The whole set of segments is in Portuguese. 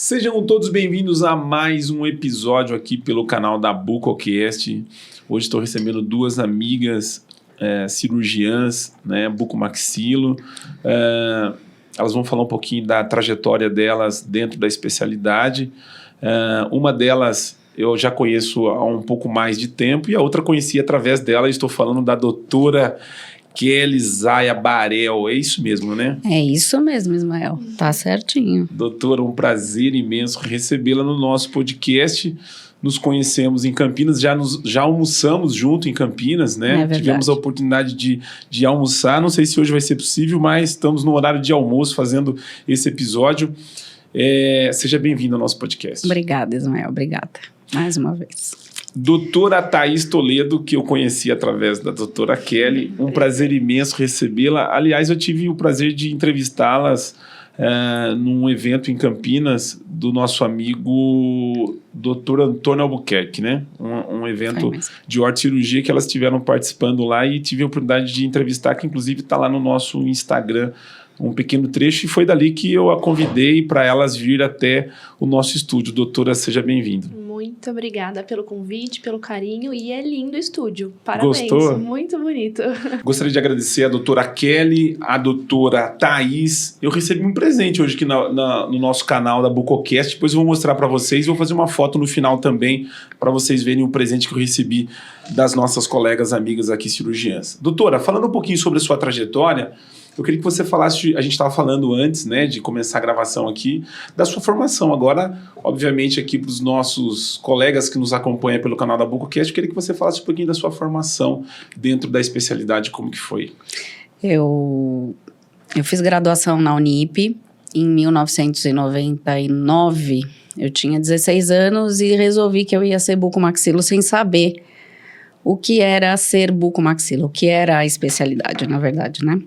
Sejam todos bem-vindos a mais um episódio aqui pelo canal da Bucocast. Hoje estou recebendo duas amigas cirurgiãs, né, bucomaxilo. Elas vão falar um pouquinho da trajetória delas dentro da especialidade. Uma delas eu já conheço há um pouco mais de tempo e a outra conheci através dela. Estou falando da doutora Kelly Zaya Barel, é isso mesmo, né? É isso mesmo, Ismael, tá certinho. Doutora, um prazer imenso recebê-la no nosso podcast. Nos conhecemos em Campinas, já almoçamos junto em Campinas, né? É tivemos a oportunidade de almoçar, não sei se hoje vai ser possível, mas estamos no horário de almoço fazendo esse episódio. Seja bem-vindo ao nosso podcast. Obrigada, Ismael, obrigada, mais uma vez. Doutora Thaís Toledo, que eu conheci através da doutora Kelly, um prazer imenso recebê-la. Aliás, eu tive o prazer de entrevistá-las num evento em Campinas do nosso amigo doutor Antônio Albuquerque, né? Um evento de ortocirurgia que elas estiveram participando lá e tive a oportunidade de entrevistar, que inclusive está lá no nosso Instagram, um pequeno trecho, e foi dali que eu a convidei para elas vir até o nosso estúdio. Doutora, seja bem-vinda. Muito obrigada pelo convite, pelo carinho, e é lindo o estúdio. Parabéns. Gostou? Muito bonito. Gostaria de agradecer a doutora Kelly, a doutora Thaís. Eu recebi um presente hoje aqui no nosso canal da Bucocast, depois eu vou mostrar para vocês, vou fazer uma foto no final também, para vocês verem o presente que eu recebi das nossas colegas amigas aqui cirurgiãs. Doutora, falando um pouquinho sobre a sua trajetória, eu queria que você falasse, a gente estava falando antes, né, de começar a gravação aqui, da sua formação. Agora, obviamente, aqui para os nossos colegas que nos acompanham pelo canal da Bucocast, eu queria que você falasse um pouquinho da sua formação dentro da especialidade, como que foi. Eu fiz graduação na Unip em 1999. Eu tinha 16 anos e resolvi que eu ia ser bucomaxilo sem saber o que era ser bucomaxilo, o que era a especialidade, na verdade, né?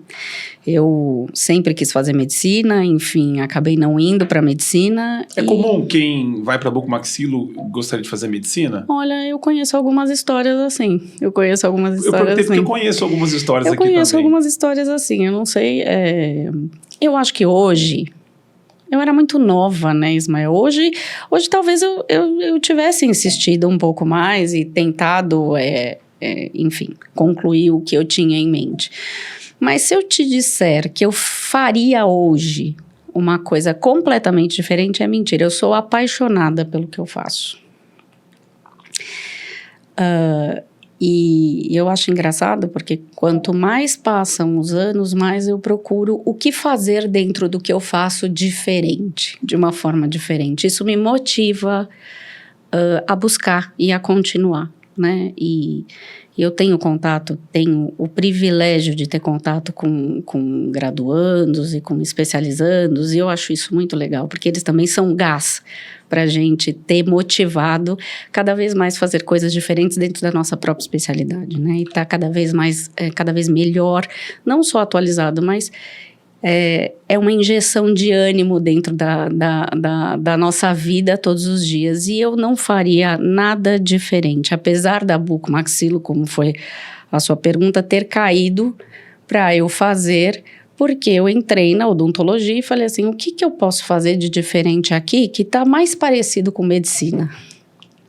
Eu sempre quis fazer medicina, enfim, acabei não indo para medicina. É comum quem vai para bucomaxilo gostaria de fazer medicina? Olha, eu conheço algumas histórias assim. Eu conheço algumas histórias assim. Porque eu conheço algumas histórias aqui também. Eu conheço algumas histórias assim, eu não sei. Eu acho que hoje... Eu era muito nova, né, Ismael? Hoje talvez eu tivesse insistido um pouco mais e tentado, enfim, concluir o que eu tinha em mente. Mas se eu te disser que eu faria hoje uma coisa completamente diferente, é mentira. Eu sou apaixonada pelo que eu faço. E eu acho engraçado porque quanto mais passam os anos, mais eu procuro o que fazer dentro do que eu faço diferente, de uma forma diferente. Isso me motiva a buscar e a continuar, né? E eu tenho o privilégio de ter contato com graduandos e com especializandos, e eu acho isso muito legal, porque eles também são gás para a gente ter motivado cada vez mais fazer coisas diferentes dentro da nossa própria especialidade, né? E tá cada vez melhor, não só atualizado, mas é uma injeção de ânimo dentro da nossa vida todos os dias. E eu não faria nada diferente, apesar da bucomaxilo, como foi a sua pergunta, ter caído para eu fazer... Porque eu entrei na odontologia e falei assim, o que eu posso fazer de diferente aqui que está mais parecido com medicina?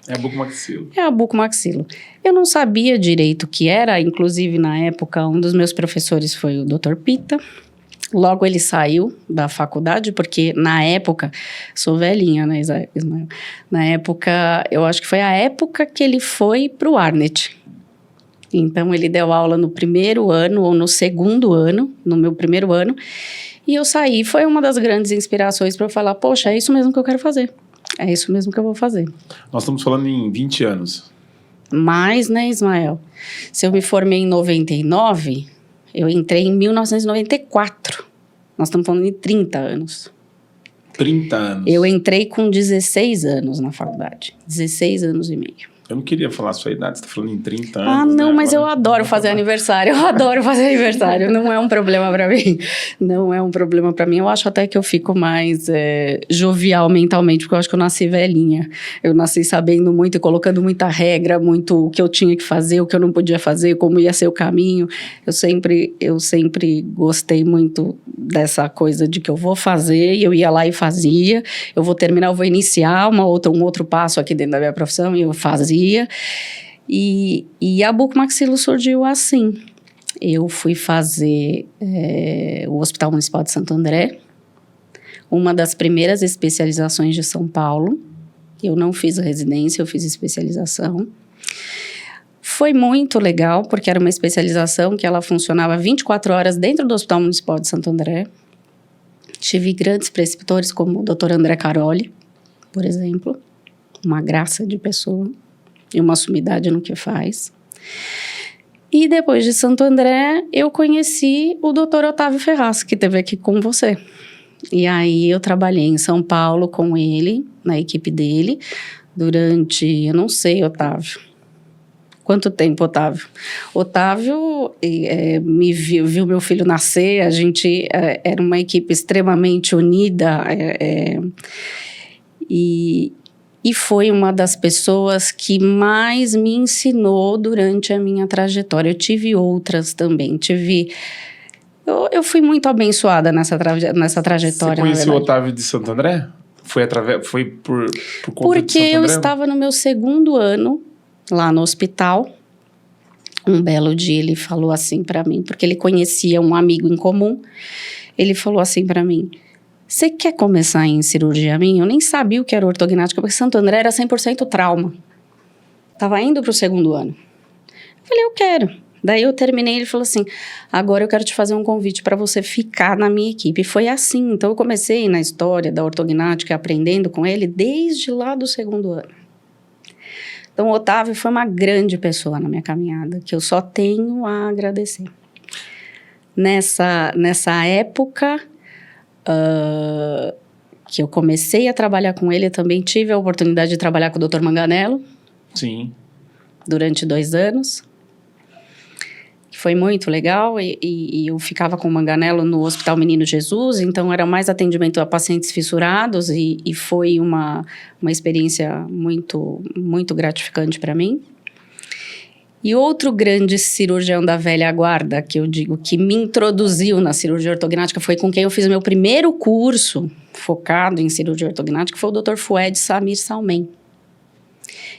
É a bucomaxilo. É a bucomaxilo. Eu não sabia direito o que era, inclusive na época um dos meus professores foi o Dr. Pita. Logo ele saiu da faculdade, porque na época, sou velhinha, né, Ismael? Na época, eu acho que foi a época que ele foi para o Arnet. Então, ele deu aula no primeiro ano ou no segundo ano, no meu primeiro ano, e eu saí. Foi uma das grandes inspirações para eu falar, poxa, é isso mesmo que eu quero fazer. É isso mesmo que eu vou fazer. Nós estamos falando em 20 anos. Mais, né, Ismael? Se eu me formei em 99, eu entrei em 1994. Nós estamos falando de 30 anos. 30 anos. Eu entrei com 16 anos na faculdade. 16 anos e meio. Eu não queria falar a sua idade, você tá falando em 30 anos. Não, né? mas Agora eu adoro fazer aniversário. Eu adoro fazer aniversário. Não é um problema pra mim. Não é um problema pra mim. Eu acho até que eu fico mais jovial mentalmente, porque eu acho que eu nasci velhinha. Eu nasci sabendo muito e colocando muita regra, muito o que eu tinha que fazer, o que eu não podia fazer, como ia ser o caminho. Eu sempre gostei muito dessa coisa de que eu vou fazer, e eu ia lá e fazia. Eu vou terminar, eu vou iniciar um outro passo aqui dentro da minha profissão, e eu fazia. E a Bucomaxilo surgiu assim. Eu fui fazer o Hospital Municipal de Santo André, uma das primeiras especializações de São Paulo. Eu não fiz residência, eu fiz especialização. Foi muito legal, porque era uma especialização que ela funcionava 24 horas dentro do Hospital Municipal de Santo André. Tive grandes preceptores como o Dr. André Caroli, por exemplo, uma graça de pessoa e uma sumidade no que faz. E depois de Santo André, eu conheci o Dr. Otávio Ferraz, que esteve aqui com você. E aí eu trabalhei em São Paulo com ele, na equipe dele, durante, eu não sei, Otávio. Quanto tempo, Otávio? Otávio me viu meu filho nascer, a gente era uma equipe extremamente unida, e foi uma das pessoas que mais me ensinou durante a minha trajetória. Eu tive outras também, eu fui muito abençoada nessa trajetória. Você conheceu o Otávio de Santo André? Foi por conta de Santo André? Porque eu estava no meu 2º ano, lá no hospital. Um belo dia ele falou assim para mim, porque ele conhecia um amigo em comum. Ele falou assim para mim: você quer começar em cirurgia minha? Eu nem sabia o que era ortognática, porque Santo André era 100% trauma. Estava indo para o 2º ano. Eu falei, eu quero. Daí eu terminei, ele falou assim: agora eu quero te fazer um convite para você ficar na minha equipe. E foi assim. Então eu comecei na história da ortognática, aprendendo com ele desde lá do 2º ano. Então o Otávio foi uma grande pessoa na minha caminhada, que eu só tenho a agradecer. Nessa época que eu comecei a trabalhar com ele, eu também tive a oportunidade de trabalhar com o Dr. Manganello. Sim. Durante 2 anos. Foi muito legal, e eu ficava com o Manganello no Hospital Menino Jesus, então era mais atendimento a pacientes fissurados, e foi uma experiência muito, muito gratificante para mim. E outro grande cirurgião da velha guarda, que eu digo que me introduziu na cirurgia ortognática, foi com quem eu fiz o meu primeiro curso focado em cirurgia ortognática, foi o Dr. Fued Samir Salmen.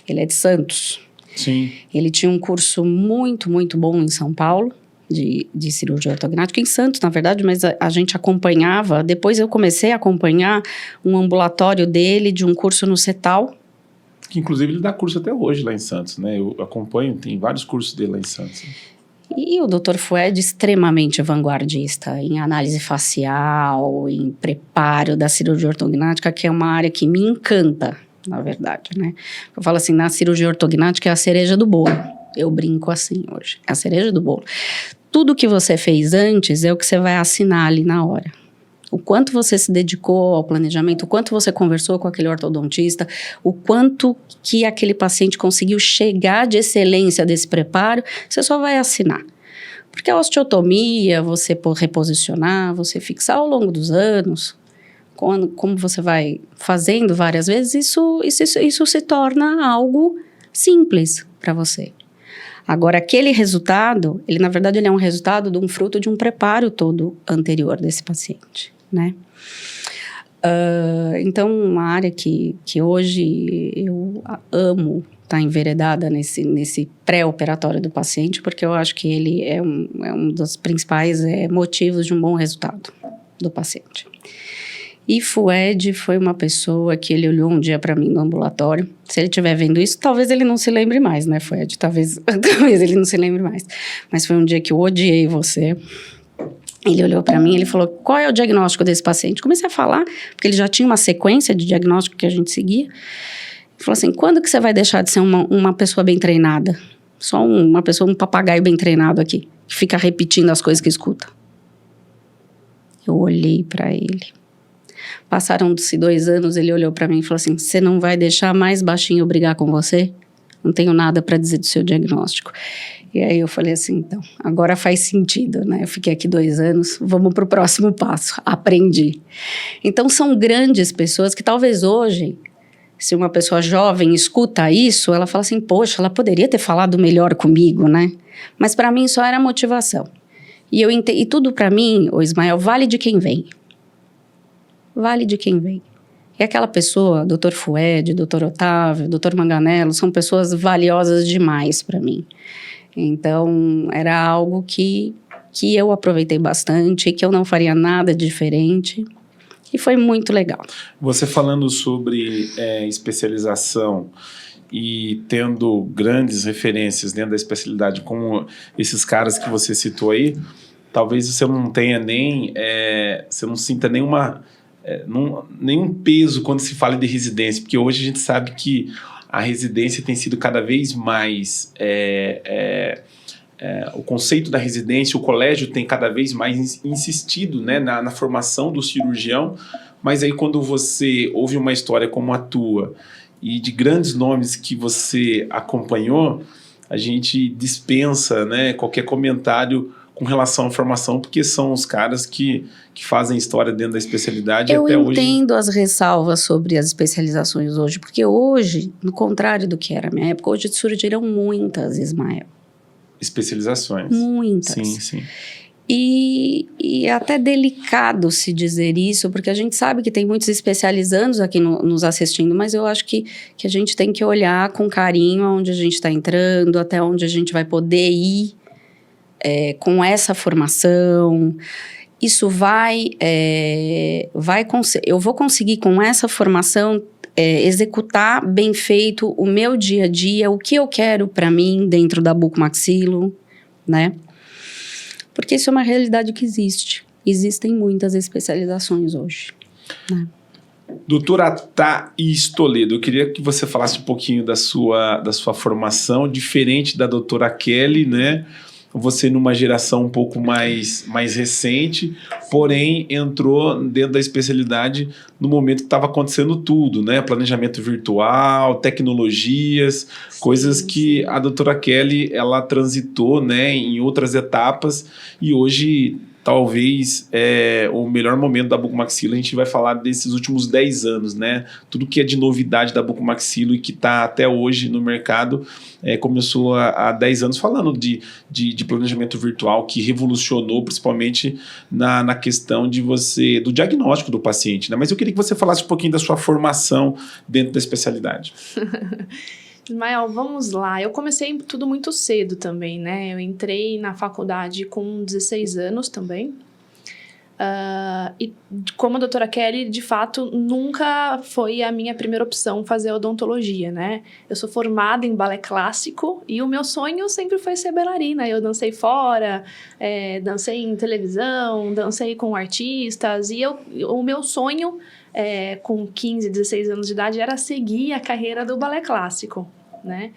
Ele é de Santos. Sim. Ele tinha um curso muito, muito bom em São Paulo, de cirurgia ortognática, em Santos, na verdade, mas a gente acompanhava. Depois eu comecei a acompanhar um ambulatório dele, de um curso no CETAL. Que inclusive ele dá curso até hoje lá em Santos, né? Eu acompanho, tem vários cursos dele lá em Santos. E o Dr. Fued, extremamente vanguardista em análise facial, em preparo da cirurgia ortognática, que é uma área que me encanta, na verdade, né? Eu falo assim, na cirurgia ortognática é a cereja do bolo. Eu brinco assim hoje, é a cereja do bolo. Tudo que você fez antes é o que você vai assinar ali na hora. O quanto você se dedicou ao planejamento, o quanto você conversou com aquele ortodontista, o quanto que aquele paciente conseguiu chegar de excelência desse preparo, você só vai assinar. Porque a osteotomia, você reposicionar, você fixar ao longo dos anos, como você vai fazendo várias vezes, isso se torna algo simples para você. Agora, aquele resultado, na verdade, ele é um resultado de um fruto de um preparo todo anterior desse paciente, né? Então, uma área que hoje eu amo estar enveredada nesse pré-operatório do paciente, porque eu acho que ele é um dos principais motivos de um bom resultado do paciente. E Fued foi uma pessoa que ele olhou um dia para mim no ambulatório. Se ele estiver vendo isso, talvez ele não se lembre mais, né, Fued? Talvez ele não se lembre mais. Mas foi um dia que eu odiei você. Ele olhou para mim e ele falou, qual é o diagnóstico desse paciente? Comecei a falar, porque ele já tinha uma sequência de diagnóstico que a gente seguia. Ele falou assim, quando que você vai deixar de ser uma pessoa bem treinada? Só uma pessoa, um papagaio bem treinado aqui, que fica repetindo as coisas que escuta. Eu olhei para ele. Passaram-se 2 anos, ele olhou para mim e falou assim, você não vai deixar mais baixinho brigar com você? não tenho nada para dizer do seu diagnóstico. E aí eu falei assim, então, agora faz sentido, né? Eu fiquei aqui 2 anos, vamos para o próximo passo, aprendi. Então, são grandes pessoas que talvez hoje, se uma pessoa jovem escuta isso, ela fala assim, poxa, ela poderia ter falado melhor comigo, né? Mas para mim só era motivação. E tudo para mim, o Ismael, vale de quem vem. Vale de quem vem. E aquela pessoa, Dr. Fued, Dr. Otávio, Dr. Manganello, são pessoas valiosas demais para mim. Então, era algo que eu aproveitei bastante, que eu não faria nada diferente. E foi muito legal. Você falando sobre especialização e tendo grandes referências dentro da especialidade, como esses caras que você citou aí, talvez você não tenha nem... você não sinta nenhum peso quando se fala de residência, porque hoje a gente sabe que a residência tem sido cada vez mais... o conceito da residência, o colégio tem cada vez mais insistido, né, na formação do cirurgião, mas aí quando você ouve uma história como a tua e de grandes nomes que você acompanhou, a gente dispensa, né, qualquer comentário com relação à formação, porque são os caras que fazem história dentro da especialidade até hoje. Eu entendo as ressalvas sobre as especializações hoje, porque hoje, no contrário do que era a minha época, hoje surgiram muitas, Ismael. Especializações. Muitas. Sim. E é até delicado se dizer isso, porque a gente sabe que tem muitos especializandos aqui nos assistindo, mas eu acho que a gente tem que olhar com carinho aonde a gente está entrando, até onde a gente vai poder ir com essa formação. Isso eu vou conseguir com essa formação executar bem feito o meu dia a dia, o que eu quero para mim dentro da bucomaxilo, né? Porque isso é uma realidade que existe. Existem muitas especializações hoje, né? Doutora Thaís Toledo, eu queria que você falasse um pouquinho da sua formação, diferente da doutora Kelly, né? Você numa geração um pouco mais recente, porém entrou dentro da especialidade no momento que estava acontecendo tudo, né? Planejamento virtual, tecnologias, sim, coisas que a doutora Kelly, ela transitou, né, em outras etapas, e hoje talvez o melhor momento da bucomaxilo, a gente vai falar desses últimos 10 anos, né? Tudo que é de novidade da bucomaxilo e que está até hoje no mercado, começou há 10 anos falando de planejamento virtual, que revolucionou principalmente na questão do diagnóstico do paciente, né? Mas eu queria que você falasse um pouquinho da sua formação dentro da especialidade. Ismael, vamos lá. Eu comecei tudo muito cedo também, né? Eu entrei na faculdade com 16 anos também. E como a doutora Kelly, de fato, nunca foi a minha primeira opção fazer odontologia, né? Eu sou formada em balé clássico e o meu sonho sempre foi ser bailarina. Eu dancei fora, dancei em televisão, dancei com artistas. E o meu sonho, com 15, 16 anos de idade, era seguir a carreira do balé clássico, né?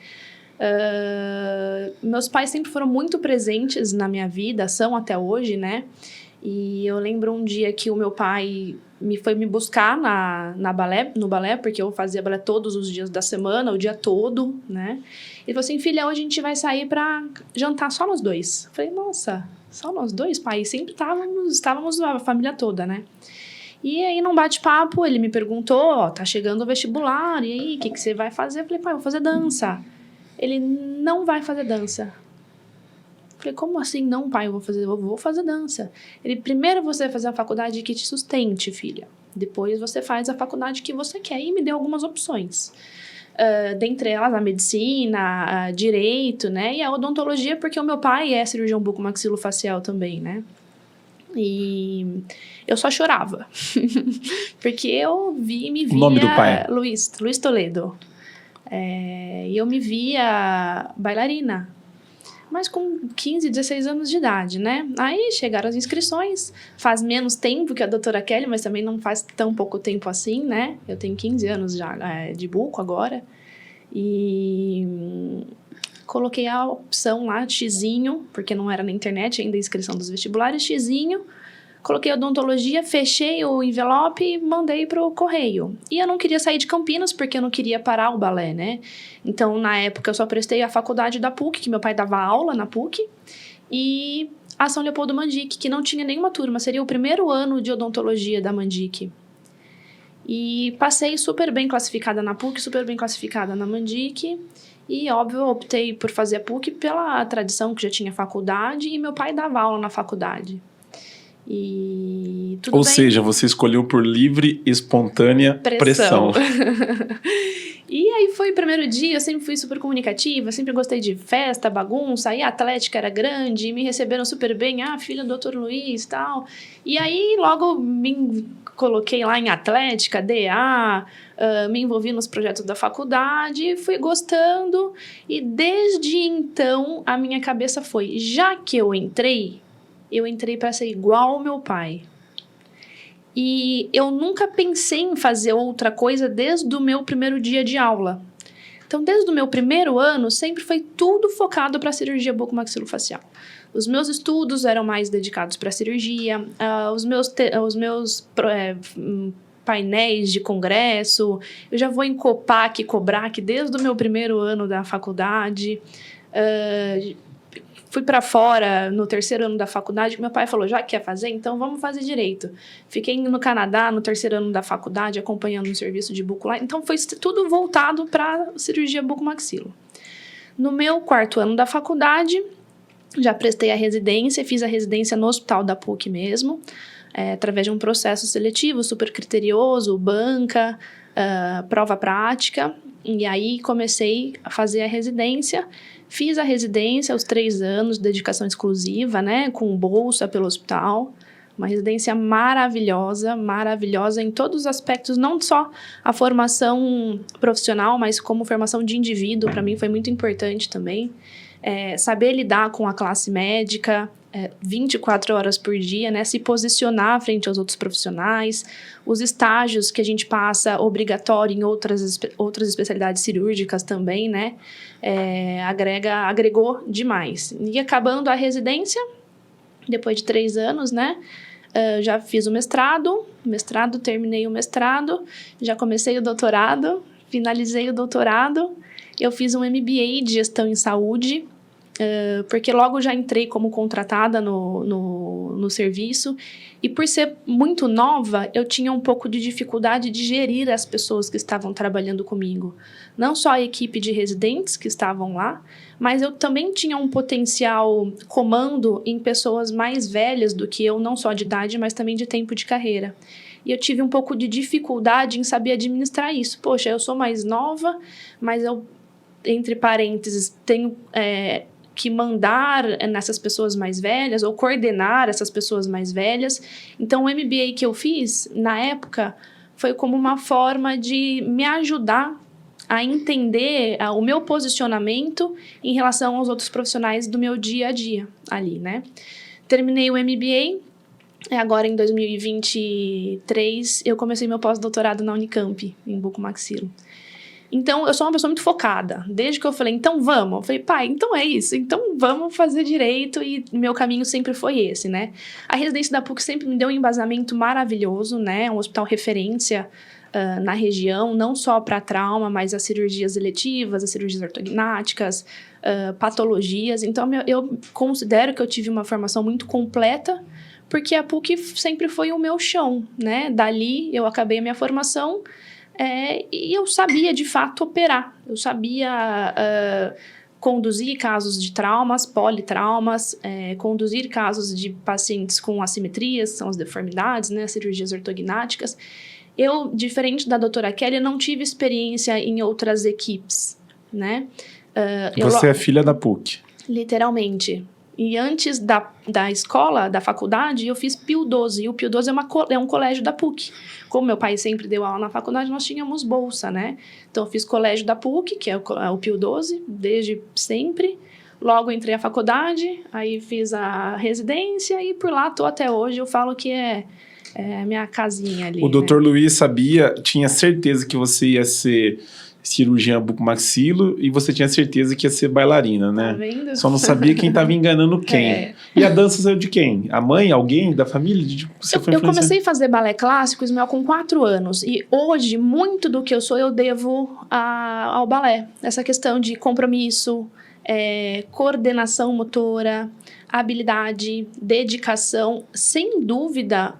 Meus pais sempre foram muito presentes na minha vida, são até hoje, né? E eu lembro um dia que o meu pai foi me buscar no balé, porque eu fazia balé todos os dias da semana, o dia todo, né? Ele falou assim, filha, hoje a gente vai sair pra jantar só nós dois. Eu falei, nossa, só nós dois, pai? Sempre estávamos a família toda, né? E aí, num bate-papo, ele me perguntou, tá chegando o vestibular, e aí, o que você vai fazer? Eu falei, pai, eu vou fazer dança. Ele não vai fazer dança. Eu falei, como assim não, pai? Eu vou fazer dança. Ele, primeiro você vai fazer a faculdade que te sustente, filha. Depois você faz a faculdade que você quer. E me deu algumas opções. Dentre elas, a medicina, direito, né? E a odontologia, porque o meu pai é cirurgião bucomaxilofacial também, né? E eu só chorava. Porque eu me via... O nome do pai? Luiz Toledo. E eu me via bailarina. Mas com 15, 16 anos de idade, né? Aí chegaram as inscrições, faz menos tempo que a doutora Kelly, mas também não faz tão pouco tempo assim, né? Eu tenho 15 anos já de buco agora. E coloquei a opção lá, xizinho, porque não era na internet ainda a inscrição dos vestibulares, xizinho, Coloquei odontologia, fechei o envelope e mandei pro correio. E eu não queria sair de Campinas, porque eu não queria parar o balé, né? Então, na época, eu só prestei a faculdade da PUC, que meu pai dava aula na PUC, e a São Leopoldo Mandic, que não tinha nenhuma turma. Seria o primeiro ano de odontologia da Mandic. E passei super bem classificada na PUC, super bem classificada na Mandic. E, óbvio, eu optei por fazer a PUC pela tradição que já tinha faculdade, e meu pai dava aula na faculdade. E tudo Ou bem. seja, você escolheu por livre, espontânea pressão. E aí foi o primeiro dia, eu sempre fui super comunicativa, sempre gostei de festa, bagunça, aí a Atlética era grande, me receberam super bem, filha do Dr. Luiz e tal. E aí logo me coloquei lá em Atlética, DA, me envolvi nos projetos da faculdade, fui gostando, e desde então a minha cabeça foi, já que eu entrei para ser igual ao meu pai. E eu nunca pensei em fazer outra coisa desde o meu primeiro dia de aula. Então, desde o meu primeiro ano, sempre foi tudo focado para a cirurgia bucomaxilofacial. Os meus estudos eram mais dedicados para a cirurgia, os meus painéis de congresso, eu já vou em Copac, Cobrac, desde o meu primeiro ano da faculdade. Fui para fora no terceiro ano da faculdade, que meu pai falou, já que quer fazer, então vamos fazer direito. Fiquei no Canadá no terceiro ano da faculdade, acompanhando um serviço de buco lá. Então, foi tudo voltado para cirurgia bucomaxilo. No meu quarto ano da faculdade, já prestei a residência, fiz a residência no hospital da PUC mesmo, através de um processo seletivo super criterioso, banca, prova prática. E aí, comecei a fazer a residência. Fiz a residência aos 3 anos, dedicação exclusiva, né? Com bolsa pelo hospital. Uma residência maravilhosa, maravilhosa em todos os aspectos. Não só a formação profissional, mas como formação de indivíduo. Para mim foi muito importante também. Saber lidar com a classe médica, 24 horas por dia, né? Se posicionar frente aos outros profissionais. Os estágios que a gente passa obrigatório em outras especialidades cirúrgicas também, né? Agregou demais. E acabando a residência, depois de 3 anos, né? Já fiz o mestrado, terminei o mestrado, já comecei o doutorado, finalizei o doutorado. Eu fiz um MBA de gestão em saúde, porque logo já entrei como contratada no serviço, e por ser muito nova, eu tinha um pouco de dificuldade de gerir as pessoas que estavam trabalhando comigo. Não só a equipe de residentes que estavam lá, mas eu também tinha um potencial comando em pessoas mais velhas do que eu, não só de idade, mas também de tempo de carreira. E eu tive um pouco de dificuldade em saber administrar isso. Poxa, eu sou mais nova, mas eu, entre parênteses, tenho que mandar nessas pessoas mais velhas ou coordenar essas pessoas mais velhas. Então, o MBA que eu fiz, na época, foi como uma forma de me ajudar a entender o meu posicionamento em relação aos outros profissionais do meu dia a dia ali, né? Terminei o MBA, agora em 2023 eu comecei meu pós-doutorado na Unicamp, em bucomaxilo. Então, eu sou uma pessoa muito focada. Desde que eu falei, então vamos. Eu falei, pai, então é isso. Então vamos fazer direito. E meu caminho sempre foi esse, né? A residência da PUC sempre me deu um embasamento maravilhoso, né? Um hospital referência na região, não só para trauma, mas as cirurgias eletivas, as cirurgias ortognáticas, patologias. Então, eu considero que eu tive uma formação muito completa, porque a PUC sempre foi o meu chão, né? Dali, eu acabei a minha formação... e eu sabia, de fato, operar. Eu sabia conduzir casos de traumas, politraumas, conduzir casos de pacientes com assimetrias, que são as deformidades, né, as cirurgias ortognáticas. Eu, diferente da doutora Kelly, não tive experiência em outras equipes, né? Você é filha da PUC. Literalmente. E antes da escola, da faculdade, eu fiz Pio 12. E o Pio 12 é um colégio da PUC. Como meu pai sempre deu aula na faculdade, nós tínhamos bolsa, né? Então, eu fiz colégio da PUC, que é o Pio 12, desde sempre. Logo, entrei à faculdade, aí fiz a residência e por lá estou até hoje. Eu falo que é minha casinha ali. O Dr. Luiz tinha certeza que você ia ser cirurgiã bucomaxilo e você tinha certeza que ia ser bailarina, né? Tá vendo? Só não sabia quem estava enganando quem. E a dança saiu de quem? A mãe? Alguém da família? Eu comecei a fazer balé clássico, Ismael, com 4 anos. E hoje, muito do que eu sou, eu devo ao balé. Essa questão de compromisso, coordenação motora, habilidade, dedicação. Sem dúvida,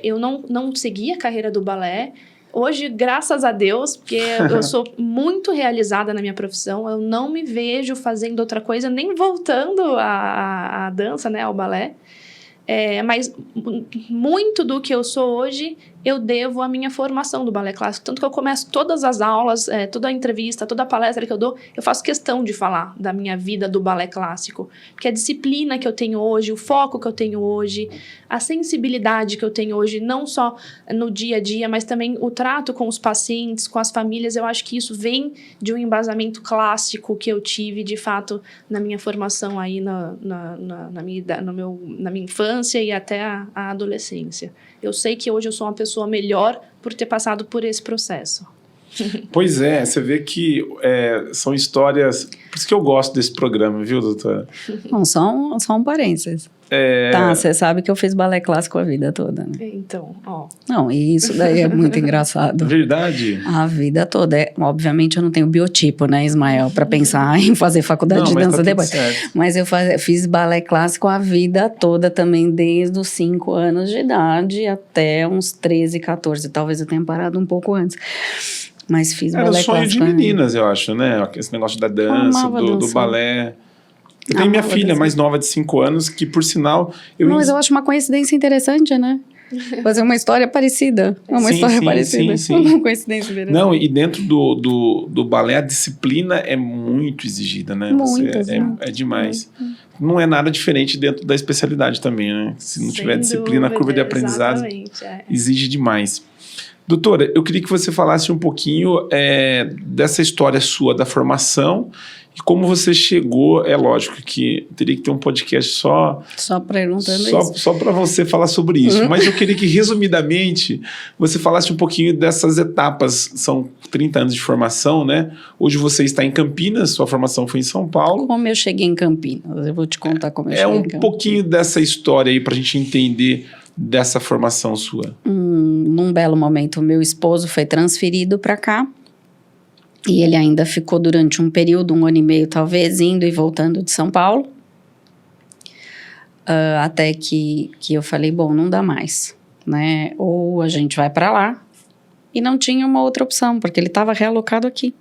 eu não segui a carreira do balé. Hoje, graças a Deus, porque eu sou muito realizada na minha profissão, eu não me vejo fazendo outra coisa, nem voltando à dança, né, ao balé. Mas muito do que eu sou hoje, eu devo à minha formação do balé clássico. Tanto que eu começo todas as aulas, toda a entrevista, toda a palestra que eu dou, eu faço questão de falar da minha vida do balé clássico. Porque a disciplina que eu tenho hoje, o foco que eu tenho hoje, a sensibilidade que eu tenho hoje, não só no dia a dia, mas também o trato com os pacientes, com as famílias, eu acho que isso vem de um embasamento clássico que eu tive, de fato, na minha formação aí na minha infância e até a adolescência. Eu sei que hoje eu sou uma pessoa melhor por ter passado por esse processo. Pois é, você vê que são histórias... Por isso que eu gosto desse programa, viu, doutora? Não, só um parênteses. Tá, você sabe que eu fiz balé clássico a vida toda, né? Então, ó. Não, e isso daí é muito engraçado. Verdade. A vida toda. Obviamente eu não tenho biotipo, né, Ismael, para pensar em fazer faculdade de dança depois. Mas eu fiz balé clássico a vida toda também, desde os 5 anos de idade até uns 13, 14. Talvez eu tenha parado um pouco antes. Mas fiz balé clássico. Era o sonho de meninas, eu acho, né? Esse negócio da dança, do balé. Eu tenho minha filha mais nova de 5 anos, que por sinal... Mas eu acho uma coincidência interessante, né? Fazer uma história parecida. Uma história parecida. Sim. Uma coincidência interessante. Não, e dentro do balé, a disciplina é muito exigida, né? É demais. Não é nada diferente dentro da especialidade também, né? Se não tiver disciplina, a curva de aprendizado exige demais. Doutora, eu queria que você falasse um pouquinho dessa história sua, da formação, e como você chegou. É lógico que teria que ter um podcast só perguntando isso. Só para você falar sobre isso. Mas eu queria que, resumidamente, você falasse um pouquinho dessas etapas. São 30 anos de formação, né? Hoje você está em Campinas, sua formação foi em São Paulo. Como eu cheguei em Campinas? Eu vou te contar como eu cheguei em Campinas. Um pouquinho dessa história aí para a gente entender dessa formação sua. Num belo momento, meu esposo foi transferido para cá. E ele ainda ficou durante um período, 1 ano e meio talvez, indo e voltando de São Paulo. Até que eu falei, bom, não dá mais, né? Ou a gente vai para lá. E não tinha uma outra opção, porque ele estava realocado aqui.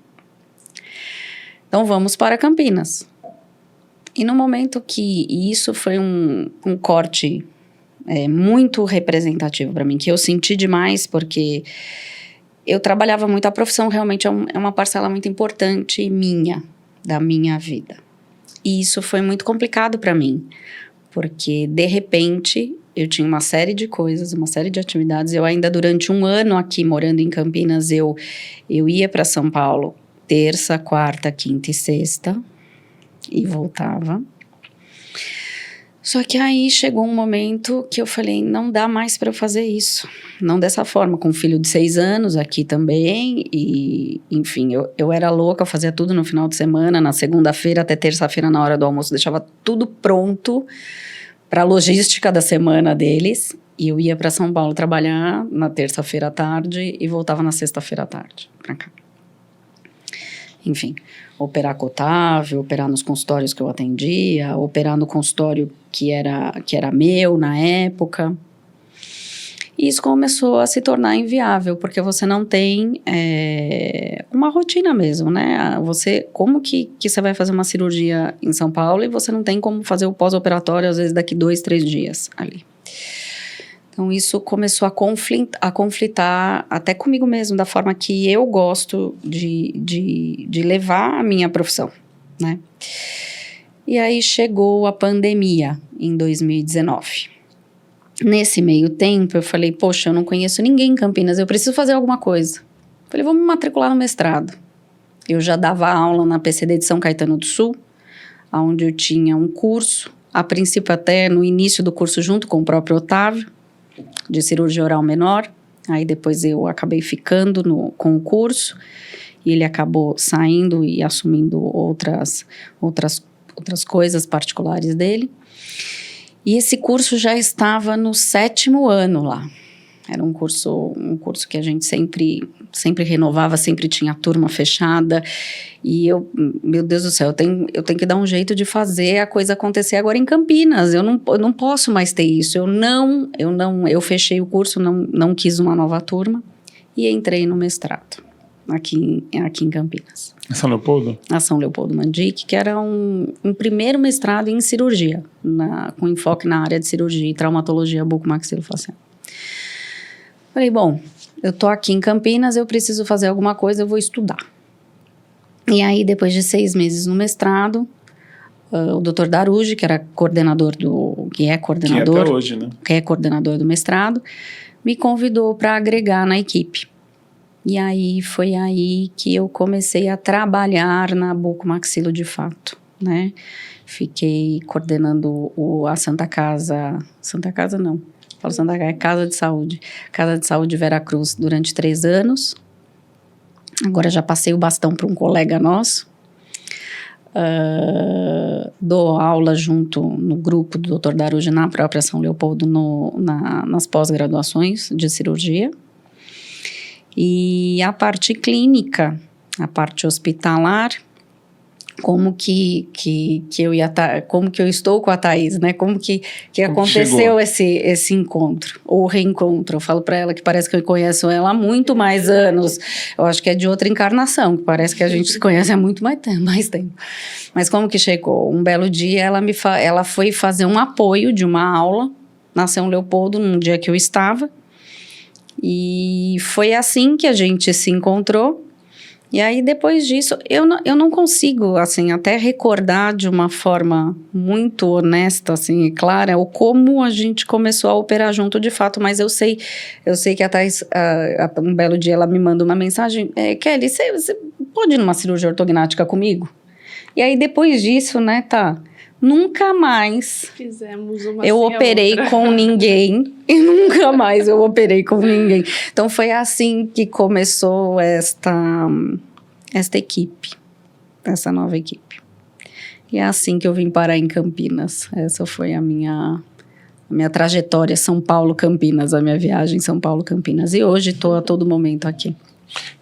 Então vamos para Campinas. E no momento e isso foi um corte muito representativo para mim, que eu senti demais, porque... eu trabalhava muito, a profissão realmente é uma parcela muito importante da minha vida. E isso foi muito complicado para mim, porque de repente eu tinha uma série de coisas, uma série de atividades. Eu ainda durante 1 ano aqui morando em Campinas, eu ia para São Paulo terça, quarta, quinta e sexta e voltava. Só que aí chegou um momento que eu falei, não dá mais para eu fazer isso. Não dessa forma, com um filho de 6 anos aqui também. E, enfim, eu era louca, eu fazia tudo no final de semana, na segunda-feira até terça-feira, na hora do almoço, deixava tudo pronto para a logística da semana deles. E eu ia para São Paulo trabalhar na terça-feira à tarde e voltava na sexta-feira à tarde para cá. Enfim, operar com o Otávio, operar nos consultórios que eu atendia, operar no consultório que era meu na época. E isso começou a se tornar inviável, porque você não tem uma rotina mesmo, né? Como que você vai fazer uma cirurgia em São Paulo e você não tem como fazer o pós-operatório, às vezes, daqui 2, 3 dias ali. Então, isso começou a conflitar até comigo mesmo, da forma que eu gosto de levar a minha profissão, né? E aí chegou a pandemia em 2019. Nesse meio tempo, eu falei, poxa, eu não conheço ninguém em Campinas, eu preciso fazer alguma coisa. Falei, vamos me matricular no mestrado. Eu já dava aula na PCD de São Caetano do Sul, onde eu tinha um curso, a princípio até no início do curso junto com o próprio Otávio, de cirurgia oral menor. Aí depois eu acabei ficando com o curso e ele acabou saindo e assumindo outras coisas particulares dele. E esse curso já estava no 7º ano lá. Era um curso que a gente sempre renovava, sempre tinha turma fechada. E meu Deus do céu, eu tenho que dar um jeito de fazer a coisa acontecer agora em Campinas. Eu não posso mais ter isso. Eu fechei o curso, não quis uma nova turma e entrei no mestrado aqui em Campinas. Em São Leopoldo? Na São Leopoldo Mandic, que era um primeiro mestrado em cirurgia, com enfoque na área de cirurgia e traumatologia bucomaxilofacial. Falei, bom, eu tô aqui em Campinas, eu preciso fazer alguma coisa, eu vou estudar. E aí, depois de 6 meses no mestrado, o Dr. Daruji, que é coordenador até hoje, né? Que é coordenador do mestrado, me convidou para agregar na equipe. E aí, foi aí que eu comecei a trabalhar na bucomaxilo de fato, né? Fiquei coordenando a Santa Casa não. Falo Santa Casa, é Casa de Saúde Veracruz durante 3 anos. Agora já passei o bastão para um colega nosso. Dou aula junto no grupo do Dr. Daruji na própria São Leopoldo nas pós-graduações de cirurgia. E a parte clínica, a parte hospitalar, como que eu estou com a Thaís, né? Como que aconteceu esse encontro, ou reencontro. Eu falo para ela que parece que eu conheço ela há muito mais anos. Eu acho que é de outra encarnação, que parece que a gente se conhece há muito mais tempo. Mas como que chegou? Um belo dia ela foi fazer um apoio de uma aula na São Leopoldo, num dia que eu estava. E foi assim que a gente se encontrou. E aí, depois disso, eu não consigo, assim, até recordar de uma forma muito honesta, assim, e clara, o como a gente começou a operar junto de fato, mas eu sei que a Thaís, um belo dia, ela me manda uma mensagem, Kelly, você pode ir numa cirurgia ortognática comigo? E aí, depois disso, né, nunca mais fizemos uma eu operei com ninguém e nunca mais eu operei com ninguém. Então foi assim que começou esta equipe, essa nova equipe. E é assim que eu vim parar em Campinas. Essa foi a minha trajetória São Paulo-Campinas, a minha viagem São Paulo-Campinas. E hoje estou a todo momento aqui.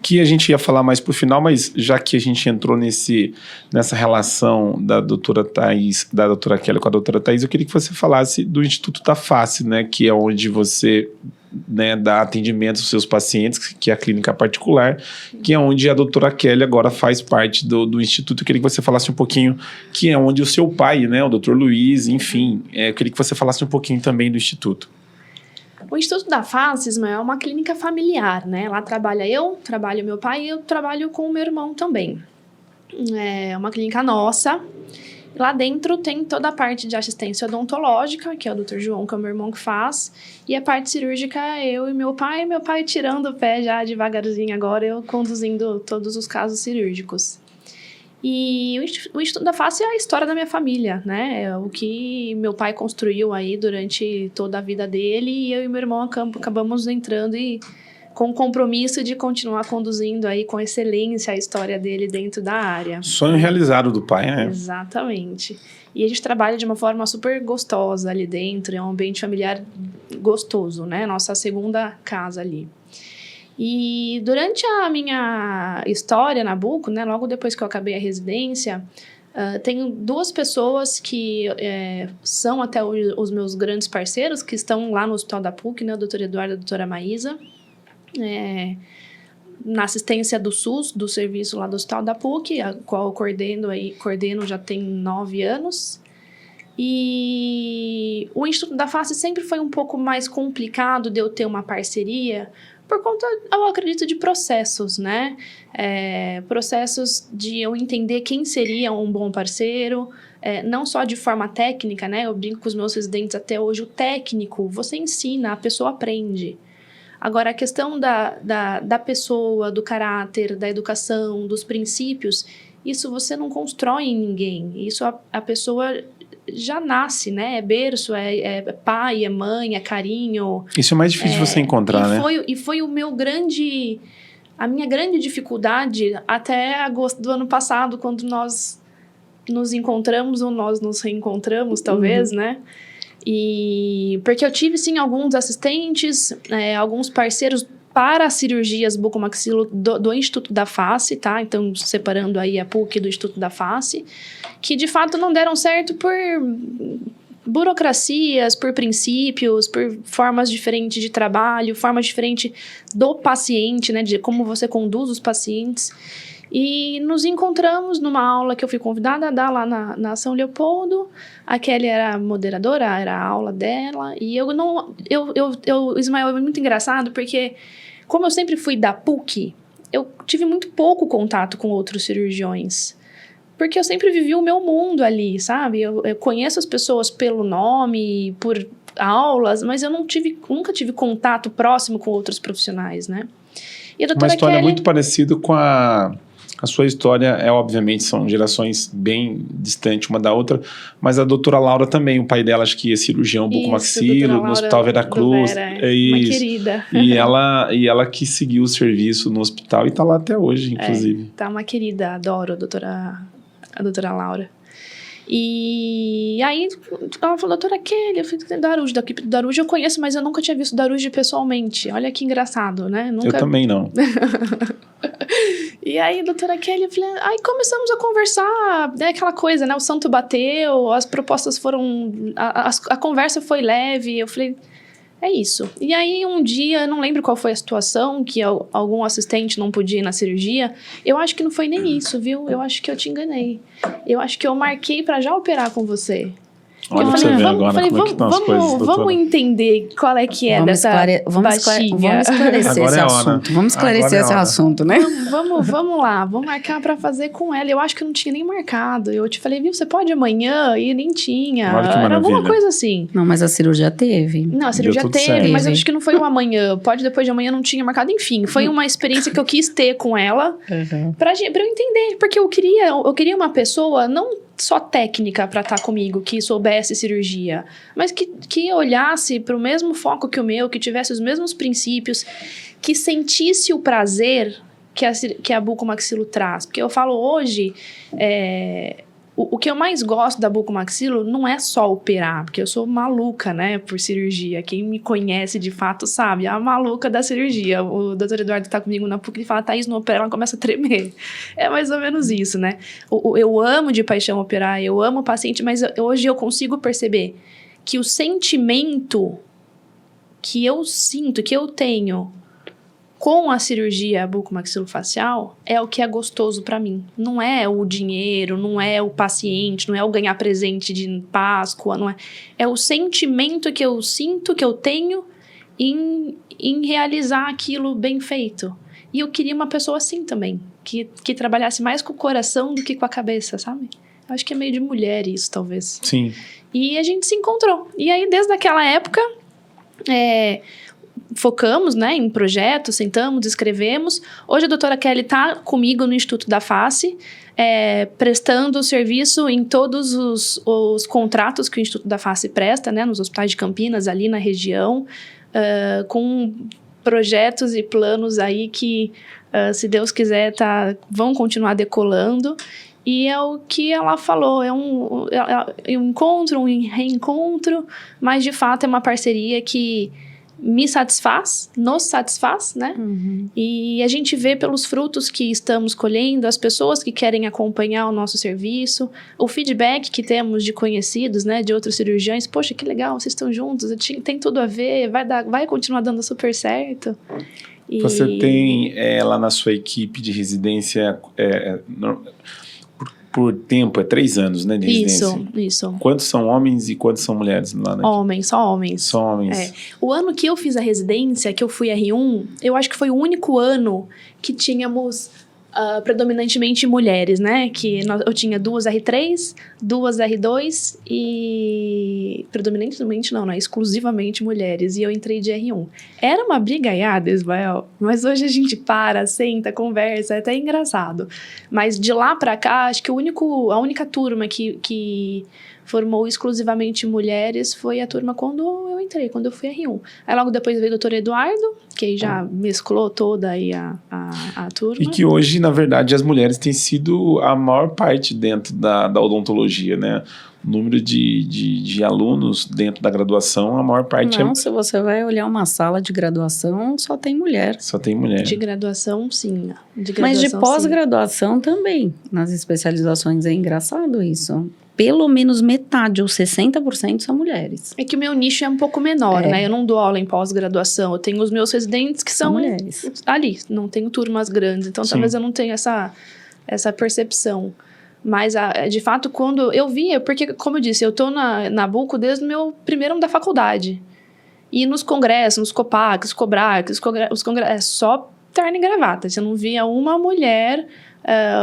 Que a gente ia falar mais pro final, mas já que a gente entrou nessa relação da doutora Thaís, da doutora Kelly com a doutora Thaís, eu queria que você falasse do Instituto da Face, né, que é onde você, né, dá atendimento aos seus pacientes, que é a clínica particular, que é onde a doutora Kelly agora faz parte do Instituto. Eu queria que você falasse um pouquinho, que é onde o seu pai, né, o doutor Luiz, enfim, eu queria que você falasse um pouquinho também do Instituto. O Instituto da Face, Ismael, é uma clínica familiar, né? Lá trabalho meu pai e eu trabalho com o meu irmão também. É uma clínica nossa. Lá dentro tem toda a parte de assistência odontológica, que é o Dr. João, que é o meu irmão que faz. E a parte cirúrgica é eu e meu pai tirando o pé já devagarzinho agora, eu conduzindo todos os casos cirúrgicos. E o Instituto da Face é a história da minha família, né? É o que meu pai construiu aí durante toda a vida dele e eu e meu irmão acabamos entrando e com o compromisso de continuar conduzindo aí com excelência a história dele dentro da área. Sonho realizado do pai, né? Exatamente. E a gente trabalha de uma forma super gostosa ali dentro, é um ambiente familiar gostoso, né? Nossa segunda casa ali. E durante a minha história na Buco, né, logo depois que eu acabei a residência, tenho 2 pessoas que são até hoje os meus grandes parceiros, que estão lá no Hospital da PUC, né, o Dr. Eduardo e a doutora Maísa, na assistência do SUS, do serviço lá do Hospital da PUC, a qual eu coordeno já tem 9 anos. E o Instituto da Face sempre foi um pouco mais complicado de eu ter uma parceria, por conta, eu acredito, de processos, né? Processos de eu entender quem seria um bom parceiro, não só de forma técnica, né? Eu brinco com os meus residentes até hoje, o técnico, você ensina, a pessoa aprende. Agora, a questão da pessoa, do caráter, da educação, dos princípios, isso você não constrói em ninguém. Isso a pessoa já nasce, né? É berço, é pai, é mãe, é carinho. Isso é mais difícil de você encontrar, né? E foi o meu grande A minha grande dificuldade, até agosto do ano passado, quando nós nos encontramos ou nós nos reencontramos, talvez, né? E porque eu tive, sim, alguns assistentes, alguns parceiros para cirurgias bucomaxilo do Instituto da Face, tá? Então, separando aí a PUC do Instituto da Face, que de fato não deram certo por burocracias, por princípios, por formas diferentes de trabalho, formas diferentes do paciente, né? De como você conduz os pacientes. E nos encontramos numa aula que eu fui convidada a dar lá na São Leopoldo. A Kelly era a moderadora, era a aula dela. E Ismael, é muito engraçado porque, como eu sempre fui da PUC, eu tive muito pouco contato com outros cirurgiões. Porque eu sempre vivi o meu mundo ali, sabe? Eu conheço as pessoas pelo nome, por aulas, mas eu nunca tive contato próximo com outros profissionais, né? E a doutora Uma história Kelly, muito parecida com a sua história, obviamente, são gerações bem distantes uma da outra, mas a doutora Laura também, o pai dela acho que é cirurgião bucomaxilo, no Hospital Veracruz. Vera, uma querida. E ela que seguiu o serviço no hospital e está lá até hoje, inclusive. Tá uma querida, adoro a doutora Laura. E aí, ela falou, doutora Kelly, eu fui do Darujo, da equipe do Darujo eu conheço, mas eu nunca tinha visto o Darujo pessoalmente. Olha que engraçado, né? Eu também não. E aí, doutora Kelly, eu falei, aí começamos a conversar, aquela coisa, né? O santo bateu, as propostas foram... A conversa foi leve, eu falei... É isso. E aí, um dia, eu não lembro qual foi a situação, que algum assistente não podia ir na cirurgia. Eu acho que não foi nem isso, viu? Eu acho que eu te enganei. Eu acho que eu marquei pra já operar com você. Olha pra você ver agora como é que estão as coisas, doutora. Vamos entender qual é que é dessa baixinha. Vamos esclarecer esse assunto. Vamos esclarecer esse assunto, né? Vamos lá. Vamos marcar pra fazer com ela. Eu acho que eu não tinha nem marcado. Eu te falei, viu, você pode amanhã? E nem tinha. Olha que maravilha. Era alguma coisa assim. Não, mas a cirurgia teve. Não, a cirurgia teve, certo. mas eu acho que não foi o amanhã. Pode depois de amanhã, não tinha marcado. Enfim, foi uma experiência que eu quis ter com ela. Pra eu entender. Porque eu queria uma pessoa, não só técnica para estar comigo, que soubesse cirurgia, mas que olhasse para o mesmo foco que o meu, que tivesse os mesmos princípios, que sentisse o prazer que a bucomaxilo traz. Porque eu falo hoje, o que eu mais gosto da bucomaxilo não é só operar, porque eu sou maluca, né, por cirurgia. Quem me conhece de fato sabe, a maluca da cirurgia. O doutor Eduardo tá comigo na PUC e fala, Thaís, não opera, ela começa a tremer. É mais ou menos isso, né? Eu amo de paixão operar, eu amo o paciente, mas hoje eu consigo perceber que o sentimento que eu sinto, que eu tenho com a cirurgia bucomaxilofacial é o que é gostoso pra mim. Não é o dinheiro, não é o paciente, não é o ganhar presente de Páscoa, não é. É o sentimento que eu sinto, que eu tenho em realizar aquilo bem feito. E eu queria uma pessoa assim também, que trabalhasse mais com o coração do que com a cabeça, sabe? Eu acho que é meio de mulher isso, talvez. Sim. E a gente se encontrou. E aí, desde aquela época... focamos, né, em projetos, sentamos, escrevemos. Hoje a doutora Kelly está comigo no Instituto da Face, prestando serviço em todos os contratos que o Instituto da Face presta, né, nos hospitais de Campinas, ali na região, com projetos e planos aí que, se Deus quiser, vão continuar decolando. E é o que ela falou, é um encontro, um reencontro, mas de fato é uma parceria que me satisfaz, nos satisfaz, né? Uhum. E a gente vê pelos frutos que estamos colhendo, as pessoas que querem acompanhar o nosso serviço, o feedback que temos de conhecidos, né? De outros cirurgiões. Poxa, que legal, vocês estão juntos, tem tudo a ver, vai continuar dando super certo. E... Você tem lá na sua equipe de residência... Por tempo, 3 anos, né, de residência? Isso. Quantos são homens e quantos são mulheres lá na Homens, só homens. Só homens. O ano que eu fiz a residência, que eu fui R1, eu acho que foi o único ano que tínhamos predominantemente mulheres, né? Que eu tinha 2 R3, 2 R2 e... Predominantemente não, né? Exclusivamente mulheres. E eu entrei de R1. Era uma brigaiada, Ismael. Mas hoje a gente para, senta, conversa. É até engraçado. Mas de lá pra cá, acho que a única turma que formou exclusivamente mulheres foi a turma quando eu entrei, quando eu fui R1. Aí logo depois veio o doutor Eduardo, que aí já mesclou toda aí a turma. E que hoje, na verdade, as mulheres têm sido a maior parte dentro da odontologia, né? O número de alunos dentro da graduação, a maior parte Não, se você vai olhar uma sala de graduação, só tem mulher. Só tem mulher. De graduação, sim. Mas de pós-graduação também. Nas especializações é engraçado isso. Pelo menos metade, ou 60% são mulheres. É que o meu nicho é um pouco menor, né? Eu não dou aula em pós-graduação. Eu tenho os meus residentes que são mulheres. Ali. Não tenho turmas grandes. Então, talvez eu não tenha essa percepção. Mas, de fato, quando eu via... Porque, como eu disse, eu tô na Buco desde o meu primeiro ano da faculdade. E nos congressos, nos COPACs, COBRACs, os congressos... É só terno e gravata. Você não via uma mulher...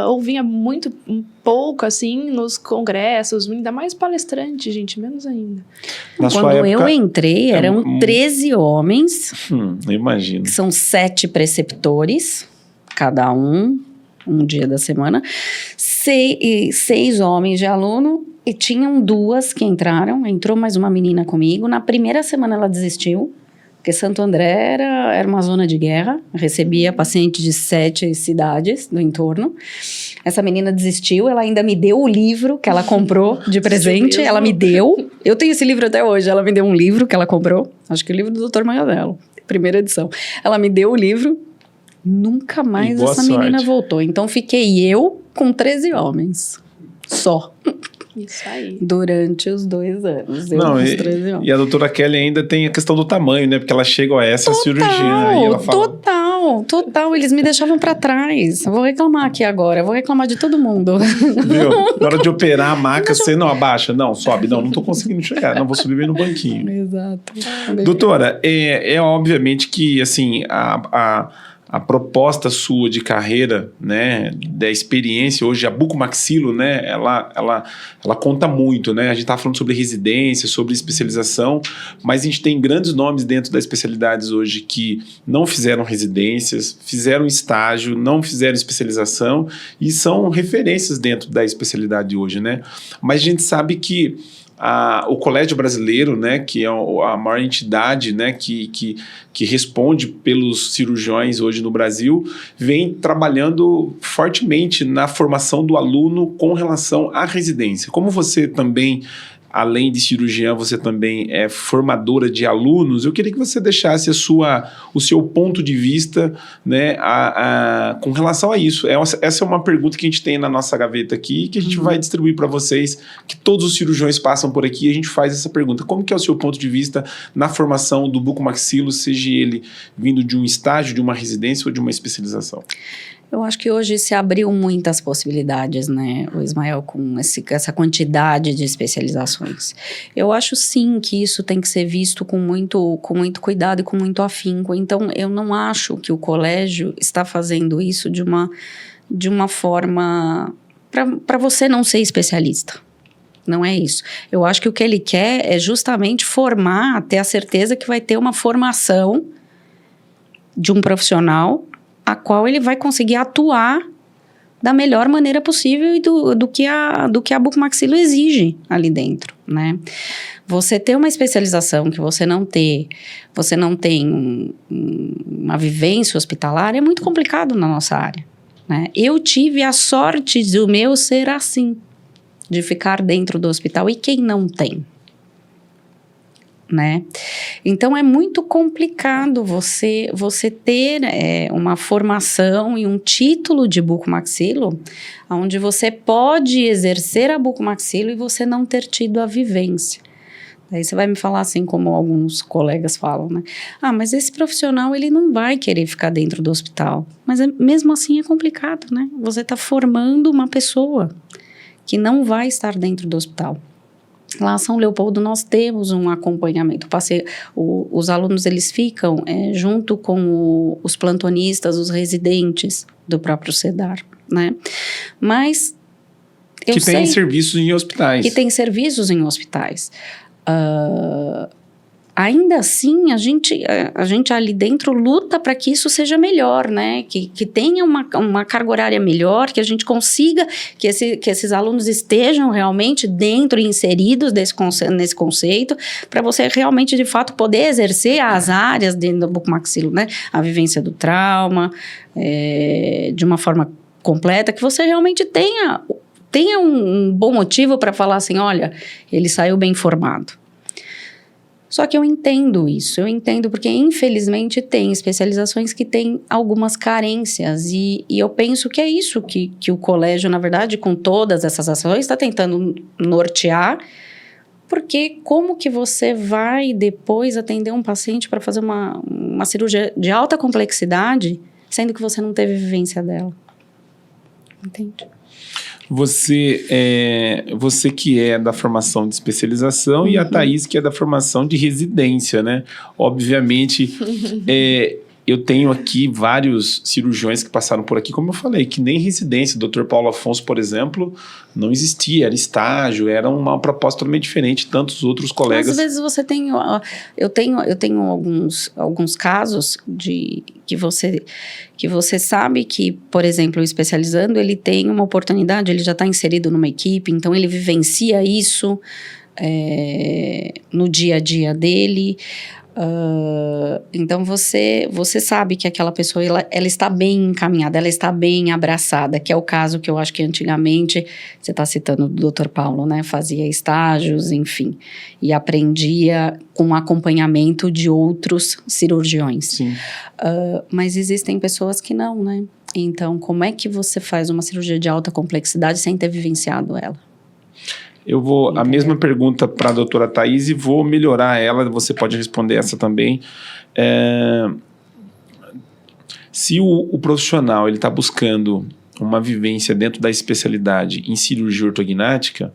ou vinha um pouco, assim, nos congressos, ainda mais palestrante, gente, menos ainda. Quando eu entrei, eram 13 homens. Imagino. Que são 7 preceptores, cada um dia da semana. 6 homens de aluno, e tinham 2 que entraram. Entrou mais uma menina comigo. Na primeira semana ela desistiu. Porque Santo André era uma zona de guerra, recebia pacientes de 7 cidades do entorno. Essa menina desistiu, ela ainda me deu o livro que ela comprou de presente, ela me deu. Eu tenho esse livro até hoje, ela me deu um livro que ela comprou, acho que é o livro do Dr. Manganello, primeira edição. Ela me deu o livro, nunca mais essa menina voltou. Então fiquei eu com 13 homens, só. Isso aí. Durante os 2 anos. E a doutora Kelly ainda tem a questão do tamanho, né? Porque ela chega a essa cirurgia e ela fala... Total. Eles me deixavam pra trás. Eu vou reclamar aqui agora. Eu vou reclamar de todo mundo. Viu? Na hora de operar a maca, você não abaixa. Não, sobe. Não tô conseguindo chegar. Não, vou subir bem no banquinho. Exato. Doutora, é obviamente que, assim, a proposta sua de carreira, né, da experiência hoje, a bucomaxilo, né, ela conta muito, né, a gente tá falando sobre residência, sobre especialização, mas a gente tem grandes nomes dentro das especialidades hoje que não fizeram residências, fizeram estágio, não fizeram especialização e são referências dentro da especialidade hoje, né, mas a gente sabe que o Colégio Brasileiro, né, que é a maior entidade, né, que responde pelos cirurgiões hoje no Brasil, vem trabalhando fortemente na formação do aluno com relação à residência. Como você também, além de cirurgiã, você também é formadora de alunos, eu queria que você deixasse o seu ponto de vista, né, com relação a isso. Essa é uma pergunta que a gente tem na nossa gaveta aqui, que a gente vai distribuir para vocês, que todos os cirurgiões passam por aqui, e a gente faz essa pergunta. Como que é o seu ponto de vista na formação do bucomaxilo, seja ele vindo de um estágio, de uma residência ou de uma especialização? Eu acho que hoje se abriu muitas possibilidades, né, o Ismael, com essa quantidade de especializações. Eu acho sim que isso tem que ser visto com muito cuidado e com muito afinco. Então, eu não acho que o colégio está fazendo isso de uma forma para você não ser especialista. Não é isso. Eu acho que o que ele quer é justamente formar, ter a certeza que vai ter uma formação de um profissional a qual ele vai conseguir atuar da melhor maneira possível e do que a bucomaxilo exige ali dentro, né? Você ter uma especialização que você não tem uma vivência hospitalar é muito complicado na nossa área, né? Eu tive a sorte do meu ser assim, de ficar dentro do hospital, e quem não tem? Né? Então é muito complicado você ter uma formação e um título de bucomaxilo onde você pode exercer a bucomaxilo e você não ter tido a vivência. Aí você vai me falar assim, como alguns colegas falam, né? Mas esse profissional, ele não vai querer ficar dentro do hospital. Mas mesmo assim é complicado, né? Você está formando uma pessoa que não vai estar dentro do hospital. Lá em São Leopoldo nós temos um acompanhamento. Os alunos eles ficam junto com os plantonistas, os residentes do próprio CEDAR, né? Mas que tem serviços em hospitais. Que tem serviços em hospitais. Ainda assim, a gente ali dentro luta para que isso seja melhor, né? Que tenha uma carga horária melhor, que a gente consiga que esses alunos estejam realmente dentro e inseridos nesse conceito, para você realmente, de fato, poder exercer as áreas dentro do bucomaxilo, né? A vivência do trauma, de uma forma completa, que você realmente tenha um bom motivo para falar assim, olha, ele saiu bem formado. Só que eu entendo isso, porque infelizmente tem especializações que têm algumas carências e eu penso que é isso que o colégio, na verdade, com todas essas ações, está tentando nortear, porque como que você vai depois atender um paciente para fazer uma cirurgia de alta complexidade, sendo que você não teve vivência dela? Entende? Você que é da formação de especialização e a Thaís que é da formação de residência, né? Obviamente, eu tenho aqui vários cirurgiões que passaram por aqui, como eu falei, que nem residência. O Dr. Paulo Afonso, por exemplo, não existia, era estágio, era uma proposta totalmente diferente, tantos outros colegas. Às vezes você tem... Eu tenho alguns casos que você sabe que, por exemplo, o especializando, ele tem uma oportunidade, ele já está inserido numa equipe, então ele vivencia isso no dia a dia dele. Então você sabe que aquela pessoa ela está bem encaminhada, ela está bem abraçada, que é o caso que eu acho que antigamente, você está citando o Dr. Paulo, né? Fazia estágios, enfim, e aprendia com acompanhamento de outros cirurgiões. Sim. Mas existem pessoas que não, né? Então, como é que você faz uma cirurgia de alta complexidade sem ter vivenciado ela? Eu vou, a mesma pergunta para a doutora Thaís e vou melhorar ela, você pode responder essa também. Se o profissional está buscando uma vivência dentro da especialidade em cirurgia ortognática,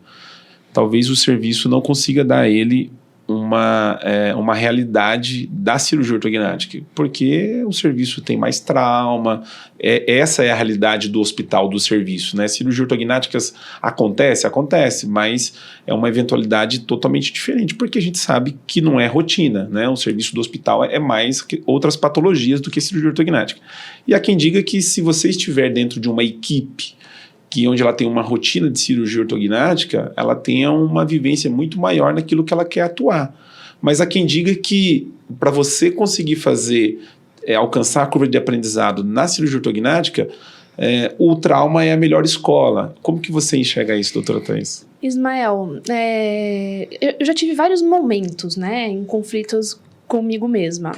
talvez o serviço não consiga dar a ele uma realidade da cirurgia ortognática, porque o serviço tem mais trauma, essa é a realidade do hospital, do serviço, né? Cirurgia ortognática acontece, mas é uma eventualidade totalmente diferente, porque a gente sabe que não é rotina, né? O serviço do hospital é mais outras patologias do que cirurgia ortognática. E há quem diga que se você estiver dentro de uma equipe onde ela tem uma rotina de cirurgia ortognática, ela tenha uma vivência muito maior naquilo que ela quer atuar. Mas há quem diga que para você conseguir alcançar a curva de aprendizado na cirurgia ortognática, o trauma é a melhor escola. Como que você enxerga isso, doutora Thaís? Ismael, eu já tive vários momentos, né, em conflitos comigo mesma.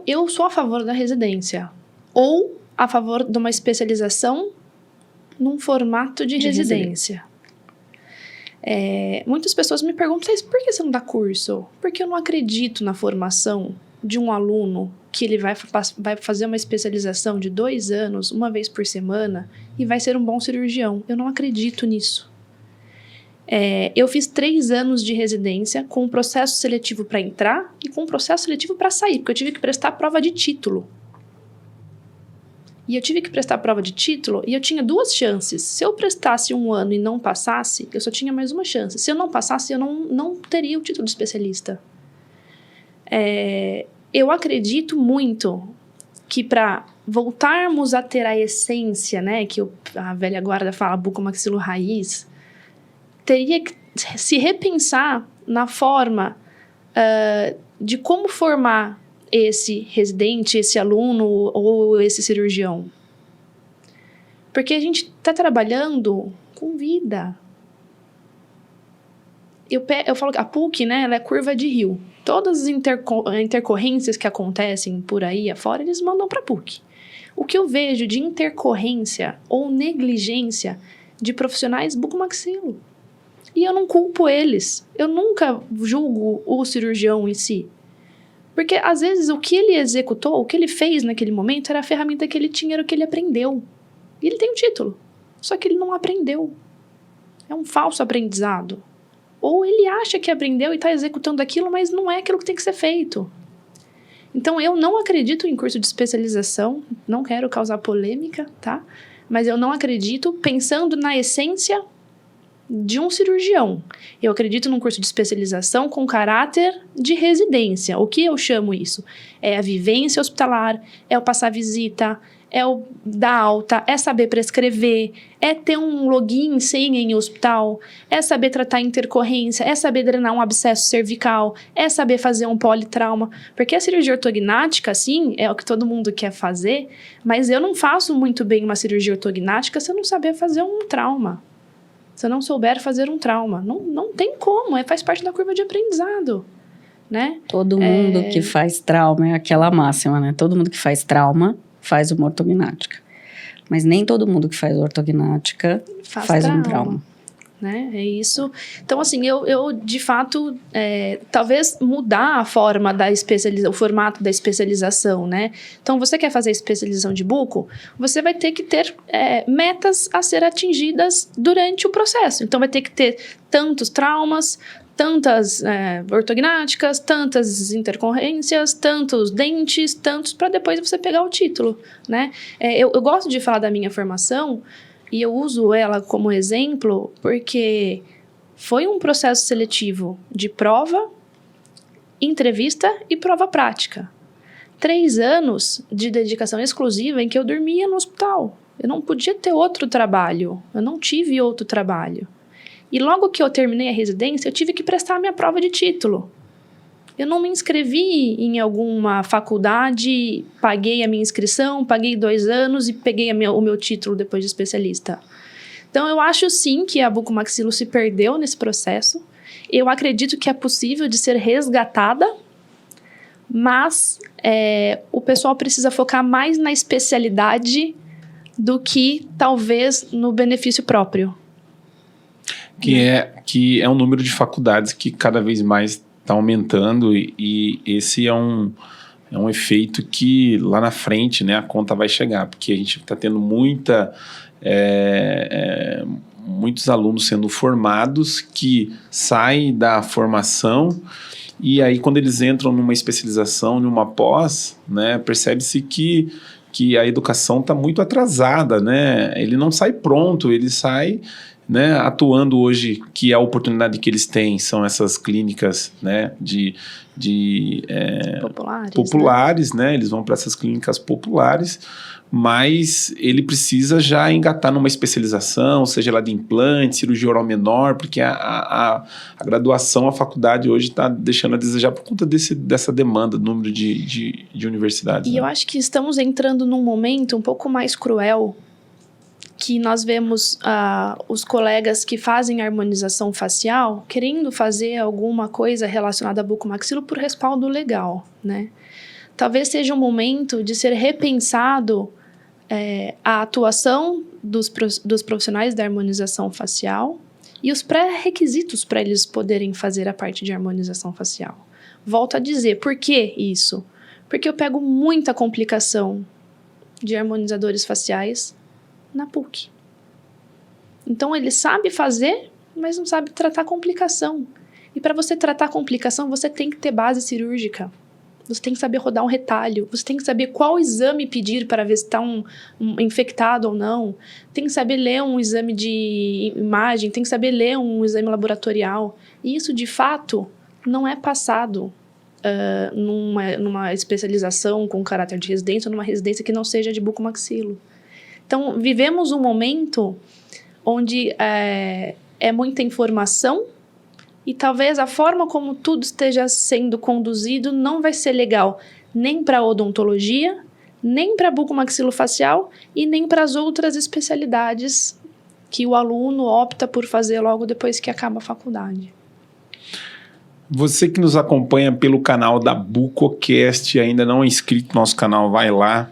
Eu sou a favor da residência, ou a favor de uma especialização num formato de residência. Muitas pessoas me perguntam, por que você não dá curso? Porque eu não acredito na formação de um aluno que ele vai fazer uma especialização de 2 anos, uma vez por semana, e vai ser um bom cirurgião. Eu não acredito nisso. Eu fiz 3 anos de residência com um processo seletivo para entrar e com um processo seletivo para sair, porque eu tive que prestar prova de título. E eu tive que prestar prova de título e eu tinha 2 chances. Se eu prestasse 1 ano e não passasse, eu só tinha mais uma chance. Se eu não passasse, eu não teria o título de especialista. Eu acredito muito que para voltarmos a ter a essência, né, que a velha guarda fala, bucomaxilo raiz, teria que se repensar na forma de como formar esse residente, esse aluno ou esse cirurgião. Porque a gente está trabalhando com vida. Eu falo que a PUC, né, ela é curva de rio. Todas as intercorrências que acontecem por aí afora, eles mandam para a PUC. O que eu vejo de intercorrência ou negligência de profissionais bucomaxilo. E eu não culpo eles. Eu nunca julgo o cirurgião em si. Porque, às vezes, o que ele executou, o que ele fez naquele momento, era a ferramenta que ele tinha, era o que ele aprendeu. E ele tem um título, só que ele não aprendeu. É um falso aprendizado. Ou ele acha que aprendeu e está executando aquilo, mas não é aquilo que tem que ser feito. Então, eu não acredito em curso de especialização, não quero causar polêmica, tá? Mas eu não acredito pensando na essência de um cirurgião. Eu acredito num curso de especialização com caráter de residência. O que eu chamo isso? É a vivência hospitalar, é o passar visita, é o dar alta, é saber prescrever, é ter um login, senha em hospital, é saber tratar intercorrência, é saber drenar um abscesso cervical, é saber fazer um politrauma. Porque a cirurgia ortognática, sim, é o que todo mundo quer fazer, mas eu não faço muito bem uma cirurgia ortognática se eu não saber fazer um trauma. Se eu não souber fazer um trauma. Não tem como, faz parte da curva de aprendizado, né? Todo mundo que faz trauma, é aquela máxima, né? Todo mundo que faz trauma faz uma ortognática. Mas nem todo mundo que faz ortognática faz um trauma. Né? É isso. Então, assim, eu de fato, talvez mudar a forma da o formato da especialização, né? Então, você quer fazer especialização de buco, você vai ter que ter metas a ser atingidas durante o processo. Então, vai ter que ter tantos traumas, tantas ortognáticas, tantas intercorrências, tantos dentes, tantos, para depois você pegar o título, né? Eu gosto de falar da minha formação, e eu uso ela como exemplo porque foi um processo seletivo de prova, entrevista e prova prática. 3 anos de dedicação exclusiva em que eu dormia no hospital. Eu não podia ter outro trabalho. Eu não tive outro trabalho. E logo que eu terminei a residência, eu tive que prestar a minha prova de título. Eu não me inscrevi em alguma faculdade, paguei a minha inscrição, paguei 2 anos e peguei o meu título depois de especialista. Então, eu acho sim que a bucomaxilo se perdeu nesse processo. Eu acredito que é possível de ser resgatada, mas o pessoal precisa focar mais na especialidade do que, talvez, no benefício próprio. Que é um número de faculdades que cada vez mais está aumentando e esse é um efeito que lá na frente, né, a conta vai chegar, porque a gente está tendo muitos alunos sendo formados que saem da formação e aí quando eles entram numa especialização, numa pós, né, percebe-se que a educação está muito atrasada, né? Ele não sai pronto, ele sai, né, atuando hoje, que a oportunidade que eles têm são essas clínicas, né, populares, né? Eles vão para essas clínicas populares, mas ele precisa já engatar numa especialização, seja lá de implante, cirurgia oral menor, porque a graduação, a faculdade hoje está deixando a desejar por conta dessa demanda, do número de universidades. E né? Eu acho que estamos entrando num momento um pouco mais cruel, que nós vemos os colegas que fazem harmonização facial querendo fazer alguma coisa relacionada a bucomaxilo por respaldo legal, né? Talvez seja um momento de ser repensado a atuação dos profissionais da harmonização facial e os pré-requisitos para eles poderem fazer a parte de harmonização facial. Volto a dizer, por que isso? Porque eu pego muita complicação de harmonizadores faciais na PUC. Então, ele sabe fazer, mas não sabe tratar complicação. E para você tratar complicação, você tem que ter base cirúrgica. Você tem que saber rodar um retalho. Você tem que saber qual exame pedir para ver se está infectado ou não. Tem que saber ler um exame de imagem. Tem que saber ler um exame laboratorial. E isso, de fato, não é passado numa especialização com caráter de residência ou numa residência que não seja de bucomaxilo. Então, vivemos um momento onde é muita informação e talvez a forma como tudo esteja sendo conduzido não vai ser legal nem para a odontologia, nem para a bucomaxilofacial e nem para as outras especialidades que o aluno opta por fazer logo depois que acaba a faculdade. Você que nos acompanha pelo canal da Bucocast, ainda não é inscrito no nosso canal, vai lá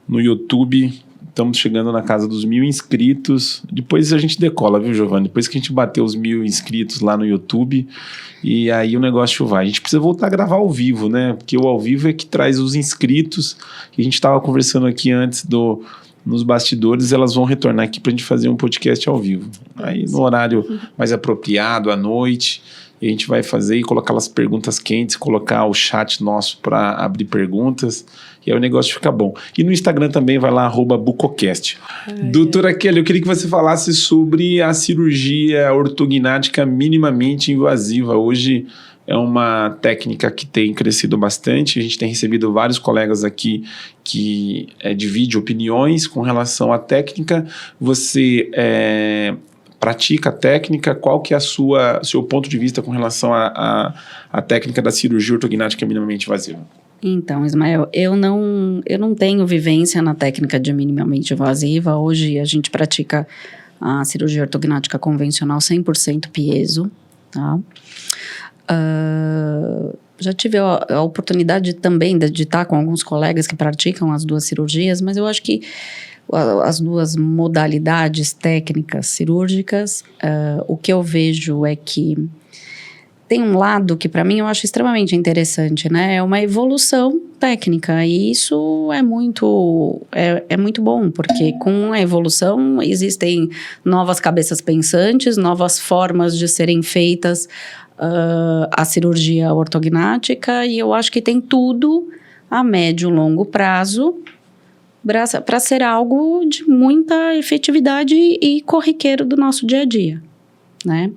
no YouTube. Estamos chegando na casa dos 1.000 inscritos. Depois a gente decola, viu, Giovanni? Depois que a gente bater os 1.000 inscritos lá no YouTube, e aí o negócio vai. A gente precisa voltar a gravar ao vivo, né? Porque o ao vivo é que traz os inscritos. A gente estava conversando aqui antes nos bastidores, elas vão retornar aqui para a gente fazer um podcast ao vivo. Aí no horário mais apropriado, à noite, a gente vai fazer e colocar as perguntas quentes, colocar o chat nosso para abrir perguntas, e aí o negócio fica bom. E no Instagram também vai lá, @bucocast. Doutora Kelly, eu queria que você falasse sobre a cirurgia ortognática minimamente invasiva. Hoje é uma técnica que tem crescido bastante. A gente tem recebido vários colegas aqui que dividem opiniões com relação à técnica. Você pratica a técnica? Qual que é seu ponto de vista com relação à técnica da cirurgia ortognática minimamente invasiva? Então, Ismael, eu não tenho vivência na técnica de minimamente invasiva. Hoje a gente pratica a cirurgia ortognática convencional 100% piezo, tá? Já tive a oportunidade também de estar com alguns colegas que praticam as duas cirurgias, mas eu acho que as duas modalidades técnicas cirúrgicas, o que eu vejo é que tem um lado que para mim eu acho extremamente interessante, né? É uma evolução técnica, e isso é muito bom, porque com a evolução existem novas cabeças pensantes, novas formas de serem feitas a cirurgia ortognática, e eu acho que tem tudo a médio e longo prazo para ser algo de muita efetividade e corriqueiro do nosso dia a dia, né?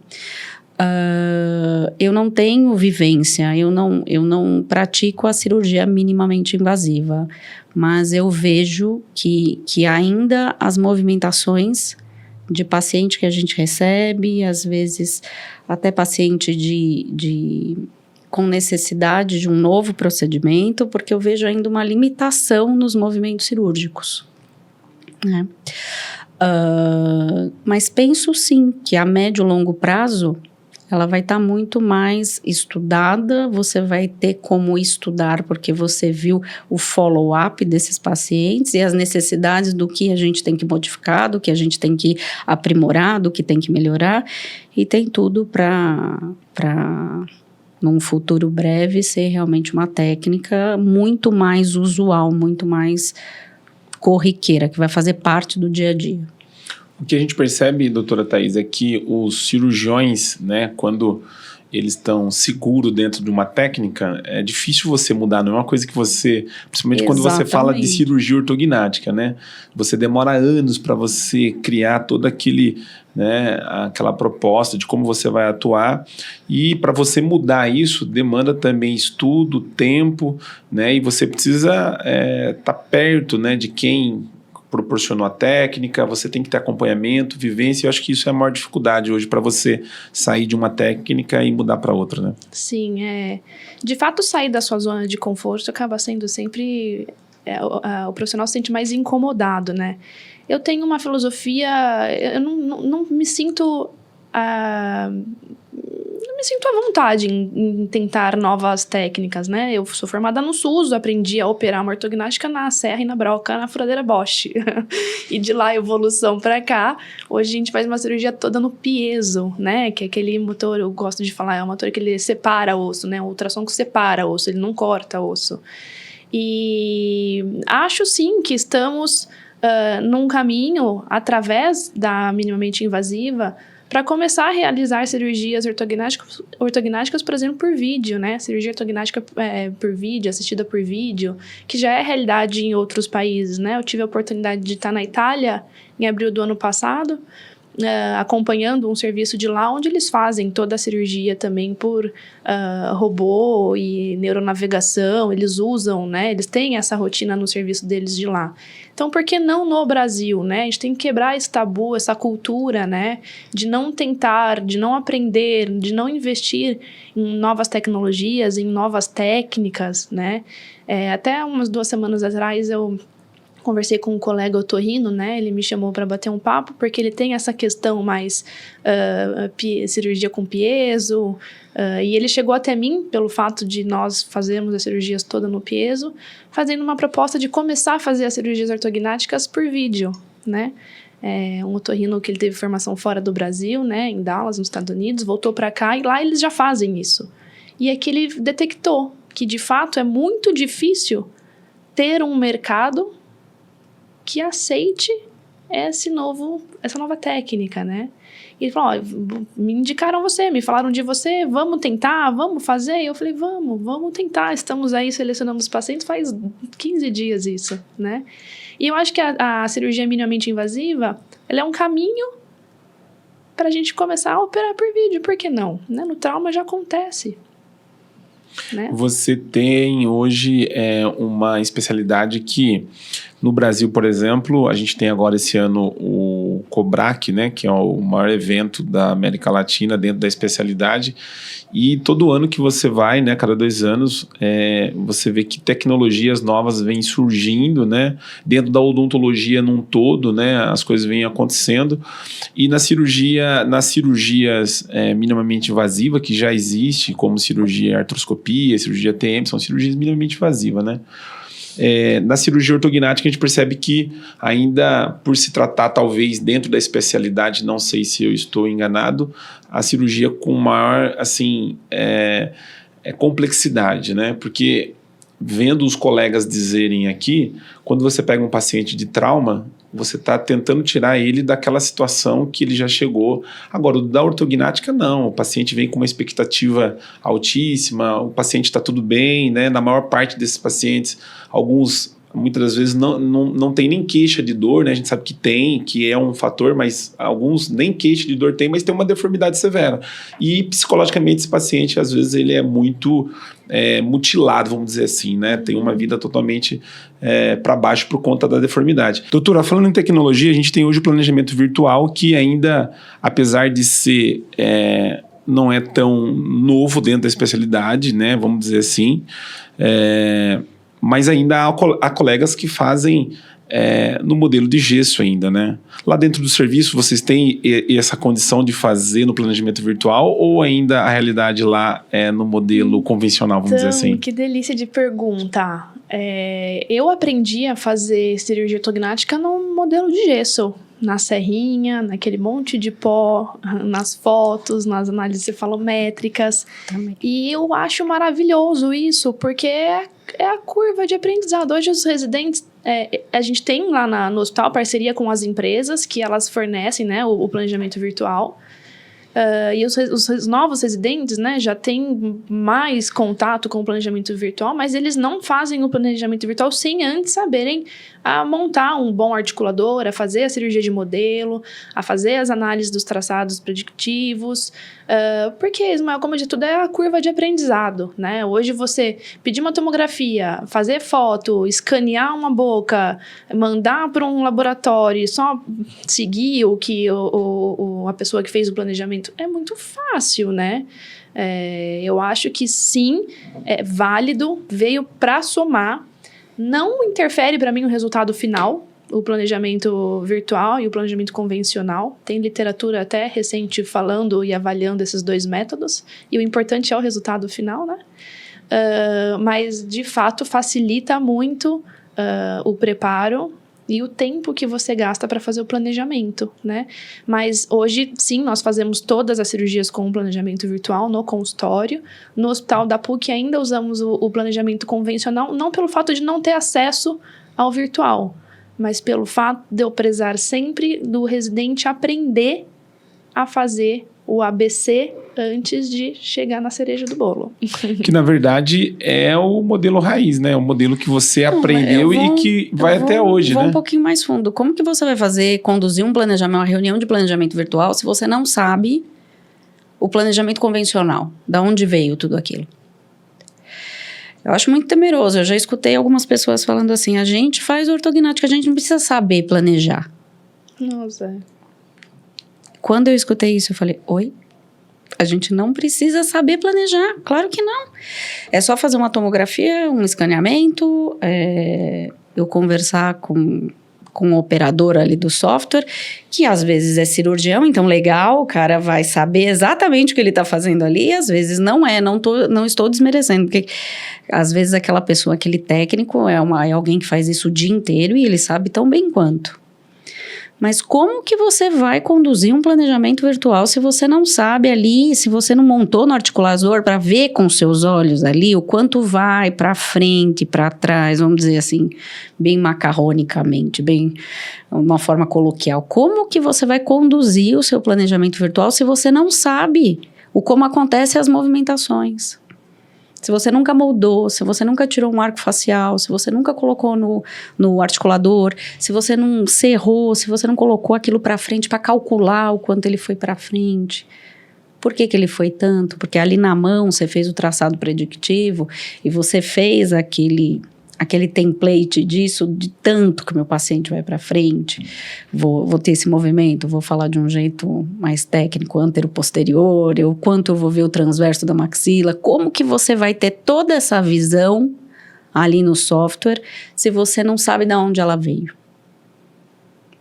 Eu não tenho vivência, eu não pratico a cirurgia minimamente invasiva, mas eu vejo que ainda as movimentações de paciente que a gente recebe, às vezes até paciente com necessidade de um novo procedimento, porque eu vejo ainda uma limitação nos movimentos cirúrgicos, né? Mas penso sim que a médio e longo prazo ela vai estar muito mais estudada, você vai ter como estudar, porque você viu o follow-up desses pacientes e as necessidades do que a gente tem que modificar, do que a gente tem que aprimorar, do que tem que melhorar, e tem tudo para num futuro breve, ser realmente uma técnica muito mais usual, muito mais corriqueira, que vai fazer parte do dia a dia. O que a gente percebe, doutora Thaís, é que os cirurgiões, né, quando eles estão seguros dentro de uma técnica, é difícil você mudar, não é uma coisa que você... Principalmente quando você fala de cirurgia ortognática, né? Você demora anos para você criar todo aquela proposta de como você vai atuar, e para você mudar isso, demanda também estudo, tempo, né? E você precisa estar perto, né, de quem proporcionou a técnica, você tem que ter acompanhamento, vivência, e eu acho que isso é a maior dificuldade hoje para você sair de uma técnica e mudar para outra, né? Sim, de fato sair da sua zona de conforto acaba sendo sempre, o profissional se sente mais incomodado, né? Eu tenho uma filosofia, eu não me sinto... não me sinto à vontade em tentar novas técnicas, né? Eu sou formada no SUS, aprendi a operar uma ortognática na serra e na broca, na furadeira Bosch. E de lá, evolução pra cá, hoje a gente faz uma cirurgia toda no piezo, né? Que é aquele motor, eu gosto de falar, é um motor que ele separa osso, né? O ultrassom que separa osso, ele não corta osso. E acho sim que estamos num caminho, através da minimamente invasiva, para começar a realizar cirurgias ortognáticas, por exemplo, por vídeo, né? Cirurgia ortognática por vídeo, assistida por vídeo, que já é realidade em outros países, né? Eu tive a oportunidade de estar na Itália em abril do ano passado, acompanhando um serviço de lá, onde eles fazem toda a cirurgia também por robô e neuronavegação, eles usam, né? Eles têm essa rotina no serviço deles de lá. Então, por que não no Brasil, né? A gente tem que quebrar esse tabu, essa cultura, né? De não tentar, de não aprender, de não investir em novas tecnologias, em novas técnicas, né? Até umas 2 semanas atrás, eu conversei com um colega otorrino, né? Ele me chamou para bater um papo, porque ele tem essa questão mais cirurgia com piezo, e ele chegou até mim pelo fato de nós fazermos as cirurgias todas no piezo, fazendo uma proposta de começar a fazer as cirurgias ortognáticas por vídeo, né? Um otorrino que ele teve formação fora do Brasil, né? Em Dallas, nos Estados Unidos, voltou para cá e lá eles já fazem isso. E é que ele detectou que, de fato, é muito difícil ter um mercado que aceite essa nova técnica, né? E ele falou, me indicaram você, me falaram de você, vamos tentar, vamos fazer? E eu falei, vamos tentar, estamos aí selecionando os pacientes, faz 15 dias isso, né? E eu acho que a cirurgia minimamente invasiva, ela é um caminho para a gente começar a operar por vídeo, por que não? Né? No trauma já acontece. Né? Você tem hoje uma especialidade que, no Brasil, por exemplo, a gente tem agora esse ano o COBRAC, né, que é o maior evento da América Latina dentro da especialidade, e todo ano que você vai, né, cada 2 anos, você vê que tecnologias novas vêm surgindo, né, dentro da odontologia num todo, né, as coisas vêm acontecendo, e nas cirurgias minimamente invasivas, que já existe, como cirurgia artroscopia, cirurgia TM, são cirurgias minimamente invasivas, né. Na cirurgia ortognática a gente percebe que ainda por se tratar talvez dentro da especialidade, não sei se eu estou enganado, a cirurgia com maior assim, complexidade, né? Porque vendo os colegas dizerem aqui, quando você pega um paciente de trauma, você está tentando tirar ele daquela situação que ele já chegou. Agora, o da ortognática, não. O paciente vem com uma expectativa altíssima, o paciente está tudo bem, né? Na maior parte desses pacientes, alguns, muitas das vezes, não tem nem queixa de dor, né? A gente sabe que tem, que é um fator, mas alguns nem queixa de dor tem, mas tem uma deformidade severa. E, psicologicamente, esse paciente, às vezes, ele é muito mutilado, vamos dizer assim, né? Tem uma vida totalmente para baixo por conta da deformidade. Doutora, falando em tecnologia, a gente tem hoje o planejamento virtual que ainda, apesar de ser... não é tão novo dentro da especialidade, né? Vamos dizer assim. Mas ainda há colegas que fazem no modelo de gesso ainda, né? Lá dentro do serviço, vocês têm essa condição de fazer no planejamento virtual ou ainda a realidade lá é no modelo convencional, vamos dizer assim? Que delícia de pergunta. Eu aprendi a fazer cirurgia ortognática no modelo de gesso. Na serrinha, naquele monte de pó, nas fotos, nas análises cefalométricas. Também. E eu acho maravilhoso isso, porque é a curva de aprendizado. Hoje os residentes, a gente tem lá no hospital parceria com as empresas que elas fornecem, né, o planejamento virtual. E os novos residentes, né, já têm mais contato com o planejamento virtual, mas eles não fazem o planejamento virtual sem antes saberem a montar um bom articulador, a fazer a cirurgia de modelo, a fazer as análises dos traçados preditivos, porque, Ismael, como de tudo, é a curva de aprendizado, né? Hoje você pedir uma tomografia, fazer foto, escanear uma boca, mandar para um laboratório e só seguir o que a pessoa que fez o planejamento é muito fácil, né? Eu acho que sim, é válido, veio para somar. Não interfere para mim o resultado final, o planejamento virtual e o planejamento convencional. Tem literatura até recente falando e avaliando esses 2 métodos. E o importante é o resultado final, né? Mas, de fato, facilita muito o preparo e o tempo que você gasta para fazer o planejamento, né? Mas hoje, sim, nós fazemos todas as cirurgias com o planejamento virtual no consultório. No hospital da PUC ainda usamos o planejamento convencional, não pelo fato de não ter acesso ao virtual, mas pelo fato de eu prezar sempre do residente aprender a fazer o ABC antes de chegar na cereja do bolo. Que, na verdade, é o modelo raiz, né? O modelo que você aprendeu e que vai até hoje, né? Vou um pouquinho mais fundo. Como que você vai conduzir um planejamento, uma reunião de planejamento virtual, se você não sabe o planejamento convencional? Da onde veio tudo aquilo? Eu acho muito temeroso. Eu já escutei algumas pessoas falando assim, a gente faz ortognática, a gente não precisa saber planejar. Nossa. Quando eu escutei isso, eu falei, oi? A gente não precisa saber planejar, claro que não. É só fazer uma tomografia, um escaneamento, eu conversar com o operador ali do software, que às vezes é cirurgião, então legal, o cara vai saber exatamente o que ele está fazendo ali, e às vezes não é, não estou desmerecendo, porque às vezes aquela pessoa, aquele técnico é alguém que faz isso o dia inteiro e ele sabe tão bem quanto. Mas como que você vai conduzir um planejamento virtual se você não sabe ali, se você não montou no articulador para ver com seus olhos ali o quanto vai para frente, para trás, vamos dizer assim, bem macarronicamente, bem uma forma coloquial. Como que você vai conduzir o seu planejamento virtual se você não sabe como acontecem as movimentações? Se você nunca moldou, se você nunca tirou um arco facial, se você nunca colocou no articulador, se você não cerrou, se você não colocou aquilo para frente para calcular o quanto ele foi para frente. Por que ele foi tanto? Porque ali na mão você fez o traçado predictivo e você fez aquele template disso, de tanto que meu paciente vai para frente, vou ter esse movimento, vou falar de um jeito mais técnico, antero-posterior, o quanto eu vou ver o transverso da maxila, como que você vai ter toda essa visão ali no software, se você não sabe de onde ela veio?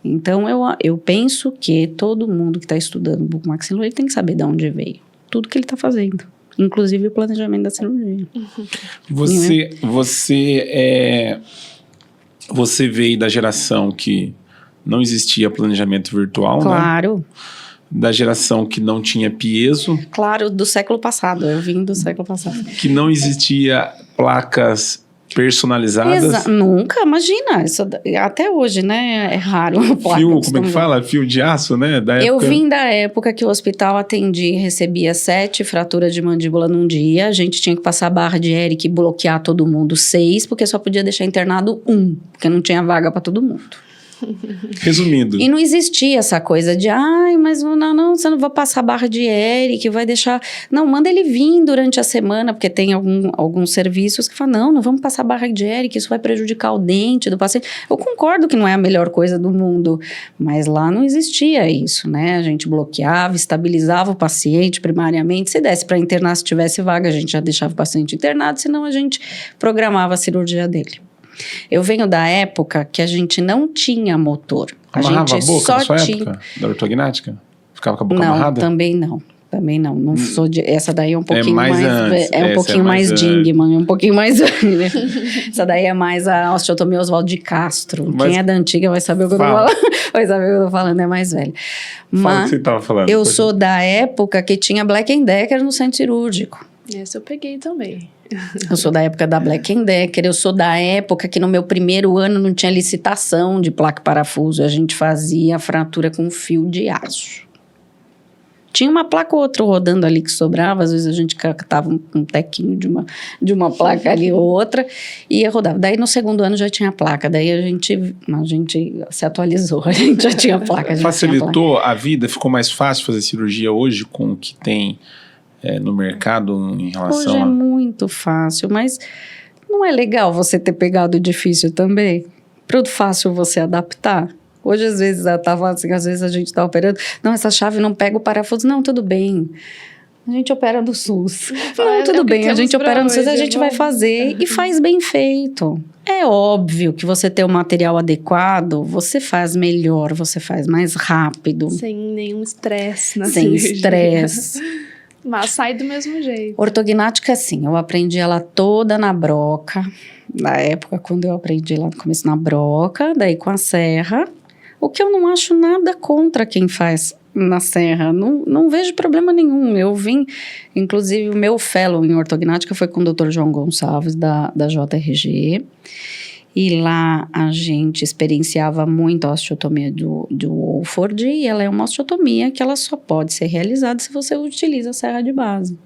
Então, eu penso que todo mundo que está estudando bucomaxilar, ele tem que saber de onde veio, tudo que ele está fazendo. Inclusive o planejamento da cirurgia. Você veio da geração que não existia planejamento virtual, claro. Né? Da geração que não tinha piezo. Claro, do século passado. Eu vim do século passado. Que não existia placas personalizadas. Nunca, imagina. Isso, até hoje, né? É raro. Fio, como é que fala? Fio de aço, né? Eu vim da época que o hospital atendia e recebia 7 fraturas de mandíbula num dia. A gente tinha que passar a barra de Eric e bloquear todo mundo 6, porque só podia deixar internado 1, porque não tinha vaga para todo mundo. Resumindo. E não existia essa coisa de, mas não, você não vai passar barra de Eric, vai deixar... Não, manda ele vir durante a semana, porque tem alguns serviços que falam, não vamos passar barra de Eric, isso vai prejudicar o dente do paciente. Eu concordo que não é a melhor coisa do mundo, mas lá não existia isso, né? A gente bloqueava, estabilizava o paciente primariamente, se desse para internar, se tivesse vaga, a gente já deixava o paciente internado, senão a gente programava a cirurgia dele. Eu venho da época que a gente não tinha motor. Amarrava a gente a boca só na sua tinha... época? Da ortognática? Ficava com a boca amarrada? Também não. Não sou essa daí é um pouquinho mais antes. É um pouquinho mais Dingman, é um pouquinho mais... Né? Essa daí é mais a osteotomia Oswaldo de Castro. Mas quem é da antiga vai saber o que eu tô falando. Vai saber o que eu tô falando, é mais velho. Fala o que você tava falando. Eu sou da época que tinha Black & Decker no centro cirúrgico. Esse eu peguei também. Eu sou da época da Black & Decker, eu sou da época que no meu primeiro ano não tinha licitação de placa e parafuso, a gente fazia fratura com fio de aço. Tinha uma placa ou outra rodando ali que sobrava, às vezes a gente catava um tequinho de uma placa ali ou outra e ia rodar. Daí no segundo ano já tinha placa, daí a gente se atualizou, a gente já tinha placa. Facilitou a vida? Ficou mais fácil fazer cirurgia hoje com o que tem no mercado em relação Hoje é muito fácil, mas não é legal você ter pegado o difícil também? Para o fácil você adaptar? Hoje, às vezes, às vezes a gente está operando, não, essa chave não pega o parafuso, não, tudo bem. A gente opera no SUS. Não, tudo bem, a gente opera no SUS, a gente vai fazer e faz bem feito. É óbvio que você ter o material adequado, você faz melhor, você faz mais rápido. Sem nenhum estresse na cirurgia. Sem estresse. Mas sai do mesmo jeito. Ortognática, sim, eu aprendi ela toda na broca, na época quando eu aprendi lá no começo na broca, daí com a serra, o que eu não acho nada contra quem faz na serra, não vejo problema nenhum. Eu vim, inclusive o meu fellow em ortognática foi com o Dr. João Gonçalves da JRG, e lá a gente experienciava muito a osteotomia do Wolford, e ela é uma osteotomia que ela só pode ser realizada se você utiliza a serra de base.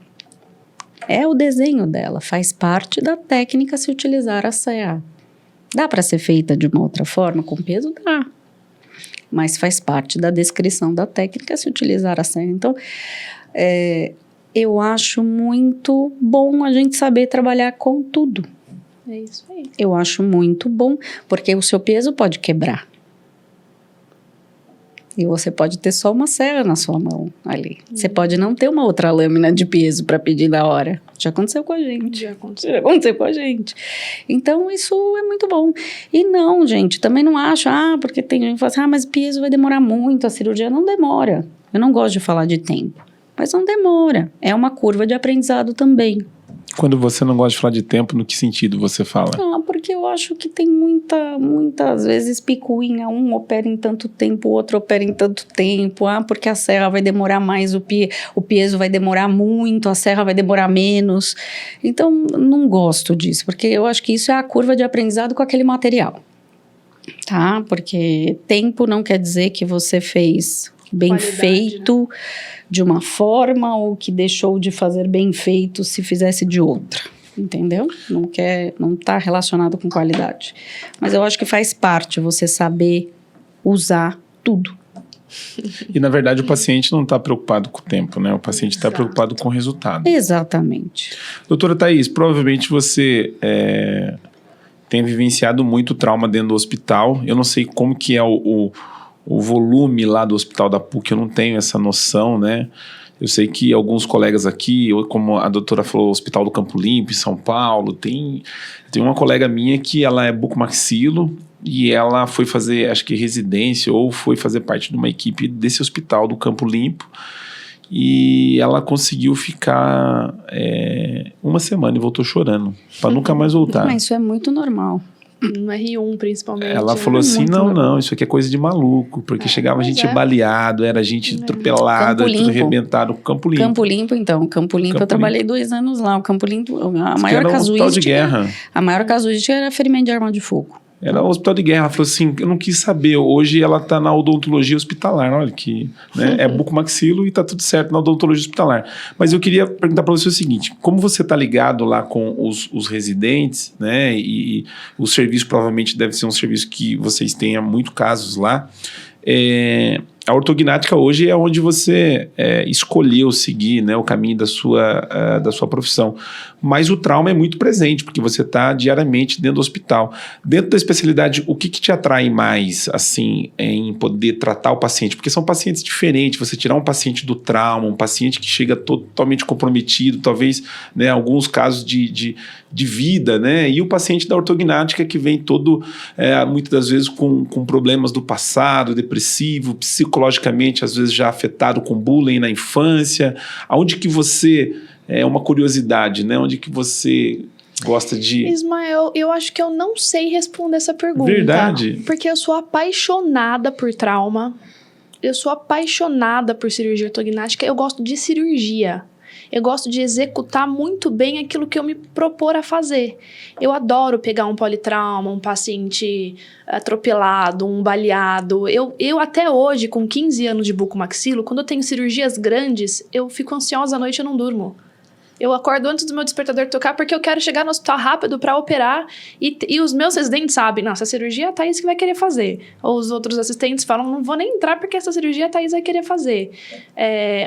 É o desenho dela, faz parte da técnica se utilizar a serra. Dá para ser feita de uma outra forma, com peso? Dá. Mas faz parte da descrição da técnica se utilizar a serra. Então, eu acho muito bom a gente saber trabalhar com tudo. É isso aí. Eu acho muito bom, porque o seu peso pode quebrar. E você pode ter só uma serra na sua mão ali. Você pode não ter uma outra lâmina de peso para pedir na hora. Já aconteceu com a gente. Já aconteceu com a gente. Então, isso é muito bom. E não, gente, também não acho, porque tem gente que fala assim, mas peso vai demorar muito, a cirurgia não demora. Eu não gosto de falar de tempo, mas não demora. É uma curva de aprendizado também. Quando você não gosta de falar de tempo, no que sentido você fala? Porque porque eu acho que tem muitas vezes picuinha, um opera em tanto tempo, o outro opera em tanto tempo, porque a serra vai demorar mais, o piezo vai demorar muito, a serra vai demorar menos. Então, não gosto disso, porque eu acho que isso é a curva de aprendizado com aquele material, tá? Porque tempo não quer dizer que você fez bem Qualidade, feito, né, de uma forma, ou que deixou de fazer bem feito se fizesse de outra. Entendeu? Não está relacionado com qualidade. Mas eu acho que faz parte você saber usar tudo. E, na verdade, o paciente não está preocupado com o tempo, né? O paciente está preocupado com o resultado. Exatamente. Doutora Thaís, provavelmente você tem vivenciado muito trauma dentro do hospital. Eu não sei como que é o volume lá do hospital da PUC, eu não tenho essa noção, né? Eu sei que alguns colegas aqui, como a doutora falou, o Hospital do Campo Limpo, em São Paulo, tem uma colega minha que ela é bucomaxilo e ela foi fazer, acho que residência, ou foi fazer parte de uma equipe desse Hospital do Campo Limpo, e ela conseguiu ficar uma semana e voltou chorando, para nunca mais voltar. Mas isso é muito normal. No R1, principalmente. Ela falou assim, não, isso aqui é coisa de maluco, porque chegava gente baleado, era gente atropelada, tudo arrebentado. Campo Limpo. Campo Limpo, então. Campo Limpo, eu trabalhei 2 anos lá. O Campo Limpo, a maior casuística... de guerra. A maior casuística era ferimento de arma de fogo. Era um hospital de guerra. Ela falou assim, eu não quis saber. Hoje ela está na odontologia hospitalar. Olha que, né, é bucomaxilo e está tudo certo na odontologia hospitalar. Mas eu queria perguntar para você o seguinte, como você está ligado lá com os residentes, né, e o serviço provavelmente deve ser um serviço que vocês tenham muito casos lá, a ortognática hoje é onde você escolheu seguir, né, o caminho da sua profissão. Mas o trauma é muito presente, porque você está diariamente dentro do hospital. Dentro da especialidade, o que te atrai mais, assim, em poder tratar o paciente? Porque são pacientes diferentes. Você tirar um paciente do trauma, um paciente que chega totalmente comprometido, talvez, né, alguns casos de vida, né? E o paciente da ortognática que vem todo, muitas das vezes, com problemas do passado, depressivo, psicologicamente, às vezes já afetado com bullying na infância. Aonde que você... É uma curiosidade, né? Onde que você gosta de... Ismael, eu acho que eu não sei responder essa pergunta. Verdade? Porque eu sou apaixonada por trauma. Eu sou apaixonada por cirurgia ortognática. Eu gosto de cirurgia. Eu gosto de executar muito bem aquilo que eu me propor a fazer. Eu adoro pegar um politrauma, um paciente atropelado, um baleado. Eu até hoje, com 15 anos de bucomaxilo, quando eu tenho cirurgias grandes, eu fico ansiosa à noite e eu não durmo. Eu acordo antes do meu despertador tocar porque eu quero chegar no hospital rápido para operar e os meus residentes sabem, não, essa cirurgia a Thaís que vai querer fazer. Ou os outros assistentes falam, não vou nem entrar porque essa cirurgia a Thaís vai querer fazer.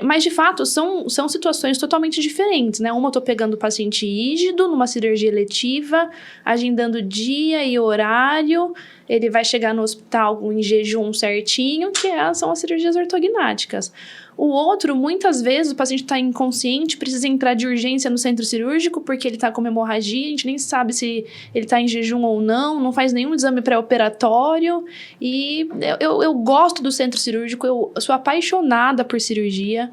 Mas, de fato, são situações totalmente diferentes, né? Uma eu tô pegando o paciente rígido numa cirurgia eletiva, agendando dia e horário, ele vai chegar no hospital em jejum certinho, que são as cirurgias ortognáticas. O outro, muitas vezes, o paciente está inconsciente, precisa entrar de urgência no centro cirúrgico porque ele está com uma hemorragia, a gente nem sabe se ele está em jejum ou não faz nenhum exame pré-operatório. E eu gosto do centro cirúrgico, eu sou apaixonada por cirurgia.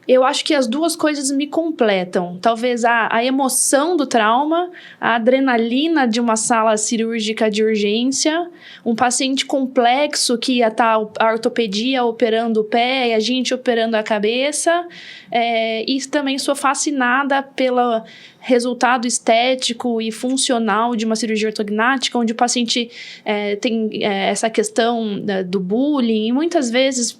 Eu acho que as duas coisas me completam. Talvez a emoção do trauma, a adrenalina de uma sala cirúrgica de urgência, um paciente complexo que ia estar a ortopedia operando o pé e a gente operando a cabeça. E também sou fascinada pelo resultado estético e funcional de uma cirurgia ortognática, onde o paciente tem essa questão do bullying, e muitas vezes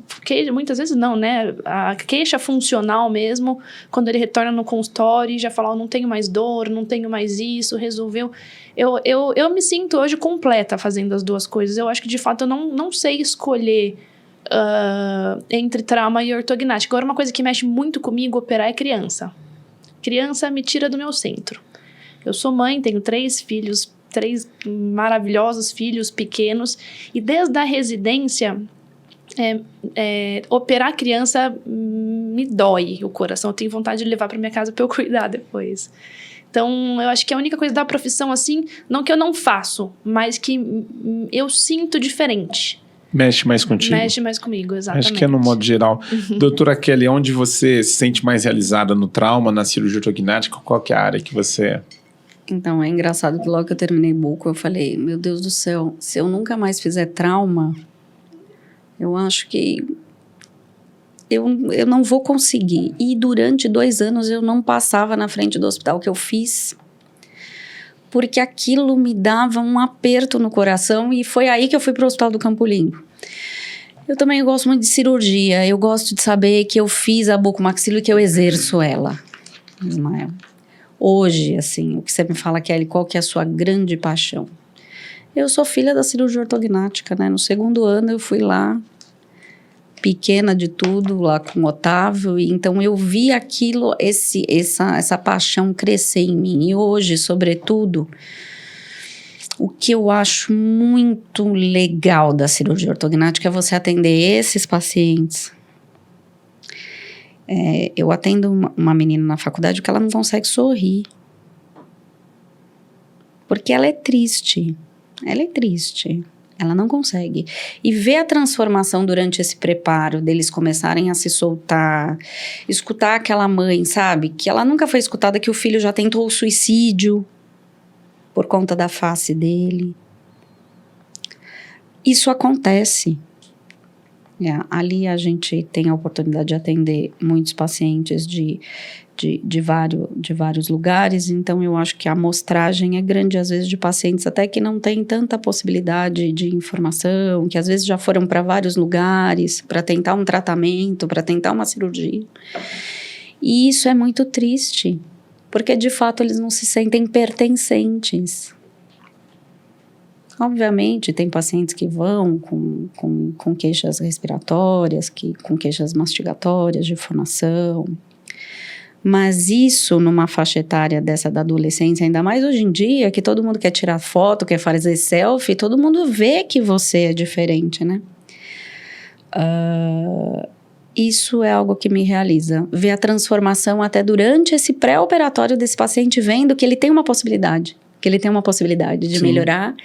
não, né? A queixa funcional mesmo, quando ele retorna no consultório e já fala, não tenho mais dor, não tenho mais isso, resolveu. Eu me sinto hoje completa fazendo as duas coisas. Eu acho que, de fato, eu não sei escolher entre trauma e ortognática. Agora, uma coisa que mexe muito comigo operar é criança. Criança me tira do meu centro. Eu sou mãe, tenho 3 filhos, 3 maravilhosos filhos pequenos, e desde a residência, operar criança me dói o coração. Eu tenho vontade de levar para minha casa para eu cuidar depois. Então, eu acho que a única coisa da profissão, assim, não que eu não faço, mas que eu sinto diferente. Mexe mais contigo? Mexe mais comigo, exatamente. Acho que é no modo geral. Doutora Kelly, onde você se sente mais realizada no trauma, na cirurgia ortognática? Qual que é a área que você... Então, é engraçado que logo que eu terminei buco, eu falei, meu Deus do céu, se eu nunca mais fizer trauma, eu acho que eu não vou conseguir. E durante 2 anos eu não passava na frente do hospital que eu fiz, porque aquilo me dava um aperto no coração e foi aí que eu fui para o Hospital do Campo Limpo. Eu também gosto muito de cirurgia, eu gosto de saber que eu fiz a bucomaxilo e que eu exerço ela, Ismael. Hoje, assim, o que você me fala, Kelly, qual que é a sua grande paixão? Eu sou filha da cirurgia ortognática, né? No 2º ano eu fui lá, pequena de tudo, lá com o Otávio, e então eu vi aquilo, essa paixão crescer em mim. E hoje, sobretudo, o que eu acho muito legal da cirurgia ortognática é você atender esses pacientes. Eu atendo uma menina na faculdade que ela não consegue sorrir. Porque ela é triste. Ela é triste. Ela não consegue. E ver a transformação durante esse preparo, deles começarem a se soltar, escutar aquela mãe, sabe? Que ela nunca foi escutada, que o filho já tentou o suicídio por conta da face dele. Isso acontece. Ali a gente tem a oportunidade de atender muitos pacientes de vários lugares, então eu acho que a amostragem é grande, às vezes, de pacientes até que não têm tanta possibilidade de informação, que às vezes já foram para vários lugares para tentar um tratamento, para tentar uma cirurgia. E isso é muito triste, porque de fato eles não se sentem pertencentes. Obviamente, tem pacientes que vão com queixas respiratórias, com queixas mastigatórias, de fonação. Mas isso, numa faixa etária dessa da adolescência, ainda mais hoje em dia, que todo mundo quer tirar foto, quer fazer selfie, todo mundo vê que você é diferente, né? Isso é algo que me realiza. Ver a transformação até durante esse pré-operatório desse paciente, vendo que ele tem uma possibilidade. Que ele tem uma possibilidade de melhorar,